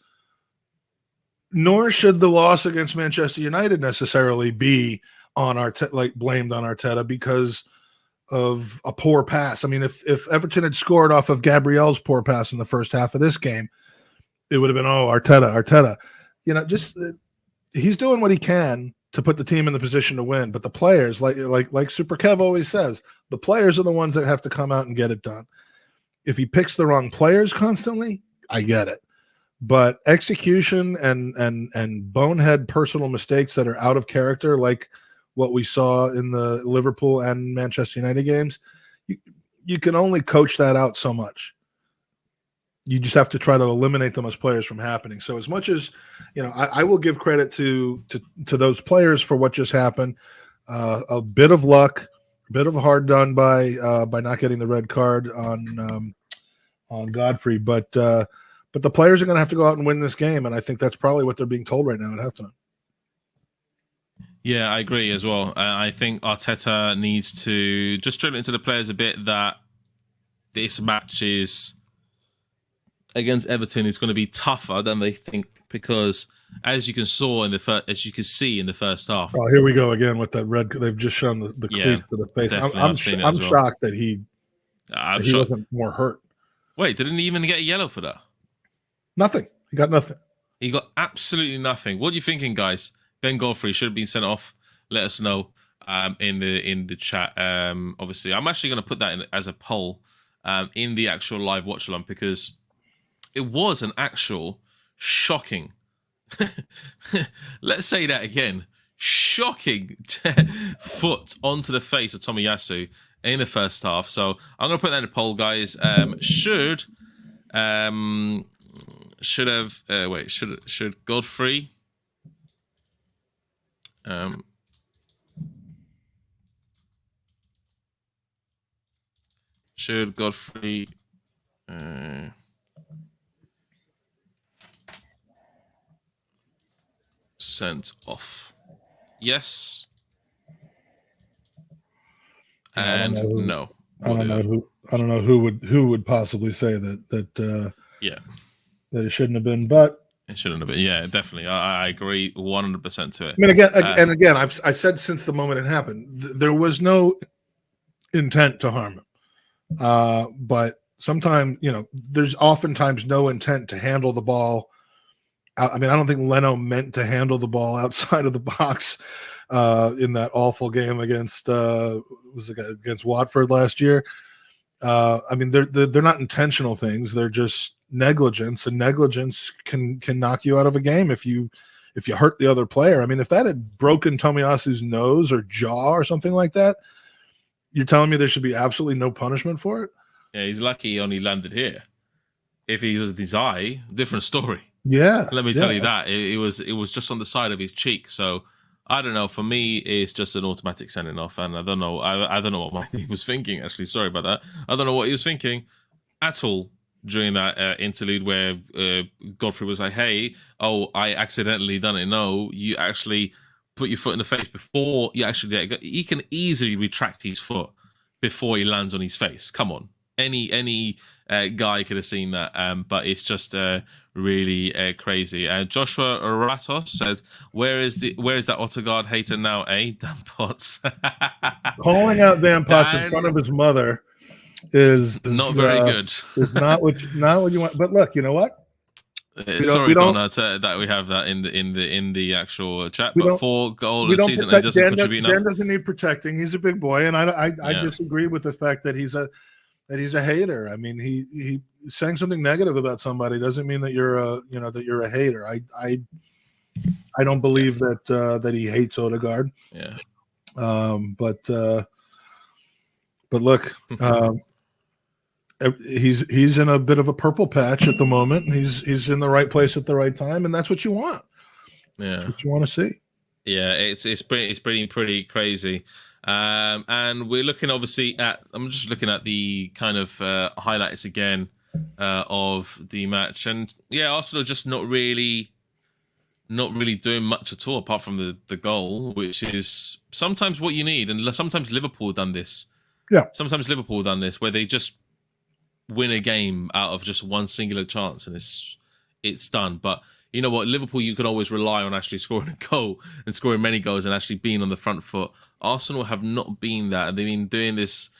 nor should the loss against Manchester United necessarily be on Arteta, blamed on Arteta because of a poor pass. I mean, if Everton had scored off of Gabriel's poor pass in the first half of this game, it would have been, Arteta. He's doing what he can to put the team in the position to win. But the players, like Super Kev always says, the players are the ones that have to come out and get it done. If he picks the wrong players constantly, I get it. But execution and bonehead personal mistakes that are out of character, like what we saw in the Liverpool and Manchester United games, you can only coach that out so much. You just have to try to eliminate them as players from happening. So as much as, I will give credit to those players for what just happened. A bit of luck, a bit of hard done by not getting the red card on Godfrey, but the players are going to have to go out and win this game, and I think that's probably what they're being told right now at halftime. Yeah, I agree as well. I think Arteta needs to just drill into the players a bit that this match is against Everton is going to be tougher than they think, because as you can see in the first half. Oh, here we go again with that red. They've just shown the cleat to the face. I'm shocked that he wasn't more hurt. Wait, didn't he even get a yellow for that? Nothing. He got nothing. He got absolutely nothing. What are you thinking, guys? Ben Godfrey should have been sent off. Let us know in the chat. Obviously, I'm actually going to put that in as a poll in the actual live watch along, because it was an actual shocking. Let's say that again. Shocking foot onto the face of Tomiyasu in the first half. So I'm going to put that in a poll, guys. Should Godfrey should Godfrey sent off? Yes and no. I don't know who would possibly say that that it shouldn't have been, but It shouldn't have been. Yeah, definitely. I agree 100% to it. I mean, again, I said since the moment it happened, there was no intent to harm him. But sometimes, there's oftentimes no intent to handle the ball. I mean, I don't think Leno meant to handle the ball outside of the box in that awful game against against Watford last year. I mean, they're not intentional things; they're just negligence, and negligence can knock you out of a game if you hurt the other player. I mean, if that had broken Tomiyasu's nose or jaw or something like that, you're telling me there should be absolutely no punishment for it? Yeah, he's lucky he only landed here. If he was in his eye, different story. Yeah. Let me tell you that. It was just on the side of his cheek. So I don't know. For me, it's just an automatic sending off, and I don't know. I don't know what he was thinking. Actually, sorry about that. I don't know what he was thinking at all during that interlude where Godfrey was like, "Hey, I accidentally done it." No, you actually put your foot in the face before you actually. He can easily retract his foot before he lands on his face. Come on, any guy could have seen that, but it's just really crazy. Joshua Ratos says, "Where is that Ottogard hater now? Dan Potts calling out Dan Potts in front of his mother is not very good. Is not what you want. But look, you know what? Sorry, Donna, that we have that in the actual chat. But 4 goal a season, he doesn't contribute enough. Dan doesn't need protecting. He's a big boy, and I disagree with the fact that he's a hater. I mean, he saying something negative about somebody doesn't mean that you're a hater. I don't believe that he hates Odegaard. Yeah. But look, he's in a bit of a purple patch at the moment. He's in the right place at the right time, and that's what you want. Yeah, that's what you want to see. Yeah, it's pretty crazy. And we're looking obviously at. I'm just looking at the kind of highlights again of the match, and yeah, Arsenal just not really doing much at all apart from the goal, which is sometimes what you need, and sometimes Liverpool done this. Yeah, sometimes Liverpool done this where they just win a game out of just one singular chance, and it's done. But you know what, Liverpool, you can always rely on actually scoring a goal and scoring many goals and actually being on the front foot. Arsenal have not been that. They've been doing this.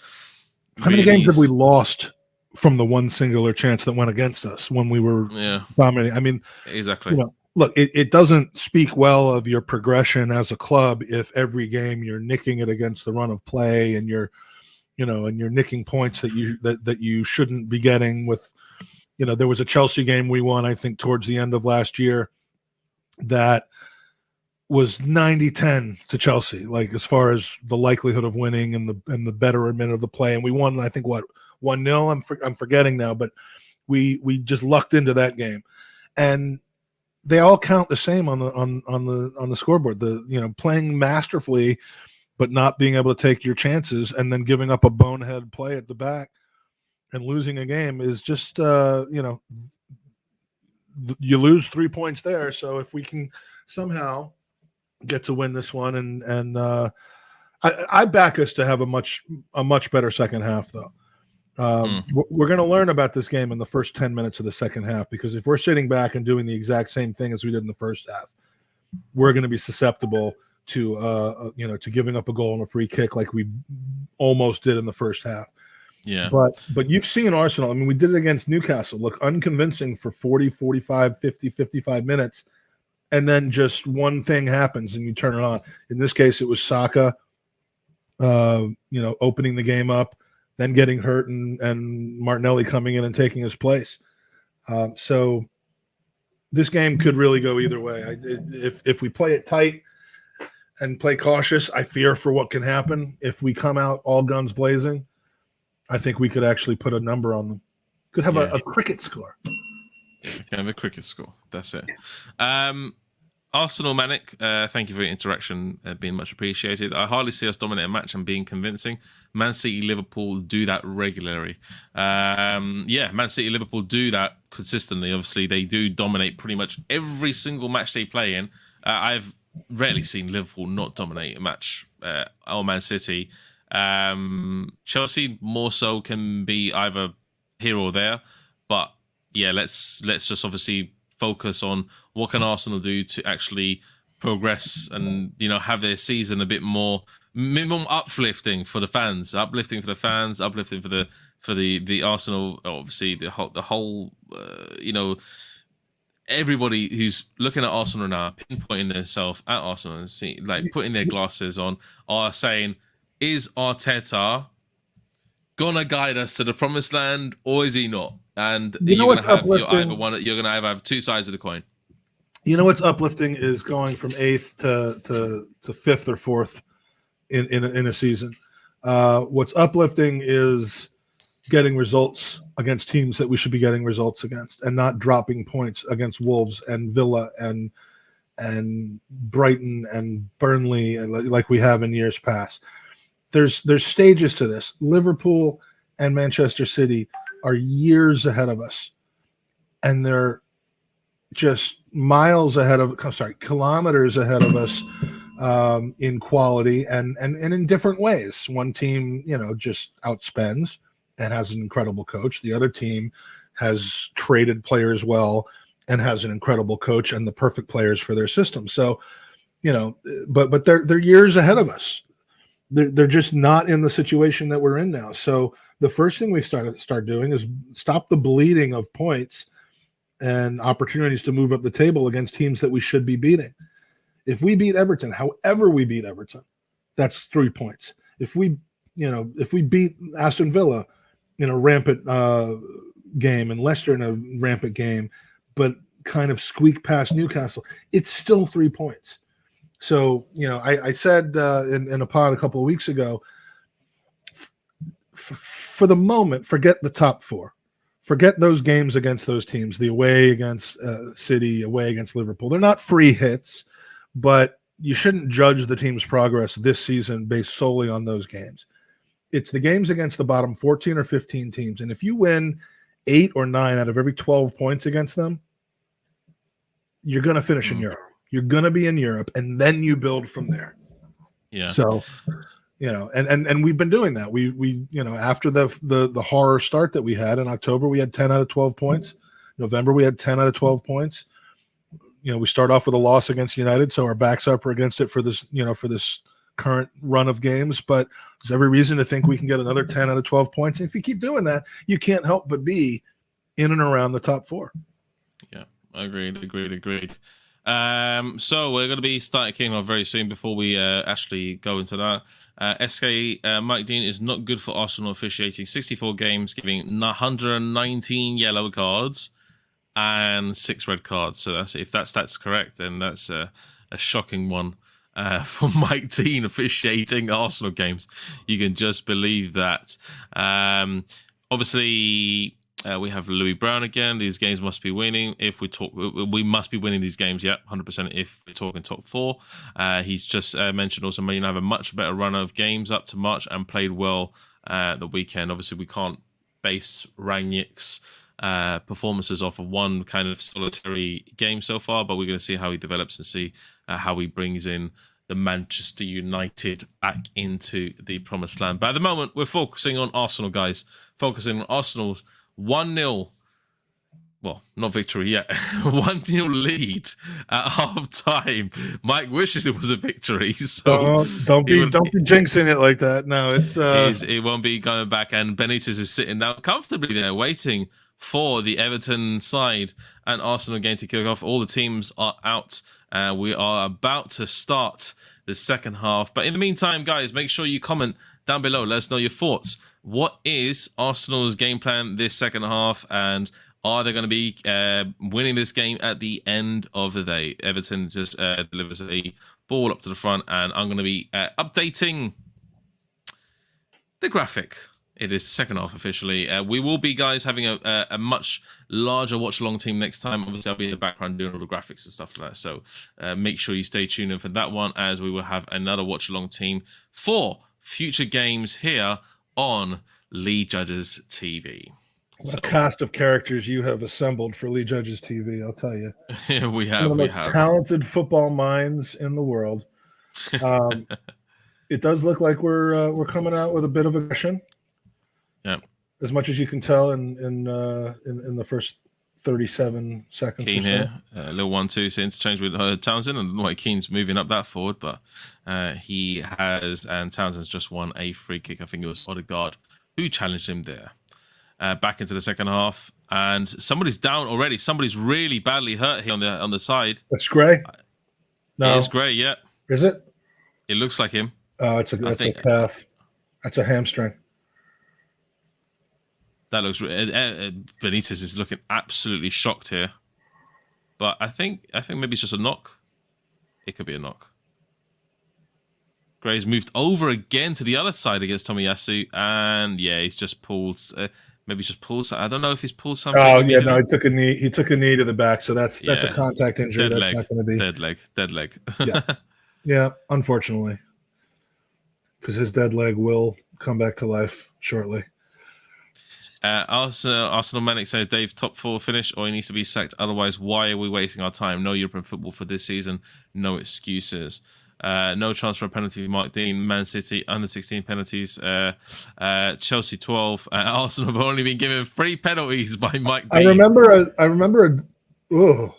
How many games have we lost from the one singular chance that went against us when we were dominating? I mean, exactly. Look, it doesn't speak well of your progression as a club if every game you're nicking it against the run of play and you're nicking points that you shouldn't be getting with. There was a Chelsea game we won, I think, towards the end of last year that was 90-10 to Chelsea, like as far as the likelihood of winning and the betterment of the play. And we won, I think, 1-0. I'm forgetting now, but we just lucked into that game. And they all count the same on the scoreboard. Playing masterfully, but not being able to take your chances and then giving up a bonehead play at the back and losing a game is just, you lose 3 points there. So if we can somehow get to win this one, and I back us to have a much better second half, though. We're going to learn about this game in the first 10 minutes of the second half, because if we're sitting back and doing the exact same thing as we did in the first half, we're going to be susceptible to giving up a goal and a free kick like we almost did in the first half. Yeah. But you've seen Arsenal. I mean, we did it against Newcastle. Look unconvincing for 40, 45, 50, 55 minutes. And then just one thing happens and you turn it on. In this case, it was Saka, opening the game up, then getting hurt and Martinelli coming in and taking his place. So this game could really go either way. If we play it tight and play cautious, I fear for what can happen. If we come out all guns blazing, I think we could actually put a number on them. Could have a cricket score. Yeah, we can have a cricket score. That's it. Arsenal Manic, thank you for your interaction, being much appreciated. I hardly see us dominate a match and being convincing. Man City, Liverpool do that regularly. Man City, Liverpool do that consistently. Obviously, they do dominate pretty much every single match they play in. I've rarely seen Liverpool not dominate a match, or Man City. Chelsea more so can be either here or there, but yeah, let's just obviously focus on what can Arsenal do to actually progress and have their season a bit more minimum uplifting for the fans, uplifting for the Arsenal, obviously the whole everybody who's looking at Arsenal now, pinpointing themselves at Arsenal and putting their glasses on, are saying, is Arteta gonna guide us to the promised land, or is he not? And you're gonna have two sides of the coin. You know what's uplifting is going from 8th to 5th or 4th in a season. What's uplifting is getting results against teams that we should be getting results against, and not dropping points against Wolves and Villa and Brighton and Burnley like we have in years past. There's stages to this. Liverpool and Manchester City are years ahead of us, and they're just kilometers ahead of us in quality and in different ways. One team, just outspends and has an incredible coach. The other team has traded players well and has an incredible coach and the perfect players for their system. So, but they're years ahead of us. They're just not in the situation that we're in now. So the first thing we start doing is stop the bleeding of points and opportunities to move up the table against teams that we should be beating. If we beat Everton, however we beat Everton, that's 3 points. If we beat Aston Villa in a rampant game and Leicester in a rampant game, but kind of squeak past Newcastle, it's still 3 points. So, I said in a pod a couple of weeks ago, for the moment, forget the top 4. Forget those games against those teams, the away against City, away against Liverpool. They're not free hits, but you shouldn't judge the team's progress this season based solely on those games. It's the games against the bottom 14 or 15 teams. And if you win 8 or 9 out of every 12 points against them, you're going to finish in Europe. You're going to be in Europe, and then you build from there. Yeah. So, and we've been doing that. We after the horror start that we had in October, we had 10 out of 12 points. November, we had 10 out of 12 points. We start off with a loss against United, so our backs up against it for this current run of games. But there's every reason to think we can get another 10 out of 12 points. And if you keep doing that, you can't help but be in and around the top 4. Yeah, agreed. So we're going to be starting kicking off very soon before we actually go into that. SK Mike Dean is not good for Arsenal officiating. 64 games, giving 119 yellow cards and 6 red cards. So if that's correct, then that's a shocking one for Mike Dean officiating Arsenal games. You can just believe that. Obviously, we have Louis Brown again. These games must be winning. We must be winning these games. Yeah, 100%. If we're talking top 4, he's just mentioned also Man United have a much better run of games up to March and played well the weekend. Obviously, we can't base Rangnick's performances off of one kind of solitary game so far, but we're going to see how he develops and see how he brings in the Manchester United back into the promised land. But at the moment, we're focusing on Arsenal, guys. Focusing on Arsenal's 1-0, well, not victory yet, 1-0 lead at half time. Mike wishes it was a victory. So don't be jinxing it like that. No, it won't be going back. And Benitez is sitting now comfortably there, waiting for the Everton side and Arsenal game to kick off. All the teams are out. We are about to start the second half. But in the meantime, guys, make sure you comment down below. Let us know your thoughts. What is Arsenal's game plan this second half? And are they going to be winning this game at the end of the day? Everton just delivers a ball up to the front. And I'm going to be updating the graphic. It is the second half officially. We will be, guys, having a much larger watch-along team next time. Obviously, I'll be in the background doing all the graphics and stuff like that. So make sure you stay tuned in for that one, as we will have another watch-along team for future games here on Lee Judges TV. What a cast of characters you have assembled for Lee Judges TV, I'll tell you. we have. Some of the most talented football minds in the world. It does look like we're coming out with a bit of aggression. Yeah. As much as you can tell in the first 37 seconds. Keane or so. here, a little 1-2 so interchange with Townsend, and like Keane's moving up that forward, but he has, and Townsend's just won a free kick. I think it was Odegaard who challenged him there. Back into the second half, and somebody's down already. Somebody's really badly hurt here on the side. That's Gray. No, it's Gray. Yeah, is it? It looks like him. Oh, that's a calf. That's a hamstring. That looks. Benitez is looking absolutely shocked here, but I think maybe it's just a knock. It could be a knock. Gray's moved over again to the other side against Tomiyasu, and yeah, he's just pulled. Maybe he's just pulled. I don't know if he's pulled something. Oh yeah, no, he took a knee. He took a knee to the back, so that's a contact injury. Dead that's leg. Not going to be dead leg. yeah, unfortunately, because his dead leg will come back to life shortly. Arsenal Manic says Dave top 4 finish or he needs to be sacked. Otherwise, why are we wasting our time? No European football for this season. No excuses. No chance for a penalty. Mark Dean, Man City under 16 penalties. Chelsea 12. Arsenal have only been given 3 penalties by Mike Dean. I remember. Oh,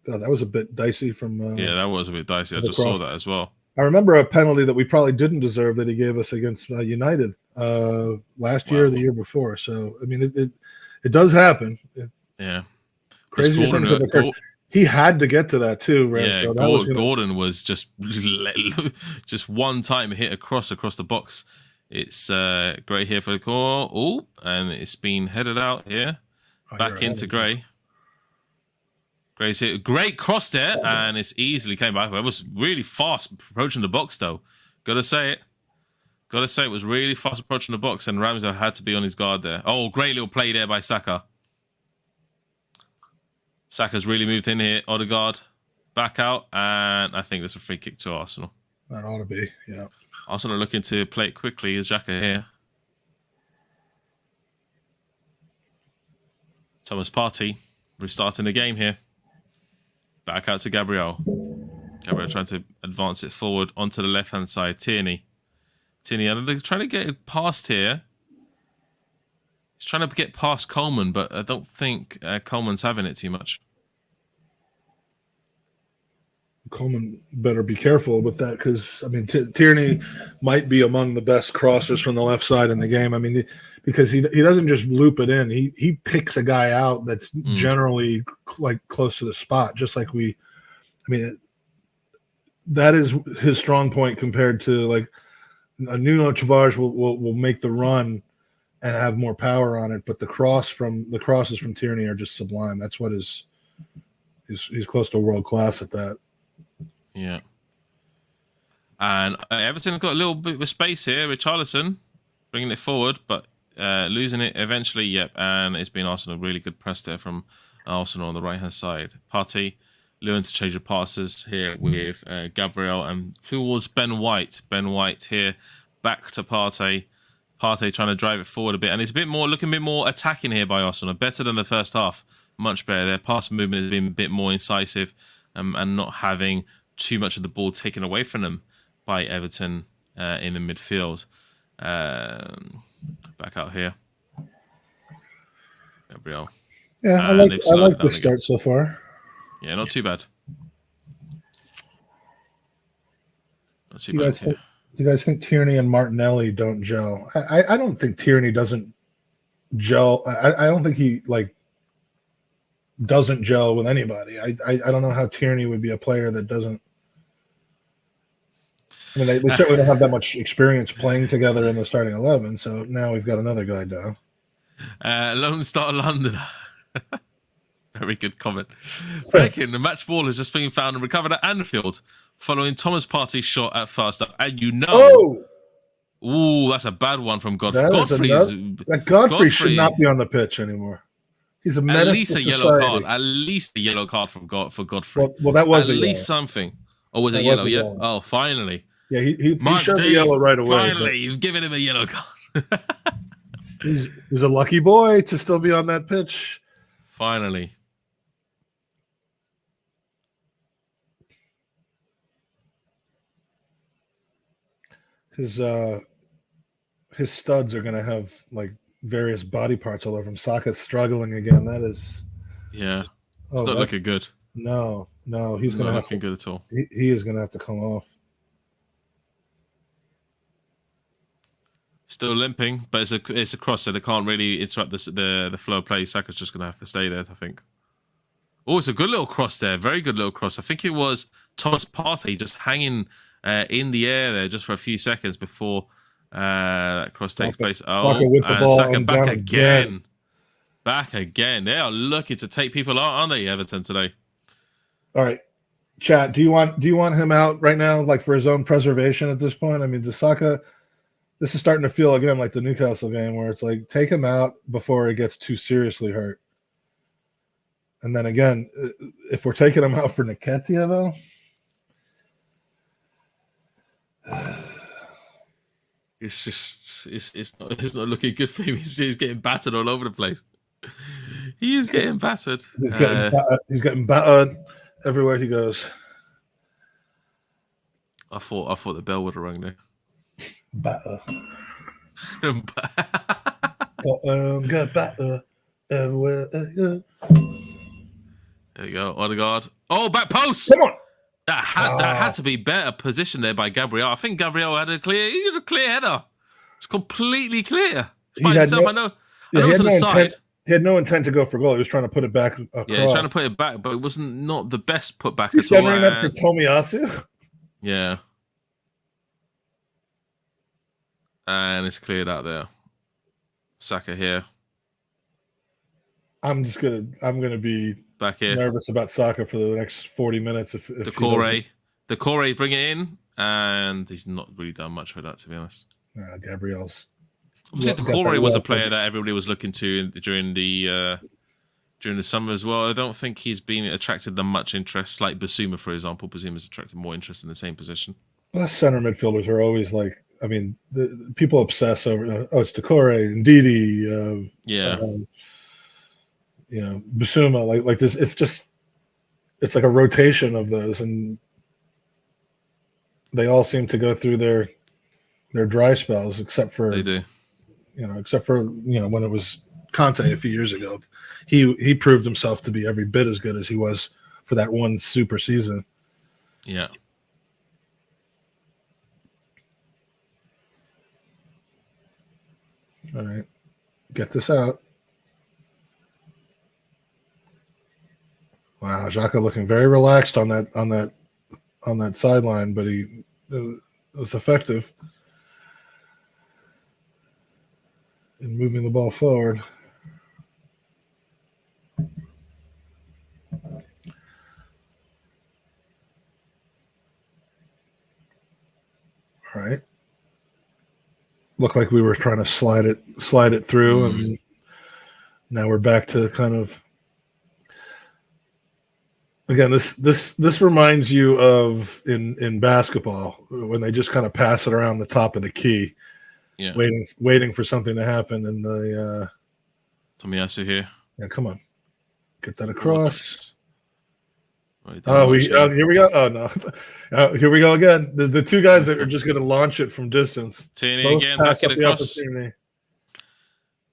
God, that was a bit dicey from. Yeah, that was a bit dicey. I just saw that as well. I remember a penalty that we probably didn't deserve that he gave us against United last year or the year before. So I mean, it does happen. Yeah, crazy things have occurred. He had to get to that too, right? Yeah, so Gordon was just one time hit across the box. It's Gray here for the call. Oh, and it's been headed out here, back into Gray. Gray's hit. Great cross there, and it's easily came back. It was really fast approaching the box, though. Gotta say it was really fast approaching the box, and Ramsey had to be on his guard there. Oh, great little play there by Saka. Saka's really moved in here. Odegaard back out, and I think that's a free kick to Arsenal. That ought to be, yeah. Arsenal are looking to play it quickly. Is Xhaka here? Thomas Partey restarting the game here. Back out to Gabriel. Gabriel trying to advance it forward onto the left-hand side. Tierney, and they're trying to get it past here. He's trying to get past Coleman, but I don't think Coleman's having it too much. Coleman better be careful with that because, I mean, Tierney might be among the best crossers from the left side in the game. I mean, because he doesn't just loop it in. He picks a guy out that's generally like close to the spot, just like that is his strong point compared to like a Nuno Tavares will make the run and have more power on it, but the crosses from Tierney are just sublime. That's what he's close to world class at that. Yeah. And Everton got a little bit of space here with Charlton bringing it forward, but losing it eventually. Yep, and it's been Arsenal. Really good press there from Arsenal on the right hand side. Partey, little interchange of passes here with Gabriel and towards Ben White. Ben White here back to Partey. Partey trying to drive it forward a bit, and it's looking a bit more attacking here by Arsenal. Better than the first half, much better. Their pass movement has been a bit more incisive, and not having too much of the ball taken away from them by Everton in the midfield. Back out here, Gabriel. Yeah, I like the start so far. Yeah, not too bad. Not too bad. Do you guys think Tierney and Martinelli don't gel? I don't think Tierney doesn't gel. I don't think he doesn't gel with anybody. I don't know how Tierney would be a player that doesn't. I mean, they certainly don't have that much experience playing together in the starting 11. So now we've got another guy down. Lone Star London. Very good comment. Breaking, the match ball has just been found and recovered at Anfield following Thomas Partey's shot at first up. And ooh, that's a bad one from Godfrey. Godfrey should not be on the pitch anymore. He's a menace. At least a yellow card. At least a yellow card for Godfrey. Well, that was at least something. Or was it yellow? Yeah. Oh, finally. Yeah, he showed the yellow right away. Finally, you've given him a yellow card. he's a lucky boy to still be on that pitch. Finally. His studs are going to have like various body parts all over him. Saka's struggling again. That is Yeah, it's Oh, not looking good. no, he's going Not to have looking to. good at all. He is going to have to come off. Still limping, but it's a cross, so they can't really interrupt the flow of play. Saka's just going to have to stay there, I think. Oh, it's a good little cross there. Very good little cross. I think it was Thomas Partey just hanging in the air there just for a few seconds before that cross takes place. Oh, Saka with the ball Saka and back down again. Back again. They are looking to take people out, aren't they, Everton, today? All right. Chat, do you want him out right now, like for his own preservation at this point? I mean, Saka, this is starting to feel again like the Newcastle game where it's like take him out before he gets too seriously hurt. And then again, if we're taking him out for Nketiah, though, it's not looking good for him. He's getting battered all over the place. He is getting battered. He's getting battered everywhere he goes. I thought the bell would have rung there. Batter. Got batter everywhere. There you go. Odegaard. Oh, back post. Come on. That had to be better position there by Gabriel. I think Gabriel had a clear header. It's completely clear. It's by himself. I know it's on the side. He had no intent to go for goal. He was trying to put it back across. Yeah, he's trying to put it back, but it wasn't not the best put back at all. He's that for Tomiyasu. Yeah. And it's cleared out there. Saka here. I'm gonna be back here. Nervous about Saka for the next 40 minutes. If the Core bring it in, and he's not really done much for that, to be honest. Gabriel's. Obviously, the Core was a player that everybody was looking to during the summer as well. I don't think he's been attracted that much interest, like Basuma, for example. Basuma's attracted more interest in the same position. Well, center midfielders are always like, I mean, the people obsess over, it's Decore and Ndidi. Basuma, like this. It's like a rotation of those, and they all seem to go through their dry spells, except for they do. Except for when it was Conte a few years ago, he proved himself to be every bit as good as he was for that one super season. Yeah. All right, get this out. Wow, Xhaka looking very relaxed on that sideline, but he was effective in moving the ball forward. All right. Looked like we were trying to slide it through, and now we're back to kind of. Again, this reminds you of in basketball when they just kind of pass it around the top of the key, waiting for something to happen. And the Tomiyasu here. Yeah, come on, get that across. Here we go. Oh no, here we go again. The two guys that are just going to launch it from distance. Tierney again, back it across. It's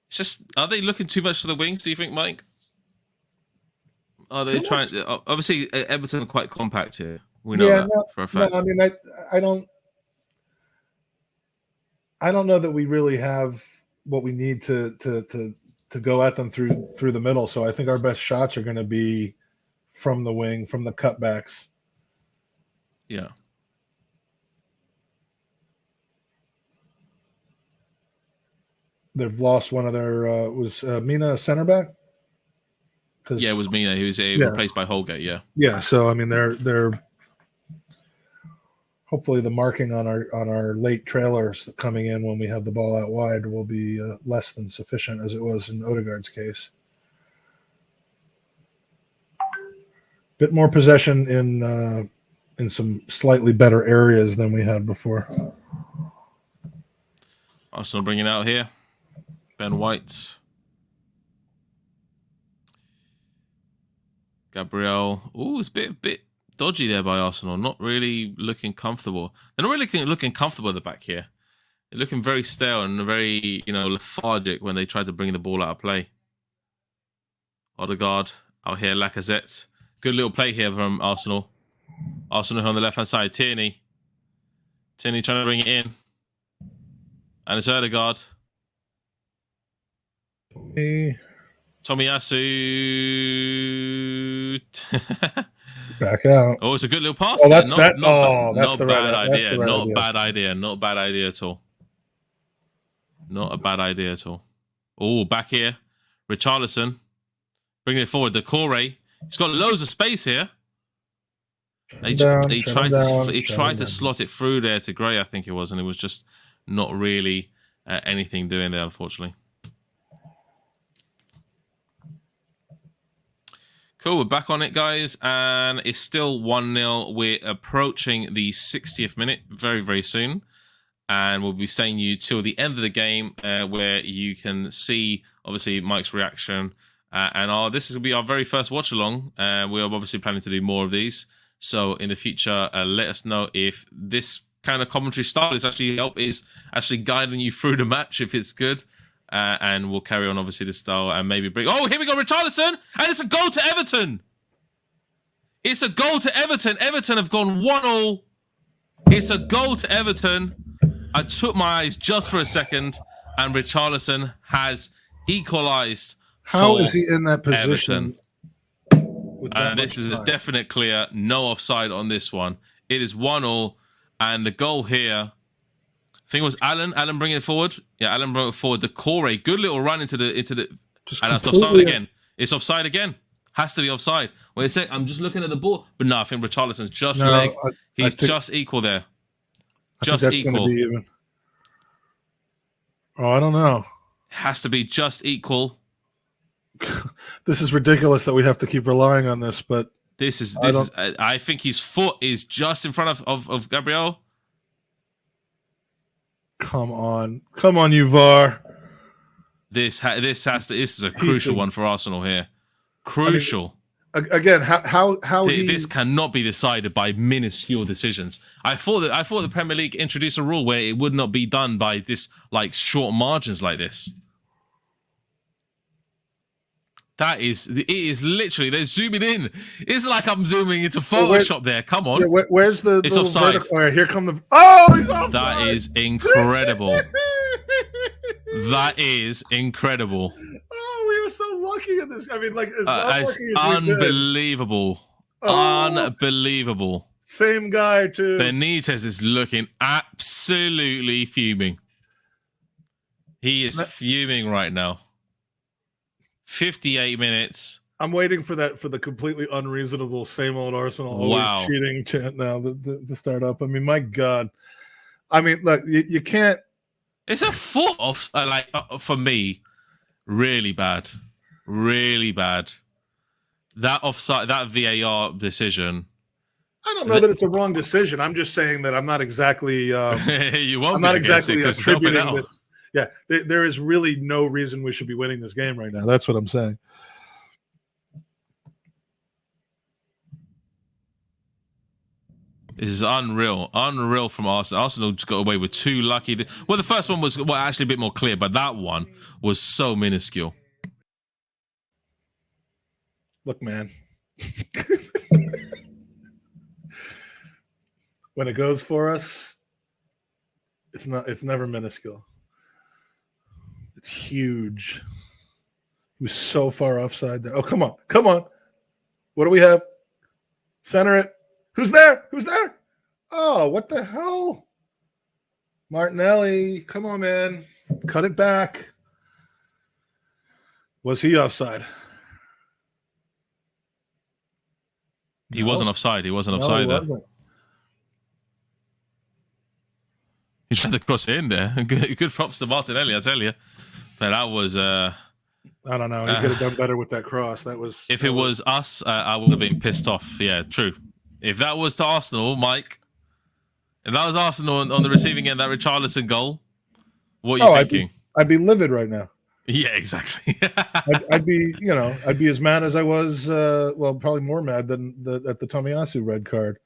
just, are they looking too much to the wings? Do you think, Mike? Are they trying? Obviously, Everton are quite compact here. We know that for a fact. No, I mean, I don't know that we really have what we need to go at them through the middle. So I think our best shots are going to be from the wing, from the cutbacks. Yeah. They've lost one of their was Mina center back. Yeah, it was Mina. He was replaced by Holgate. Yeah. Yeah. So I mean, they're hopefully the marking on our late trailers coming in when we have the ball out wide will be less than sufficient as it was in Odegaard's case. Bit more possession in some slightly better areas than we had before. Arsenal bringing out here, Ben White. Gabriel. Oh, it's a bit dodgy there by Arsenal. Not really looking comfortable. They're not really looking comfortable at the back here. They're looking very stale and very, lethargic when they try to bring the ball out of play. Odegaard. Out here, Lacazette. Good little play here from Arsenal. Arsenal on the left-hand side. Tierney trying to bring it in. And it's Ødegaard. Tomiyasu. Back out. Oh, it's a good little pass. Oh, that's not, that. Not, That's the bad right idea. Right Not idea. bad idea. Not bad idea at all. Not a bad idea at all. Oh, back here. Richarlison. Bringing it forward. Decore. He's got loads of space here. He tried to slot it through there to Gray, I think it was, and it was just not really anything doing there, unfortunately. Cool, we're back on it, guys, and it's still 1-0. We're approaching the 60th minute very, very soon, and we'll be staying you till the end of the game, where you can see, obviously, Mike's reaction, and this will be our very first watch-along. We're obviously planning to do more of these, so in the future, let us know if this kind of commentary style is actually guiding you through the match, if it's good. And we'll carry on, obviously, this style and maybe bring... Oh, here we go, Richarlison! And it's a goal to Everton! It's a goal to Everton. Everton have gone 1-0. It's a goal to Everton. I took my eyes just for a second, and Richarlison has equalised. How is he in that position? And this is a definite clear, no offside on this one. It is 1-0, and the goal here... I think it was Alan bringing it forward. Yeah, Alan brought it forward. Decore, good little run into the and it's offside again. It's offside again. Has to be offside. Wait a sec, I'm just looking at the ball, but no, I think Richarlison's just leg. He's just equal there. Just equal. Be even. Oh, I don't know. Has to be just equal. This is ridiculous that we have to keep relying on this, but I think his foot is just in front of Gabriel. Come on, you VAR. This is a crucial one for Arsenal here. Crucial. I mean, again, how this cannot be decided by minuscule decisions. I thought the Premier League introduced a rule where it would not be done by this short margins like this. It is literally, they're zooming in. It's like I'm zooming into Photoshop there. Come on. Yeah, where's the... It's offside. Here come the... Oh, he's offside. That is incredible. That is incredible. Oh, we were so lucky in this. I mean, it's unbelievable. Unbelievable. Same guy, too. Benitez is looking absolutely fuming. He is fuming right now. 58 minutes. I'm waiting for the completely unreasonable same old Arsenal always cheating chant now to start up. I mean, my God. I mean, look, you can't. It's a foot off, for me, really bad. Really bad. That offside, that VAR decision. I don't know that it's a wrong decision. I'm just saying that I'm not exactly. I'm not exactly attributing this. Yeah, there is really no reason we should be winning this game right now. That's what I'm saying. This is unreal. Unreal from Arsenal. Arsenal just got away with two lucky... Well, the first one was actually a bit more clear, but that one was so minuscule. Look, man. When it goes for us, it's never minuscule. It's huge. He was so far offside there. Oh, come on. Come on. What do we have? Center it. Who's there? Who's there? Oh, what the hell? Martinelli. Come on, man. Cut it back. Was he offside? He wasn't offside. He wasn't offside there. He tried to cross it in there. Good props to Martinelli, I tell you. But that was... I don't know. He could have done better with that cross. If it was us, I would have been pissed off. Yeah, true. If that was to Arsenal, Mike, if that was Arsenal on the receiving end, that Richarlison goal, what are you thinking? I'd be livid right now. Yeah, exactly. I'd be as mad as I was, probably more mad than at the Tomiyasu red card.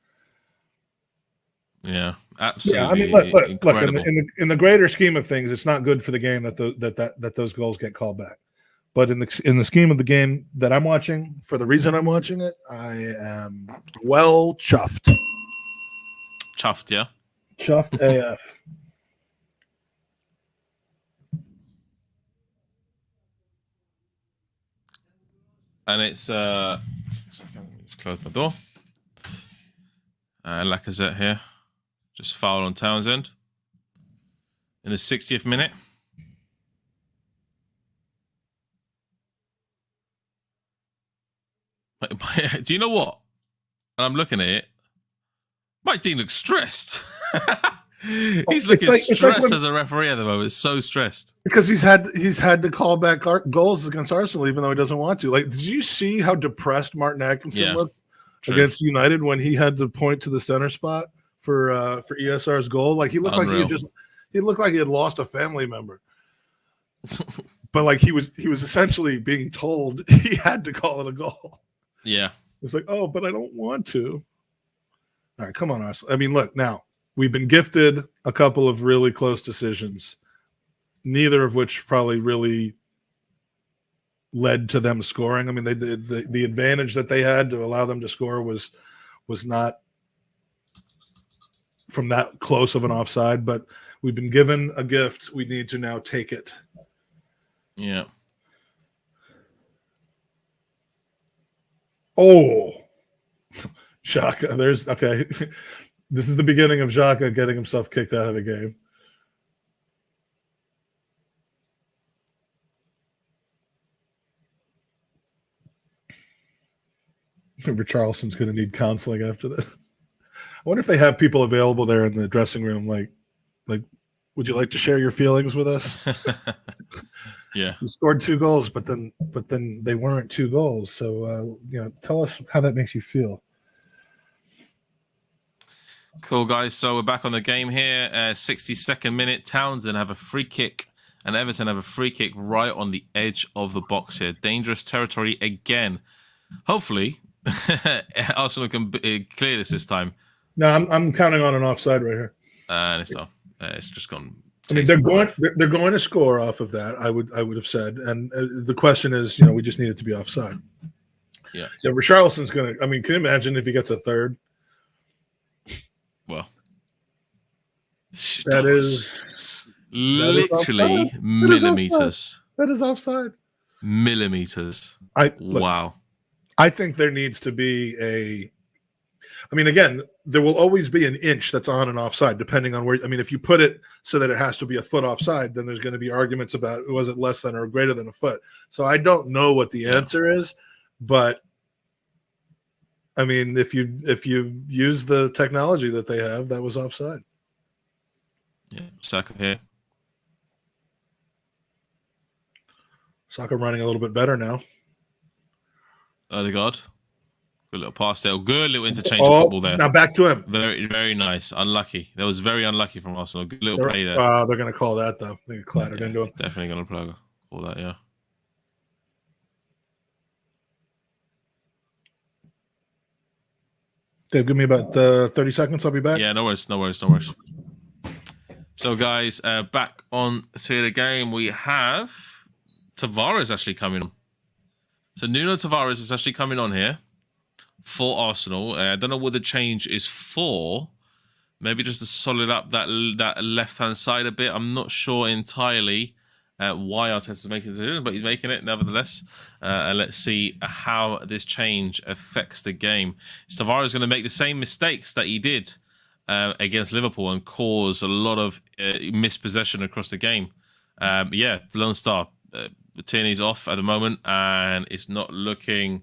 Yeah, absolutely. Yeah, I mean, look in the greater scheme of things, it's not good for the game that those goals get called back. But in the scheme of the game that I'm watching, for the reason I'm watching it, I am well chuffed. Chuffed, yeah. Chuffed AF. And it's let me just close my door. Lacazette here, just foul on Townsend in the 60th minute. Do you know what? And I'm looking at it. Mike Dean looks stressed. He's looking stressed as a referee at the moment. So stressed because he's had to call back goals against Arsenal, even though he doesn't want to. Like, did you see how depressed Martin Atkinson looked against United when he had to point to the center spot for ESR's goal? Like, he looked like he looked like he had lost a family member. But like he was essentially being told he had to call it a goal. Yeah, it's like, oh, but I don't want to. All right, come on, Arsenal. I mean, look now. We've been gifted a couple of really close decisions, neither of which probably really led to them scoring. I mean, the advantage that they had to allow them to score was not from that close of an offside, but we've been given a gift. We need to now take it. Yeah. Oh, Xhaka. Okay. This is the beginning of Xhaka getting himself kicked out of the game. Richarlison's going to need counseling after this. I wonder if they have people available there in the dressing room. Like, would you like to share your feelings with us? Yeah. You scored 2 goals, but then they weren't 2 goals. So, tell us how that makes you feel. Cool, guys. So we're back on the game here. 62nd minute. Townsend have a free kick, and Everton have a free kick right on the edge of the box here. Dangerous territory again. Hopefully, Arsenal can clear this time. No, I'm counting on an offside right here. And it's not. It's just gone. I mean, they're going to score off of that. I would have said, and the question is, we just need it to be offside. Yeah. Yeah, Richarlison's going to. I mean, can you imagine if he gets a third? Well, that is literally millimeters. That is offside. Millimeters. Wow. I think there needs to be I mean, again, there will always be an inch that's on and offside, depending on where. I mean, if you put it so that it has to be a foot offside, then there's going to be arguments about was it less than or greater than a foot. So I don't know what the answer is, but I mean, if you use the technology that they have, that was offside. Yeah, Saka here. Saka running a little bit better now. Odegaard. Good little pass there. Good little interchange of football there. Now back to him. Very, very nice. Unlucky. That was very unlucky from Arsenal. Good little play there. They're going to call that, though. They clattered into him. Definitely going to call that, yeah. Dave, give me about 30 seconds. I'll be back. Yeah, no worries. So, guys, back on to the game. We have Tavares actually coming on. So, Nuno Tavares is actually coming on here for Arsenal. I don't know what the change is for. Maybe just to solid up that left-hand side a bit. I'm not sure entirely why Arteta's making the decision, but he's making it nevertheless. And let's see how this change affects the game. Is Tavares going to make the same mistakes that he did against Liverpool and cause a lot of mispossession across the game? Yeah, Lone Star. Tierney's off at the moment, and it's not looking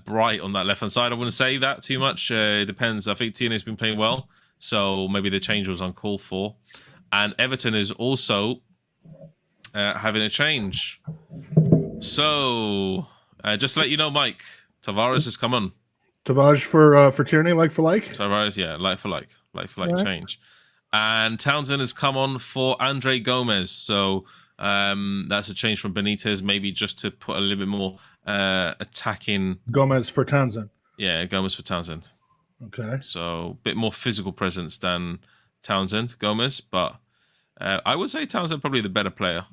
bright on that left-hand side. I wouldn't say that too much. It depends. I think Tierney's been playing well, so maybe the change was uncalled for. And Everton is also having a change. So, just to let you know, Mike, Tavares has come on. Tavares for Tierney, like for like? Tavares, yeah, like for like right. Change. And Townsend has come on for Andre Gomez. So that's a change from Benitez, maybe just to put a little bit more attacking. Gomez for Townsend. Yeah, Gomez for Townsend. Okay. So a bit more physical presence than Townsend, Gomez. But I would say Townsend probably the better player.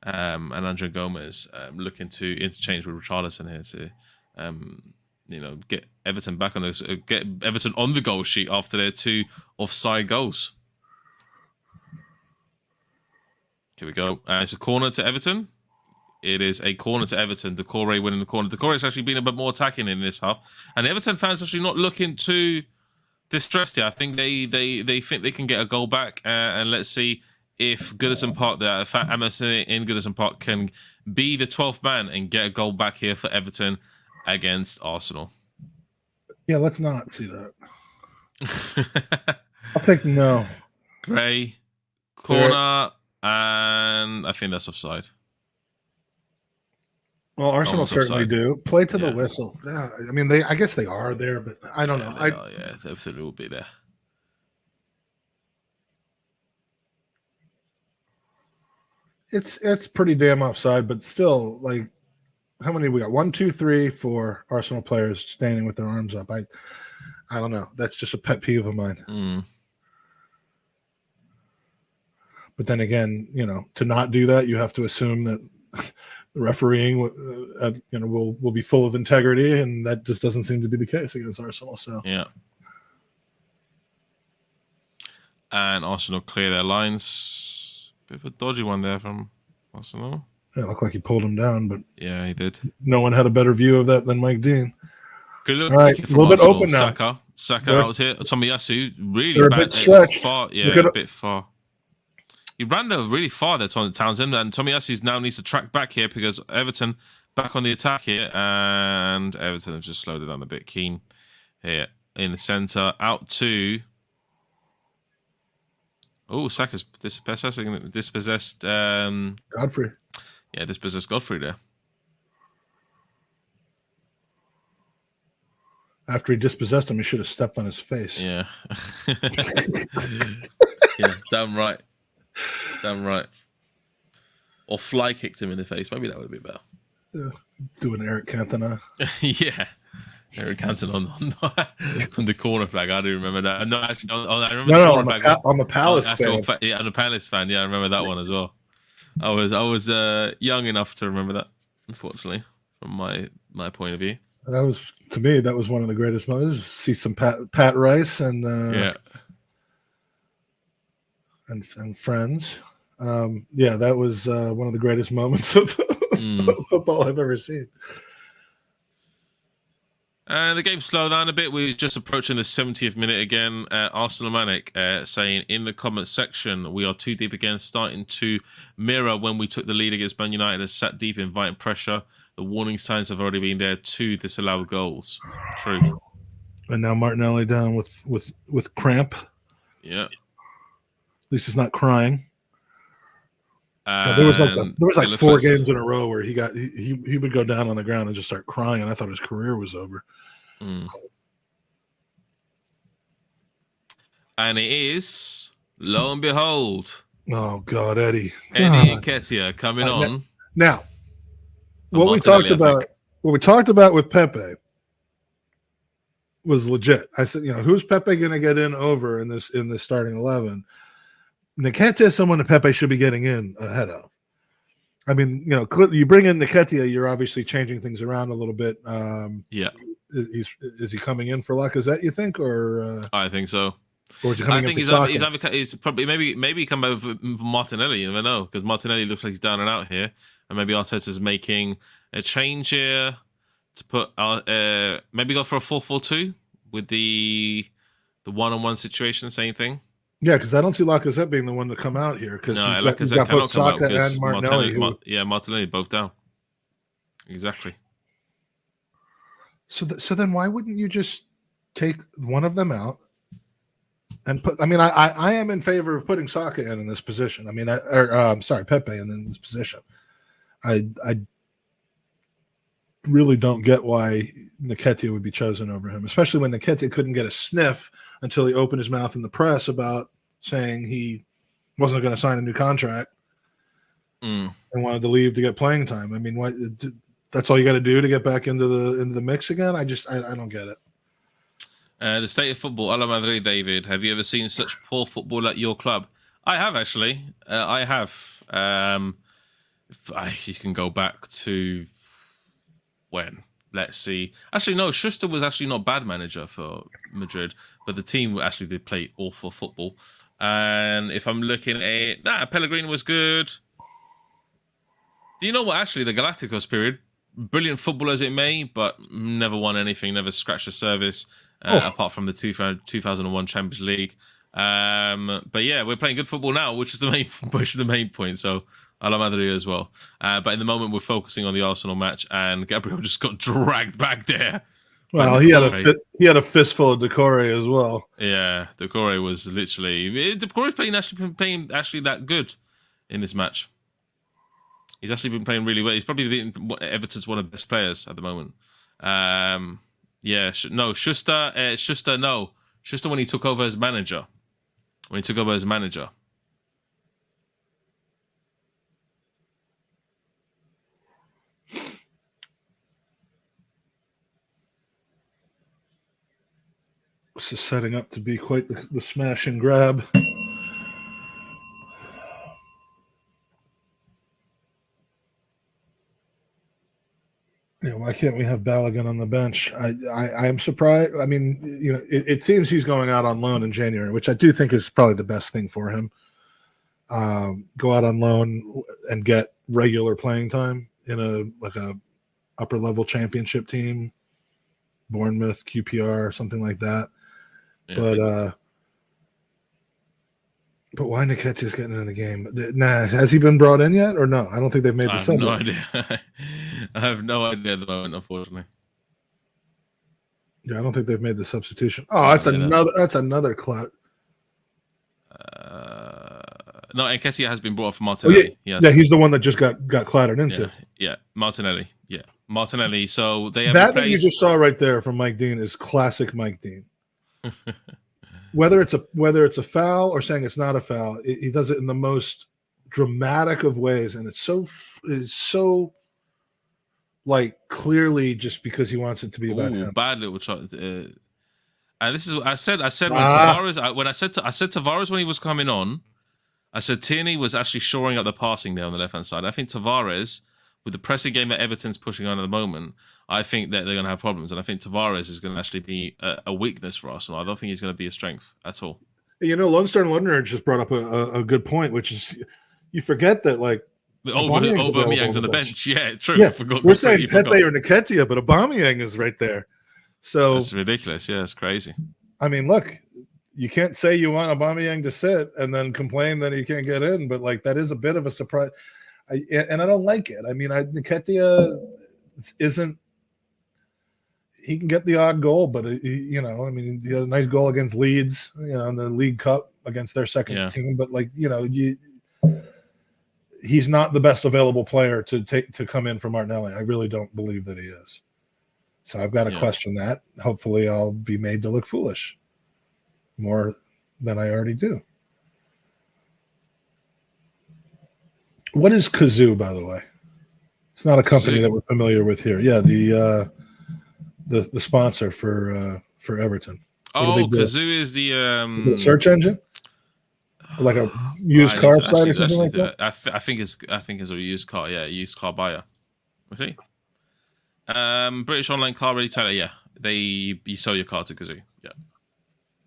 and Andrew Gomez looking to interchange with Richarlison here to get Everton back on those, get Everton on the goal sheet after their 2 offside goals. Here we go. It's a corner to Everton. It is a corner to Everton. Decore winning the corner. Decore has actually been a bit more attacking in this half, and the Everton fans actually not looking too distressed here. I think they think they can get a goal back, and let's see if Goodison Park, the Emerson in Goodison Park, can be the 12th man and get a goal back here for Everton against Arsenal. Yeah, let's not see that. I'll take no. Gray, corner, and I think that's offside. Well, Arsenal certainly do. Play to the whistle. Yeah, I mean, I guess they are there, but I don't know. They will be there. It's pretty damn offside, but still, like, how many we got? 1, 2, 3, 4 Arsenal players standing with their arms up. I don't know. That's just a pet peeve of mine. But then again, to not do that, you have to assume that the refereeing, will be full of integrity, and that just doesn't seem to be the case against Arsenal. So yeah. And Arsenal clear their lines. Bit of a dodgy one there from Arsenal. It looked like he pulled him down, but yeah, he did. No one had a better view of that than Mike Dean. Good look. All right, a little bit open now. Saka out here. Tomiyasu really bad. A bit stretched. Far. Yeah, a bit far. He ran really far there, Townsend, and Tomiyasu now needs to track back here because Everton back on the attack here, and Everton have just slowed it down a bit. Keane here in the centre, out to. Oh, Saka's dispossessed. Godfrey. Yeah, dispossessed Godfrey there. After he dispossessed him, he should have stepped on his face. Yeah. Yeah, damn right. Damn right. Or fly kicked him in the face. Maybe that would be better. Yeah. Doing Eric Cantona. Yeah. Eric Cantona on the corner flag. I do remember that. No, actually, I remember the corner flag. On the Palace fan. Yeah, on the Palace fan. Yeah, I remember that one as well. I was young enough to remember that, unfortunately, from my point of view. That was, to me, that was one of the greatest moments. See some Pat Rice and and friends. That was one of the greatest moments of football I've ever seen. And the game slowed down a bit. We're just approaching the 70th minute again. Arsenal Manic saying in the comments section, we are too deep again, starting to mirror when we took the lead against Man United and sat deep, inviting pressure. The warning signs have already been there to disallow goals. True. And now Martinelli down with cramp. Yeah. At least he's not crying. There was like 4 games in a row where he would go down on the ground and just start crying, and I thought his career was over. And it is, lo and behold. Oh God, Eddie Nketiah coming on. Now, what we talked about with Pepe was legit. I said, who's Pepe going to get in over in this starting 11? Nketiah is someone that Pepe should be getting in ahead of. I mean, you bring in Nketiah, you're obviously changing things around a little bit. Yeah. Is he coming in for Lacazette, you think, or? I think so. Or is he coming in for he's probably maybe come over for Martinelli. You never know, because Martinelli looks like he's down and out here, and maybe Arteta's making a change here to put maybe go for a 4-4-2 with the one-on-one situation, same thing. Yeah, because I don't see Lacazette being the one to come out here because Lacazette got both cannot come out Saka and Martinelli. Martinelli both down. Exactly. So then why wouldn't you just take one of them out and put? I mean, I am in favor of putting Saka in this position. I mean, Pepe in this position. I really don't get why Nketiah would be chosen over him, especially when Nketiah couldn't get a sniff until he opened his mouth in the press about saying he wasn't going to sign a new contract and wanted to leave to get playing time. I mean, what? That's all you got to do to get back into the mix again? I don't get it. The state of football, a la Madrid, David. Have you ever seen such poor football at your club? I have, actually. I have. You can go back to when. Let's see. Actually, no, Schuster was actually not a bad manager for Madrid, but the team actually did play awful football. And if I'm looking at it, Pellegrini was good. Do you know what? Actually, the Galacticos period, brilliant football as it may, but never won anything, never scratched the surface, apart from the 2001 Champions League. But yeah, we're playing good football now, which is the main point. So a la Madrid as well. But in the moment, we're focusing on the Arsenal match, and Gabriel just got dragged back there. Well, he had a fistful of Decore as well. Yeah, Decore was literally Decore's playing that good in this match. He's actually been playing really well. He's probably been Everton's one of the best players at the moment. Schuster when he took over as manager. This is setting up to be quite the smash and grab. Why can't we have Balogun on the bench? I am surprised. I mean, it seems he's going out on loan in January, which I do think is probably the best thing for him. Go out on loan and get regular playing time in a upper level championship team, Bournemouth, QPR, something like that. Yeah. But why Nketiah's getting in the game? Has he been brought in yet or no? I don't think they've made the sub. I have no idea. I have no idea at the moment, unfortunately. Yeah, I don't think they've made the substitution. Oh, that's another clout. No, Nketiah has been brought up for Martinelli. Yeah, he's the one that just got clattered into. Yeah, Martinelli. Yeah, Martinelli. So they have that you just saw right there from Mike Dean is classic Mike Dean. Whether it's a foul or saying it's not a foul, he does it in the most dramatic of ways, and it's so like clearly just because he wants it to be about him. Bad little child. And this is what I said. I said when Tavares. I said Tavares when he was coming on. I said Tierney was actually shoring up the passing there on the left hand side. I think Tavares, with the pressing game that Everton's pushing on at the moment, I think that they're going to have problems. And I think Tavares is going to actually be a weakness for Arsenal. I don't think he's going to be a strength at all. Lone Star Lunderer just brought up a good point, which is you forget that, like, Aubameyang's on the bench. Yeah, true. Yeah, we're saying Pepe or Nketiah, but Aubameyang is right there. So it's ridiculous. Yeah, it's crazy. I mean, look, you can't say you want Aubameyang to sit and then complain that he can't get in, but like that is a bit of a surprise. And I don't like it. I mean, Nketiah isn't. He can get the odd goal, but he had a nice goal against Leeds, in the League Cup against their second team. But he's not the best available player to come in for Martinelli. I really don't believe that he is. So I've got to question that. Hopefully, I'll be made to look foolish more than I already do. What is Kazoo, by the way? It's not a company that we're familiar with here. Yeah, the sponsor for Everton. Kazoo is the search engine, like a used car site or something like that. I think it's a used car. Yeah, used car buyer. Okay. British online car retailer. Yeah, you sell your car to Kazoo. Yeah.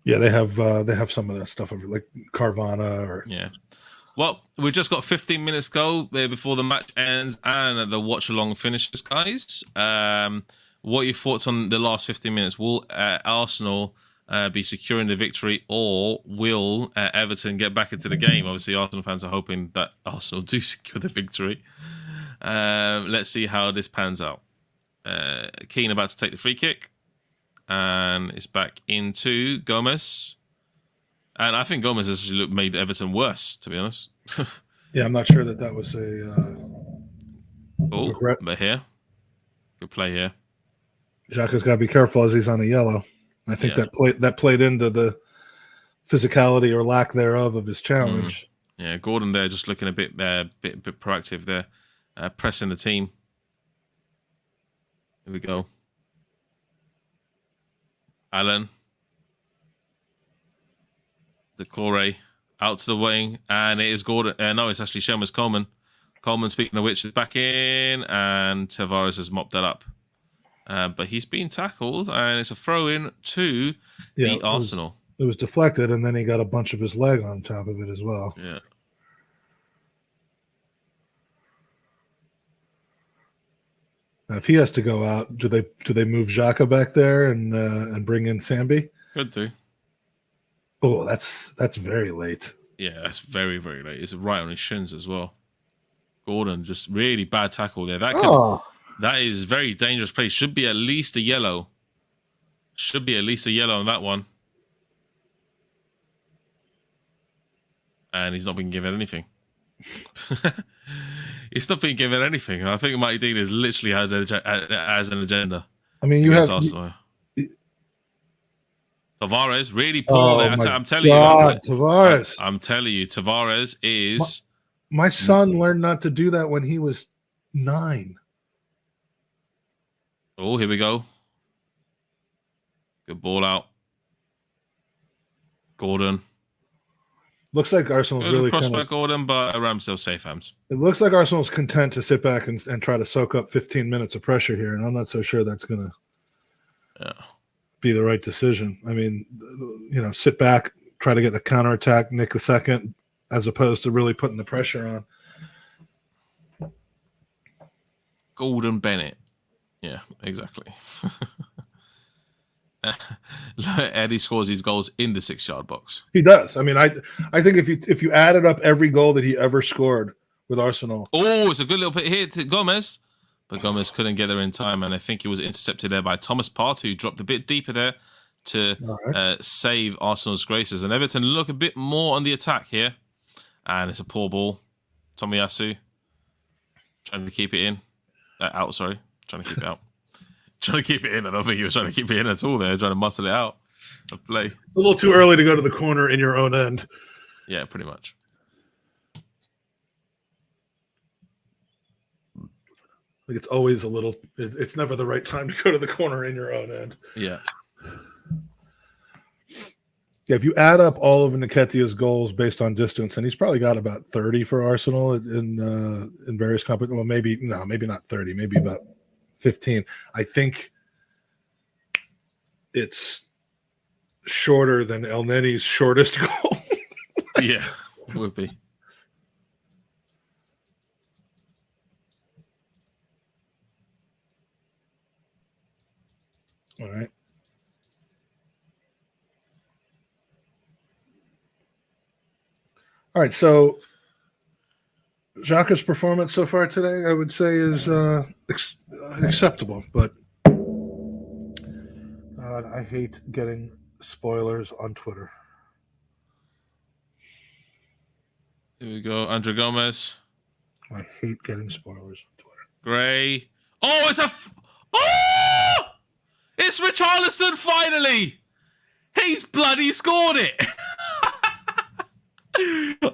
Yeah, they have some of that stuff over like Carvana or Well, we've just got 15 minutes to go before the match ends and the watch along finishes, guys. What are your thoughts on the last 15 minutes? Will Arsenal be securing the victory, or will Everton get back into the game? Obviously, Arsenal fans are hoping that Arsenal do secure the victory. Let's see how this pans out. Keane about to take the free kick, and it's back into Gomez. And I think Gomez has made Everton worse, to be honest. Yeah, I'm not sure that was a. But here, good play here. Xhaka's got to be careful as he's on a yellow. I think that played into the physicality or lack thereof of his challenge. Yeah, Gordon there just looking a bit proactive there, pressing the team. Here we go. Allen. Decore out to the wing, and it is Gordon. No, it's actually Sheamus Coleman. Coleman, speaking of which, is back in, and Tavares has mopped that up. But he's been tackled, and it's a throw-in to the Arsenal. It was deflected, and then he got a bunch of his leg on top of it as well. Yeah. Now, if he has to go out, do they move Xhaka back there and bring in Sambi? Could do. Oh, that's very late. Yeah, that's very, very late. It's right on his shins as well. Gordon, just really bad tackle there. That is very dangerous play. Should be at least a yellow. Should be at least a yellow on that one. And he's not been given anything. He's not being given anything. I think Mighty Dean is literally has an agenda. I mean, you have Tavares really poor there. I'm telling you, Tavares. I'm telling you, Tavares is. My son learned not to do that when he was 9. Oh, here we go. Good ball out. Gordon. Looks like Arsenal's really prospect Gordon, but Ramsdale safe hands. It looks like Arsenal's content to sit back and try to soak up 15 minutes of pressure here, and I'm not so sure that's going to be the right decision. I mean, sit back, try to get the counterattack, nick the second, as opposed to really putting the pressure on. Gordon Bennett. Yeah, exactly. Eddie scores his goals in the 6-yard box. He does. I mean, I think if you added up every goal that he ever scored with Arsenal. Oh, it's a good little bit here to Gomez. But Gomez couldn't get there in time, and I think he was intercepted there by Thomas Partey, who dropped a bit deeper there to save Arsenal's graces. And Everton look a bit more on the attack here. And it's a poor ball. Tomiyasu trying to keep it in. Out, sorry. Trying to keep it out. Trying to keep it in. I don't think he was trying to keep it in at all there. Trying to muscle it out of play. A little too early to go to the corner in your own end. Yeah, pretty much. Like it's always it's never the right time to go to the corner in your own end. Yeah. Yeah, if you add up all of Nketiah's goals based on distance, and he's probably got about 30 for Arsenal in various competitions. Well, maybe not 30, maybe about 15. I think it's shorter than El Neni's shortest goal. Yeah, it would be. All right. All right, so Xhaka's performance so far today, I would say, is acceptable, but I hate getting spoilers on Twitter. Here we go, Andre Gomez. I hate getting spoilers on Twitter. Gray. Oh, it's Richarlison finally. He's bloody scored it.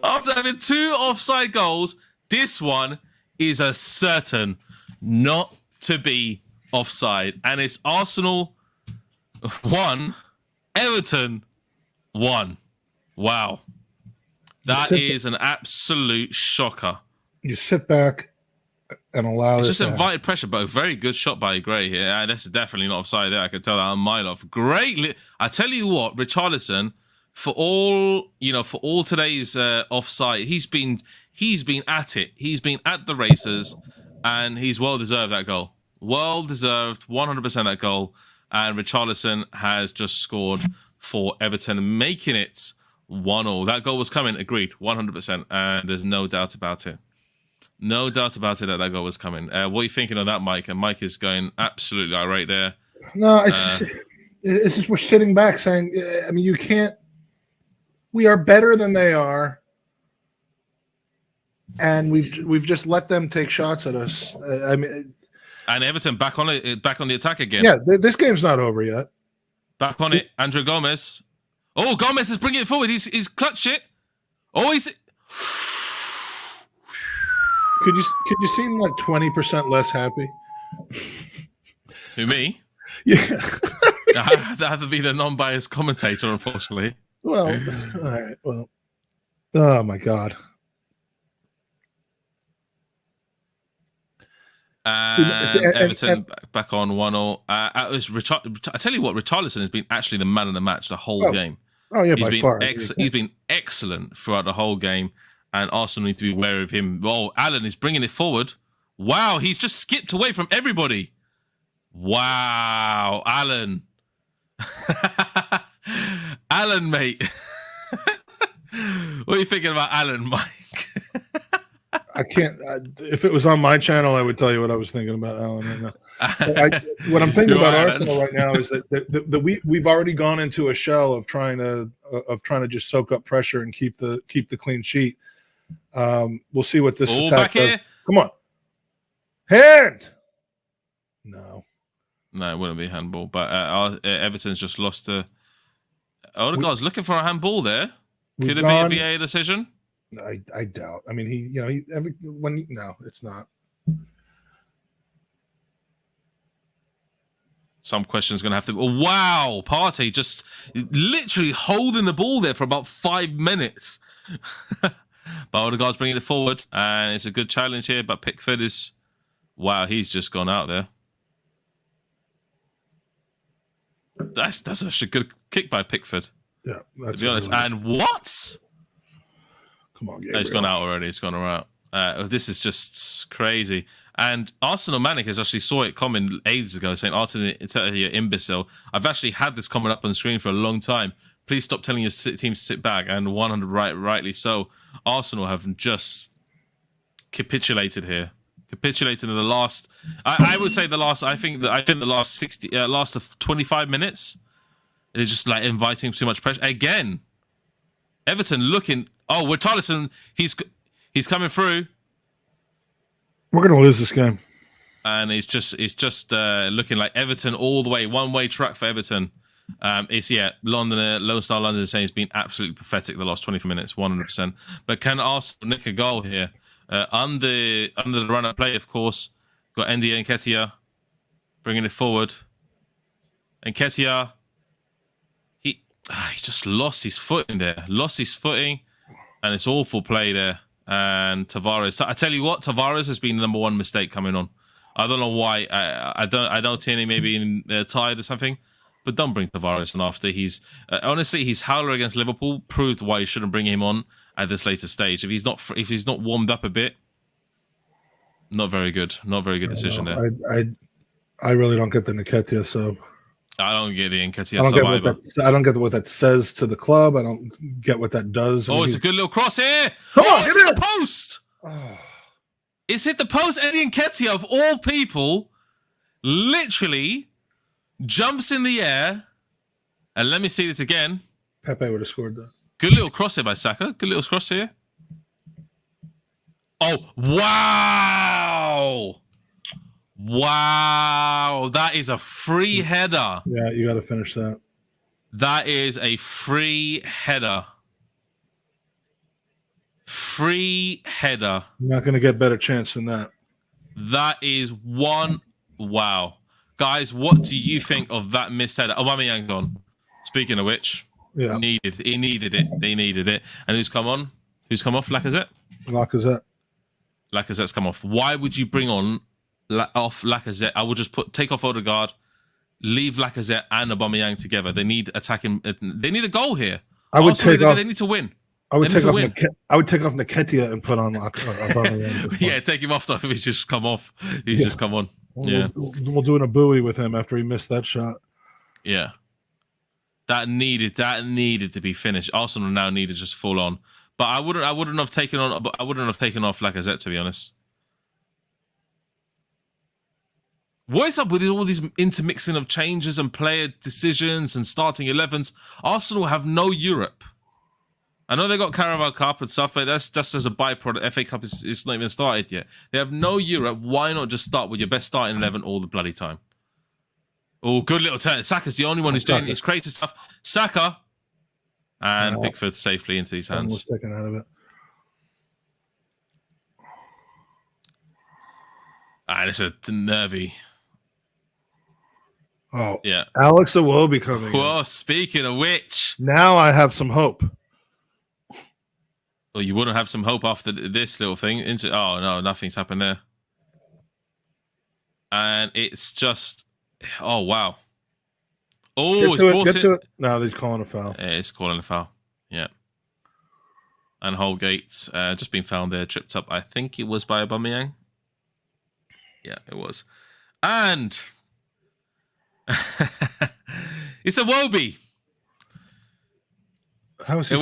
After having 2 offside goals, this one is a certain not to be offside. And it's Arsenal 1, Everton 1. Wow. That is an absolute shocker. You sit back and allow it's just invited pressure, but a very good shot by Gray here. And that's definitely not offside there. I can tell that a mile off. Great. I tell you what, Richarlison, for all today's offside, he's been at it. He's been at the races, and he's well deserved that goal. Well deserved, 100% that goal. And Richarlison has just scored for Everton, making it 1-1. That goal was coming, agreed, 100%, and there's no doubt about it. No doubt about it that goal was coming. What are you thinking of that, Mike? And Mike is going absolutely irate there. No, it's just we're sitting back saying, I mean, you can't. We are better than they are, and we've just let them take shots at us. I mean, and Everton back on the attack again. Yeah, this game's not over yet. Back on it, Andrew Gomez. Oh, Gomez is bringing it forward. He's clutched it. Oh, he's. Could you seem like 20% less happy? Who, me? Yeah. I have to be the non-biased commentator, unfortunately. Well, all right. Well, oh my God. Everton back on 1-0. I tell you what, Richarlison has been actually the man of the match the whole game. Oh yeah, he's by been far. He's been excellent throughout the whole game, and Arsenal need to be wary of him. Well, Alan is bringing it forward. Wow, he's just skipped away from everybody. Wow, Alan. Alan, mate. What are you thinking about Alan, Mike? I can't. If it was on my channel, I would tell you what I was thinking about Alan right now. What I'm thinking about Arsenal right now is that we've already gone into a shell of trying to just soak up pressure and keep the clean sheet. We'll see what this attack does. Here. Come on, hand. No, it wouldn't be handball. But Everton's just lost to. Odegaard's looking for a handball there. Could it be a VAR decision? I doubt. I mean, no, it's not. Some questions going to have to. Oh, wow, Partey just literally holding the ball there for about 5 minutes. But Odegaard's bringing it forward, and it's a good challenge here. But Pickford is, wow, he's just gone out there. That's actually a good kick by Pickford. Yeah, to be honest. And what? Come on, Gabriel. No, it's gone out already. It's gone out. This is just crazy. And Arsenal Manic has actually saw it coming ages ago, saying, Arteta, you imbecile. I've actually had this comment up on the screen for a long time. Please stop telling your team to sit back. And 100 rightly so. Arsenal have just capitulated here. Capitulated in the last. I would say the last. I think the last of 25 minutes. They're just like inviting too much pressure again. Everton looking. Oh, Richarlison, he's coming through. We're gonna lose this game. And it's just looking like Everton all the way, one-way track for Everton. Lone Star London is saying it's been absolutely pathetic the last 24 minutes, 100%. But can Arsenal nick a goal here? Under the run-up play, of course, got Ndidi Nketiah bringing it forward. Nketiah, he's just lost his footing there. And it's awful play there. And Tavares, I tell you what, Tavares has been the number one mistake coming on. I don't know why. I don't see any maybe tired or something. But don't bring Tavares on after he's honestly his howler against Liverpool proved why you shouldn't bring him on at this later stage. If he's not warmed up a bit, not very good. Not very good decision there. I really don't get the Nketiah sub. I don't get the Nketiah sub either. I don't get what that says to the club. I don't get what that does. It's a good little cross here. Come on, it's hit the post. Oh. It's hit the post. Eddie Nketiah, of all people, literally jumps in the air. And let me see this again. Pepe would have scored that. Good little cross here by Saka. Good little cross here. Oh, wow. Wow. That is a free header. Yeah, you got to finish that. That is a free header. Free header. You're not going to get better chance than that. That is one. Wow. Guys, what do you think of that missed header? Aubameyang gone. Speaking of which, he needed it. They needed it. And who's come on? Who's come off? Lacazette? Lacazette's come off. Why would you bring on off Lacazette? I would just take off Odegaard, leave Lacazette and Aubameyang together. They need attacking. They need a goal here. They need to win. I would take off Nketiah and put on Aubameyang. Yeah, take him off if he's just come off. He's just come on. We'll do a buoy with him after he missed that shot. Yeah. That needed to be finished. Arsenal now need to just full on. But I wouldn't have taken off Lacazette, to be honest. What is up with all these intermixing of changes and player decisions and starting 11s? Arsenal have no Europe. I know they got Carabao Cup and stuff, but that's just as a byproduct. FA Cup is not even started yet. They have no Europe. Why not just start with your best starting 11 all the bloody time? Oh, good little turn. Saka's the only one who's doing this crazy stuff. Saka and Pickford safely into his hands. Second out of it. It's a nervy. Oh, yeah. Alex Iwobi coming. Well, speaking of which. Now I have some hope. Well, you wouldn't have some hope after this little thing. Oh, no, nothing's happened there. And it's just, oh, wow. Oh, it's brought it. No, he's calling a foul. It's calling a foul. Yeah. And Holgate just been found there, tripped up. I think it was by Aubameyang. Yeah, it was. And it's Iwobi. How is he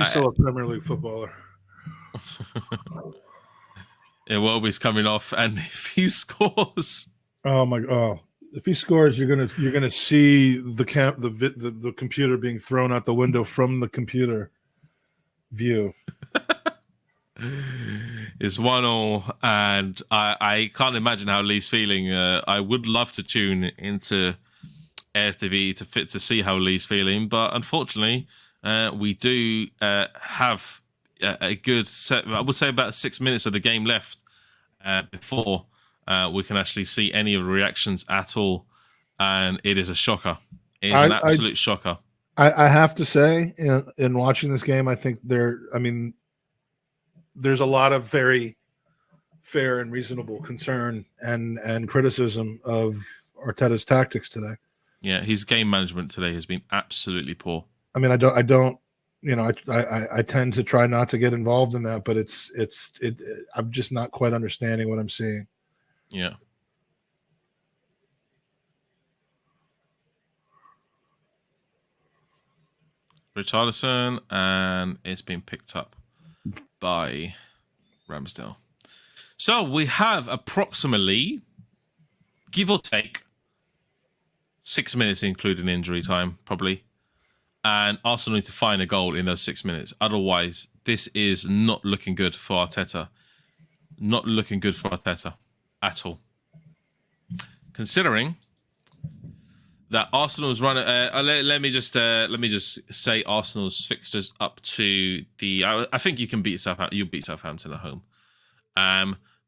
still a Premier League footballer? Iwobi's coming off, and if he scores, if he scores, you're gonna see the computer being thrown out the window from the computer view. It's 1-1, and I can't imagine how Lee's feeling. I would love to tune into Air TV to see how Lee's feeling, but unfortunately, we do have a good set. I would say about 6 minutes of the game left before we can actually see any of the reactions at all, and it is a shocker. It is an absolute shocker. I have to say, in watching this game, I think there's a lot of very fair and reasonable concern and criticism of Arteta's tactics today. Yeah, his game management today has been absolutely poor. I mean, I don't, I tend to try not to get involved in that, but I'm just not quite understanding what I'm seeing. Yeah. Richarlison, and it's been picked up by Ramsdale. So we have approximately, give or take, 6 minutes, including injury time, probably. And Arsenal need to find a goal in those 6 minutes. Otherwise, this is not looking good for Arteta. Not looking good for Arteta at all. Considering that Arsenal's running, let me just say Arsenal's fixtures up to the. I think you can beat Southampton. You'll beat Southampton at home.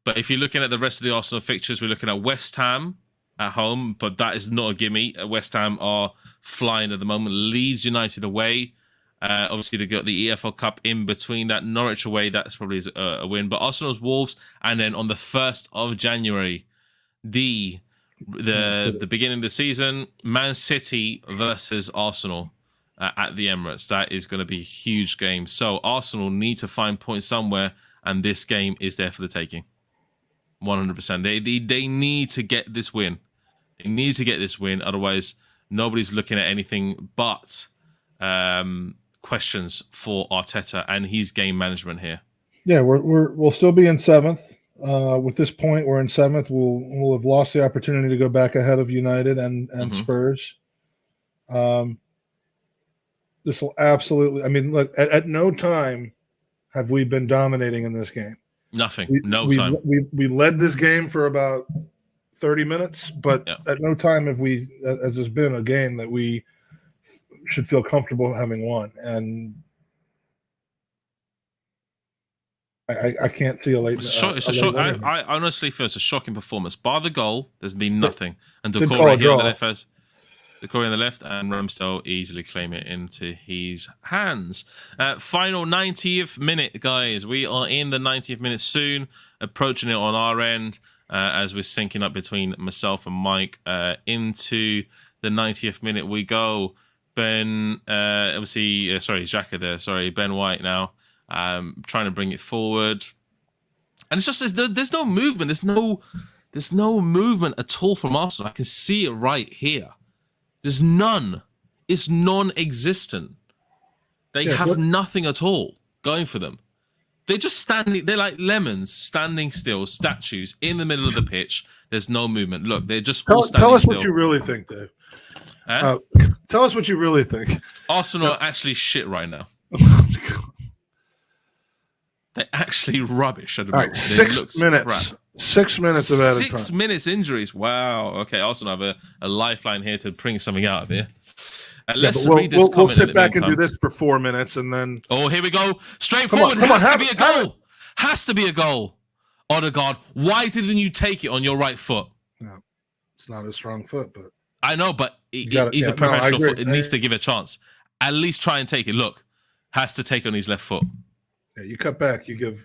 But if you're looking at the rest of the Arsenal fixtures, we're looking at West Ham at home, but that is not a gimme. West Ham are flying at the moment. Leeds United away. Obviously, they got the EFL Cup in between that. Norwich away, that's probably a win. But Arsenal's Wolves, and then on the 1st of January, the beginning of the season, Man City versus Arsenal at the Emirates. That is going to be a huge game. So Arsenal need to find points somewhere, and this game is there for the taking. 100%. They need to get this win. They need to get this win. Otherwise, nobody's looking at anything but questions for Arteta and his game management here. Yeah, we'll still be in 7th. With this point, we're in 7th. We'll have lost the opportunity to go back ahead of United and Spurs. This will absolutely. I mean, look, at no time have we been dominating in this game. Nothing. Time. We led this game for about 30 minutes, but at no time have we, as there's been a game that we should feel comfortable having won. And I can't see a late. I honestly feel it's a shocking performance. Bar the goal, there's been nothing. And Decore here on the left first. Decore on the left, and Ramsdale easily claim it into his hands. Final 90th minute, guys. We are in the 90th minute soon, approaching it on our end as we're syncing up between myself and Mike. Into the 90th minute we go. Ben, obviously, Xhaka there. Sorry, Ben White now. Trying to bring it forward. And it's just, there's no movement. There's no movement at all from Arsenal. I can see it right here. There's none. It's non-existent. They have nothing at all going for them. They're just standing. They're like lemons standing still, statues in the middle of the pitch. There's no movement. Look, they're just all standing still. Tell us what you really think, Dave. Tell us what you really think. Arsenal are actually shit right now. They're actually rubbish at the moment. 6 minutes. Crap. 6 minutes of added time. 6 minutes injuries. Wow. Okay, Arsenal have a lifeline here to bring something out of here. Let's read this comment. We'll sit back and do this for 4 minutes, and then. Oh, here we go. Straight forward. Has to be a goal. Has to be a goal. Odegaard, why didn't you take it on your right foot? No, it's not a strong foot, but. I know, but he's a professional foot. It needs to give it a chance. At least try and take it. Look, has to take it on his left foot. Yeah, you cut back. You give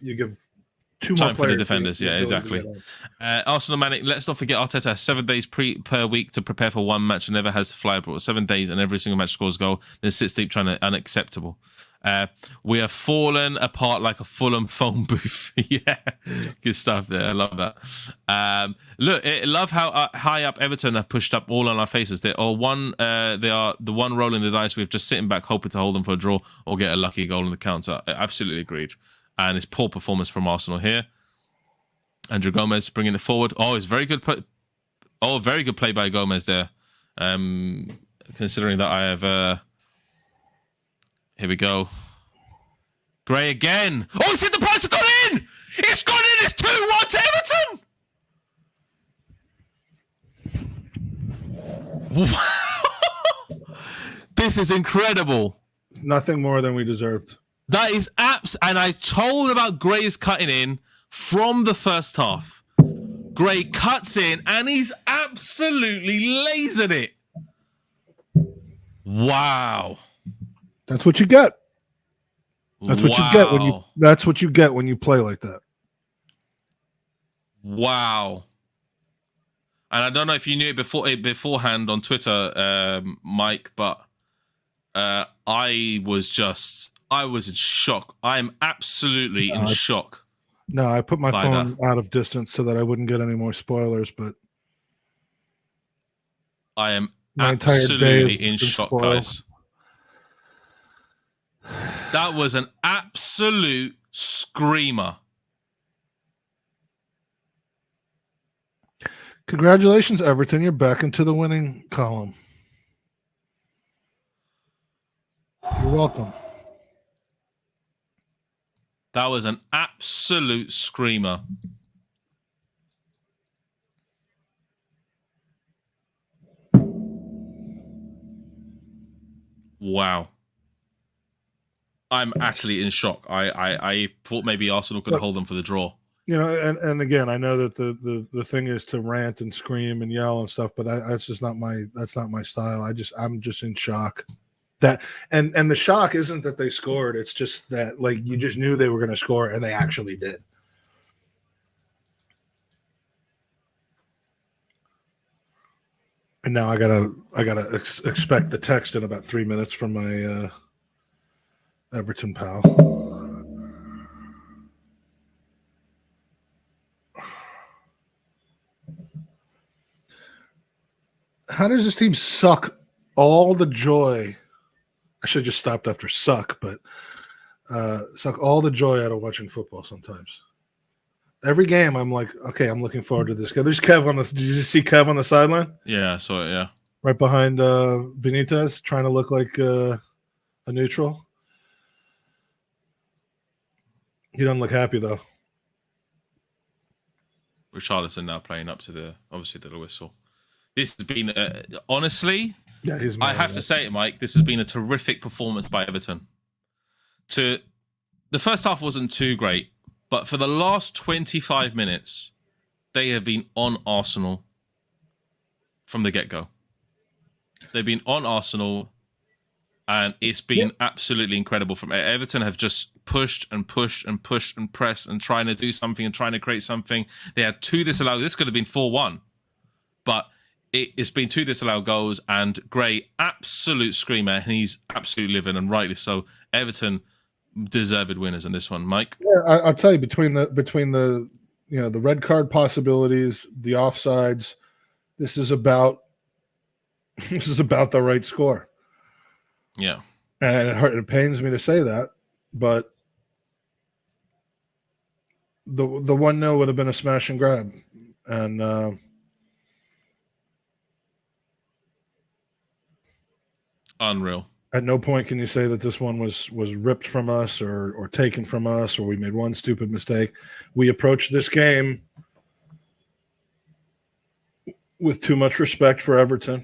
two more time for the players defenders. Yeah, exactly. Arsenal Manic, let's not forget Arteta has 7 days per week to prepare for one match and never has to fly abroad. 7 days and every single match scores a goal. Then sits deep trying to unacceptable. We have fallen apart like a Fulham phone booth. Yeah, good stuff there. I love that. Look, I love how high up Everton have pushed up all on our faces. They are the one rolling the dice. We're just sitting back hoping to hold them for a draw or get a lucky goal on the counter. I absolutely agreed. And it's poor performance from Arsenal here. Andrew Gomez bringing it forward. Oh, it's very good. Very good play by Gomez there. Considering that I have. Here we go. Gray again. Oh, he's hit the post. It's gone in. It's gone in. It's 2-1 to Everton. This is incredible. Nothing more than we deserved. That is and I told about Gray's cutting in from the first half. Gray cuts in and he's absolutely lasered it. Wow. That's what you get. That's what you get when you. That's what you get when you play like that. Wow. And I don't know if you knew it beforehand on Twitter, Mike, but I was in shock. I am absolutely in shock. No, I put my phone out of distance so that I wouldn't get any more spoilers, but I am absolutely in shock, guys. That was an absolute screamer. Congratulations, Everton. You're back into the winning column. You're welcome. That was an absolute screamer. Wow. I'm actually in shock. I thought maybe Arsenal could hold them for the draw. You know, and again, I know that the thing is to rant and scream and yell and stuff, but that's just not my style. I'm just in shock. That and the shock isn't that they scored. It's just that like you just knew they were going to score and they actually did. And now I gotta expect the text in about 3 minutes from my Everton pal. How does this team suck all the joy? I should have just stopped after suck, but suck all the joy out of watching football sometimes. Every game, I'm like, okay, I'm looking forward to this guy. There's Kev on the. Did you see Kev on the sideline? Yeah, I saw it. Yeah, right behind Benitez, trying to look like a neutral. He doesn't look happy though. Charlton now playing up to the whistle. This has been honestly. Yeah, I have to say it, Mike. This has been a terrific performance by Everton. The first half wasn't too great, but for the last 25 minutes, they have been on Arsenal from the get-go. They've been on Arsenal, and it's been absolutely incredible. From Everton have just pushed and pushed and pushed and pressed and trying to do something and trying to create something. They had 2 disallowed. This could have been 4-1, but it's been 2 disallowed goals, and Gray, absolute screamer, and he's absolutely living, and rightly so. Everton deserved winners in this one, Mike. Yeah, I'll tell you, between the the red card possibilities, the offsides, this is about the right score. Yeah, and it pains me to say that, but the 1-0 would have been a smash and grab, and unreal. At no point can you say that this one was ripped from us or taken from us, or we made one stupid mistake. We approached this game with too much respect for Everton.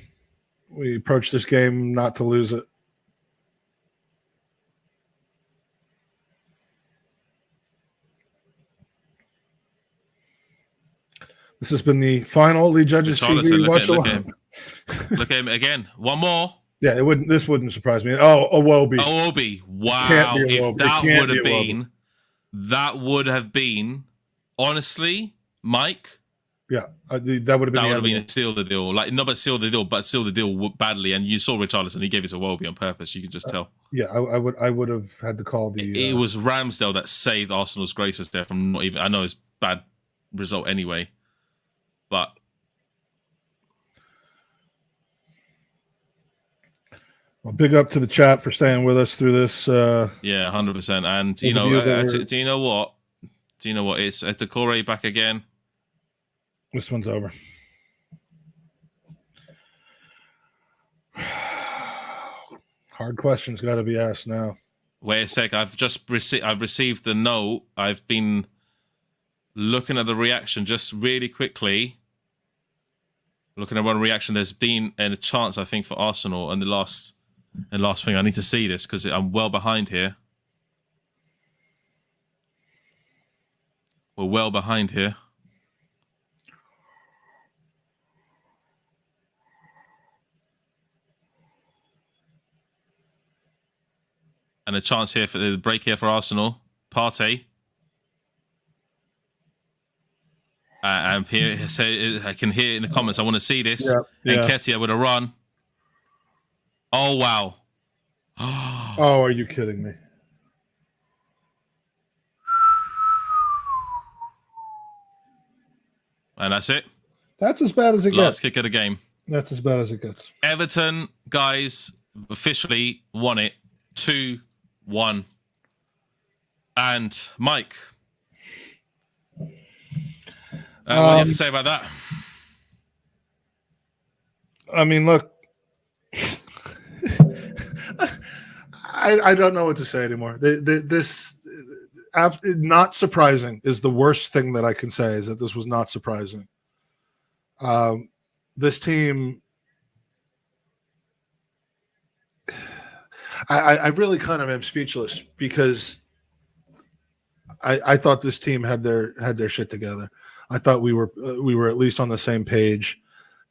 We approached this game not to lose it. This has been the final Lee Judges TV watch along. Look at him again. One more. Yeah, this wouldn't surprise me. Iwobi. Iwobi. Wow. If that would have been honestly, Mike, Yeah, that would have been that the would have end been of a seal the deal. Like, not but seal the deal, but seal the deal badly. And you saw Richarlison; he gave it to Welby on purpose. You could just tell. Yeah, I would have had to call the. It was Ramsdale that saved Arsenal's graces there from not even. I know it's bad result anyway, but well, big up to the chat for staying with us through this. yeah, 100%. And you know, do you know what? Do you know what? It's Decore back again. This one's over. Hard questions got to be asked now. Wait a sec. I've received the note. I've been looking at the reaction just really quickly. Looking at one reaction, there's been a chance, I think, for Arsenal. And the last thing, I need to see this because I'm well behind here. We're well behind here. And a chance here for the break here for Arsenal. Partey. I'm here. So I can hear in the comments. I want to see this. Yeah. And Ketia with a run. Oh wow! Oh, are you kidding me? And that's it. That's as bad as it gets. Last kick of the game. That's as bad as it gets. Everton guys officially won it 2-1. And Mike, what do you have to say about that? I mean, look, I don't know what to say anymore. This not surprising is the worst thing that I can say, is that this was not surprising. This team, I really kind of am speechless, because I thought this team had their shit together. I thought we were at least on the same page.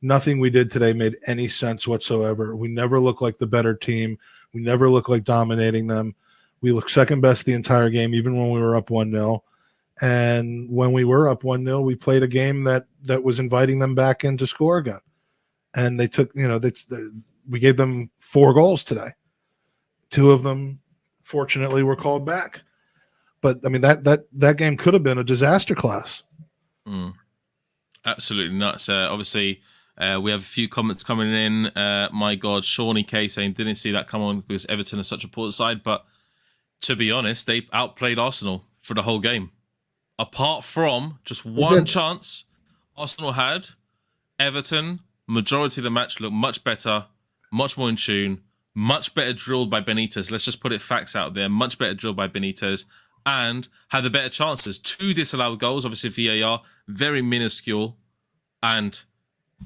Nothing we did today made any sense whatsoever. We never looked like the better team. We never looked like dominating them. We looked second best the entire game, even when we were up 1-0. And when we were up 1-0, we played a game that was inviting them back in to score again. And they took, we gave them 4 goals today. 2 of them, fortunately, were called back. But I mean, that game could have been a disaster class. Absolutely nuts. Obviously, we have a few comments coming in. My God, Shawnee K saying didn't see that come on because Everton is such a poor side. But to be honest, they outplayed Arsenal for the whole game. Apart from just one chance Arsenal had, Everton, majority of the match, looked much better, much more in tune, much better drilled by Benitez. Let's just put it facts out there. Much better drilled by Benitez, and had the better chances. 2 disallowed goals, obviously VAR, very minuscule, and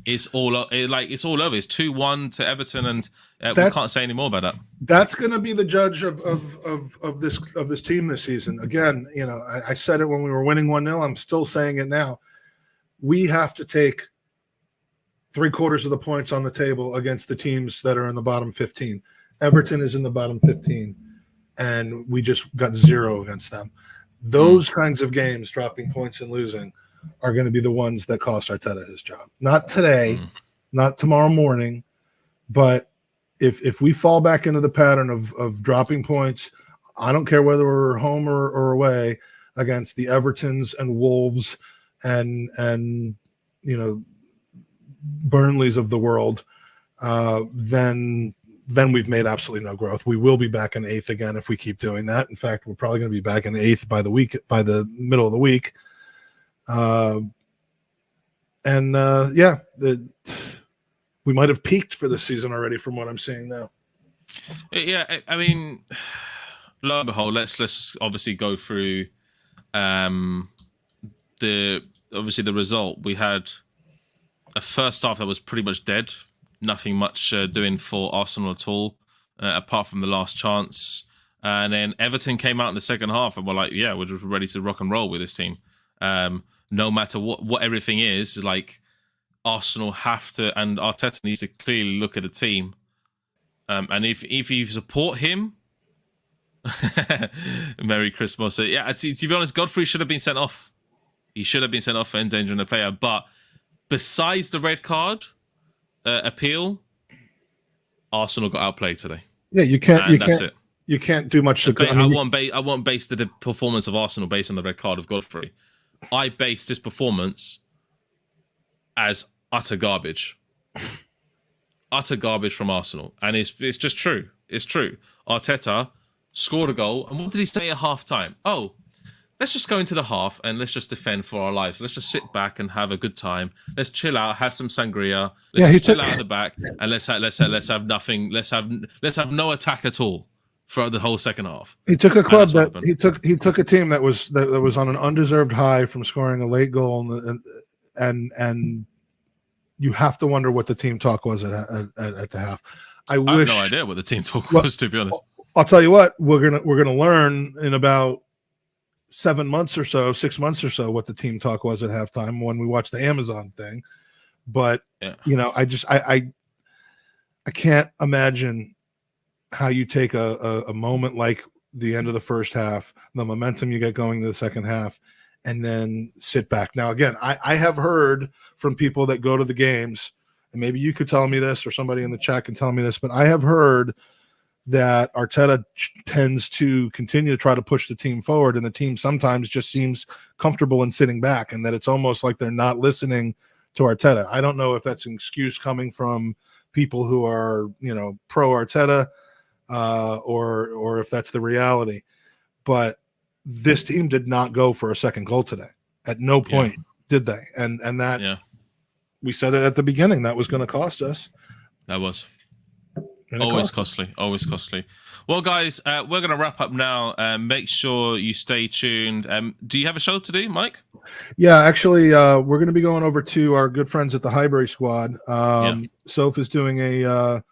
it's all over. It's 2-1 to Everton, and we can't say any more about that. That's going to be the judge of this team this season. Again, I said it when we were winning 1-0. I'm still saying it now. We have to take 3/4 of the points on the table against the teams that are in the bottom 15. Everton is in the bottom 15, and we just got 0 against them. Those kinds of games, dropping points and losing, are going to be the ones that cost Arteta his job. Not today, not tomorrow morning, but if we fall back into the pattern of dropping points, I don't care whether we're home or away, against the Evertons and Wolves and Burnleys of the world, then we've made absolutely no growth. We will be back in 8th again if we keep doing that. In fact, we're probably going to be back in 8th by the middle of the week. We might have peaked for this season already from what I'm seeing now. Yeah, I mean, lo and behold, let's obviously go through the result. We had a first half that was pretty much dead. Nothing much doing for Arsenal at all, apart from the last chance. And then Everton came out in the second half and were like, yeah, we're just ready to rock and roll with this team. No matter what everything is, like, Arsenal have to, and Arteta needs to clearly look at the team. And if you support him, Merry Christmas. Yeah, to be honest, Godfrey should have been sent off. He should have been sent off for endangering the player. But besides the red card appeal, Arsenal got outplayed today. Yeah, you can't. That's it. You can't do much. I won't base the performance of Arsenal based on the red card of Godfrey. I base this performance as utter garbage. Utter garbage from Arsenal. And it's just true. It's true. Arteta scored a goal. And what did he say at half-time? Oh, let's just go into the half and let's just defend for our lives. Let's just sit back and have a good time. Let's chill out, have some sangria. Let's chill out at the back and let's have nothing. Let's have no attack at all throughout the whole second half. He took a club that he took a team that was on an undeserved high from scoring a late goal and you have to wonder what the team talk was at the half. I have no idea what the team talk was, to be honest. I'll tell you what, we're gonna learn in about 7 months or so, 6 months or so, what the team talk was at halftime when we watched the Amazon thing. But I can't imagine how you take a moment like the end of the first half, the momentum you get going to the second half, and then sit back. Now, again, I have heard from people that go to the games, and maybe you could tell me this or somebody in the chat can tell me this, but I have heard that Arteta tends to continue to try to push the team forward, and the team sometimes just seems comfortable in sitting back, and that it's almost like they're not listening to Arteta. I don't know if that's an excuse coming from people who are, pro Arteta, or if that's the reality. But this team did not go for a second goal today. At no point did they. And that we said it at the beginning, that was going to cost us. That was. Always costly. Well, guys, we're going to wrap up now. Make sure you stay tuned. Do you have a show to do, Mike? Yeah, actually, we're going to be going over to our good friends at the Highbury Squad. Soph is doing a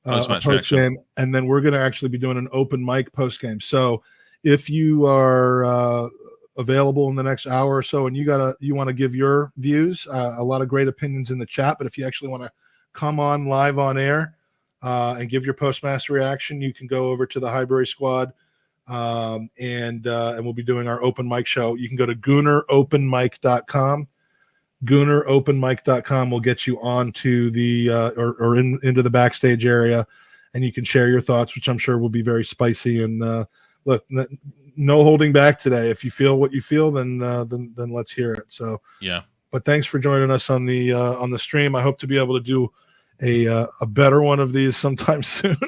post game, and then we're going to actually be doing an open mic post game. So if you are available in the next hour or so, and you want to give your views, a lot of great opinions in the chat. But if you actually want to come on live on air and give your postmaster reaction, you can go over to the Highbury Squad, and we'll be doing our open mic show. You can go to GoonerOpenMic.com. GoonerOpenMic.com will get you onto the or into the backstage area, and you can share your thoughts, which I'm sure will be very spicy. And look, no holding back today. If you feel what you feel, then let's hear it. So yeah. But thanks for joining us on the stream. I hope to be able to do a better one of these sometime soon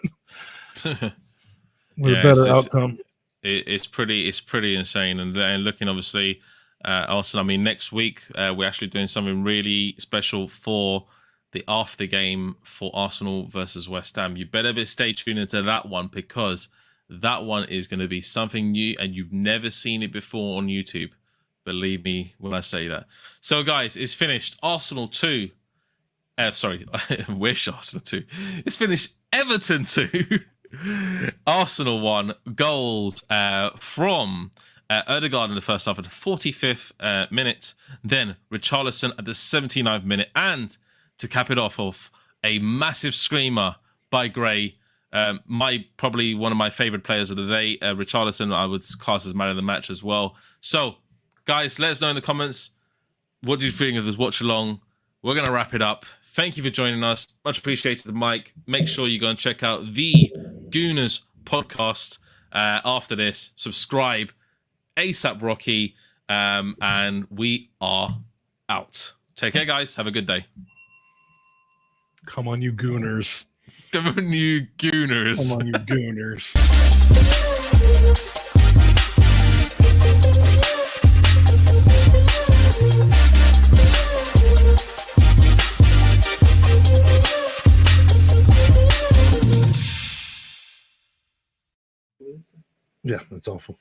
with a better outcome. It's pretty insane. And looking obviously, also, I mean, next week we're actually doing something really special for the after game for Arsenal versus West Ham. You better stay tuned into that one, because that one is going to be something new and you've never seen it before on YouTube. Believe me when I say that. So, guys, it's finished. Arsenal 2. Wish Arsenal 2. It's finished. Everton 2. Arsenal 1. Goals from Ødegaard in the first half at the 45th minute. Then Richarlison at the 79th minute. And to cap it off, a massive screamer by Gray. Probably one of my favorite players of the day. Richarlison, I would class as man of the match as well. So, guys, let us know in the comments, what do you think of this watch along? We're going to wrap it up. Thank you for joining us. Much appreciated, Mike. Make sure you go and check out the Gooners podcast after this. Subscribe. ASAP Rocky. And we are out. Take care, guys. Have a good day. Come on, you Gooners. Come on, you Gooners. Come on, you Gooners. Yeah, that's awful.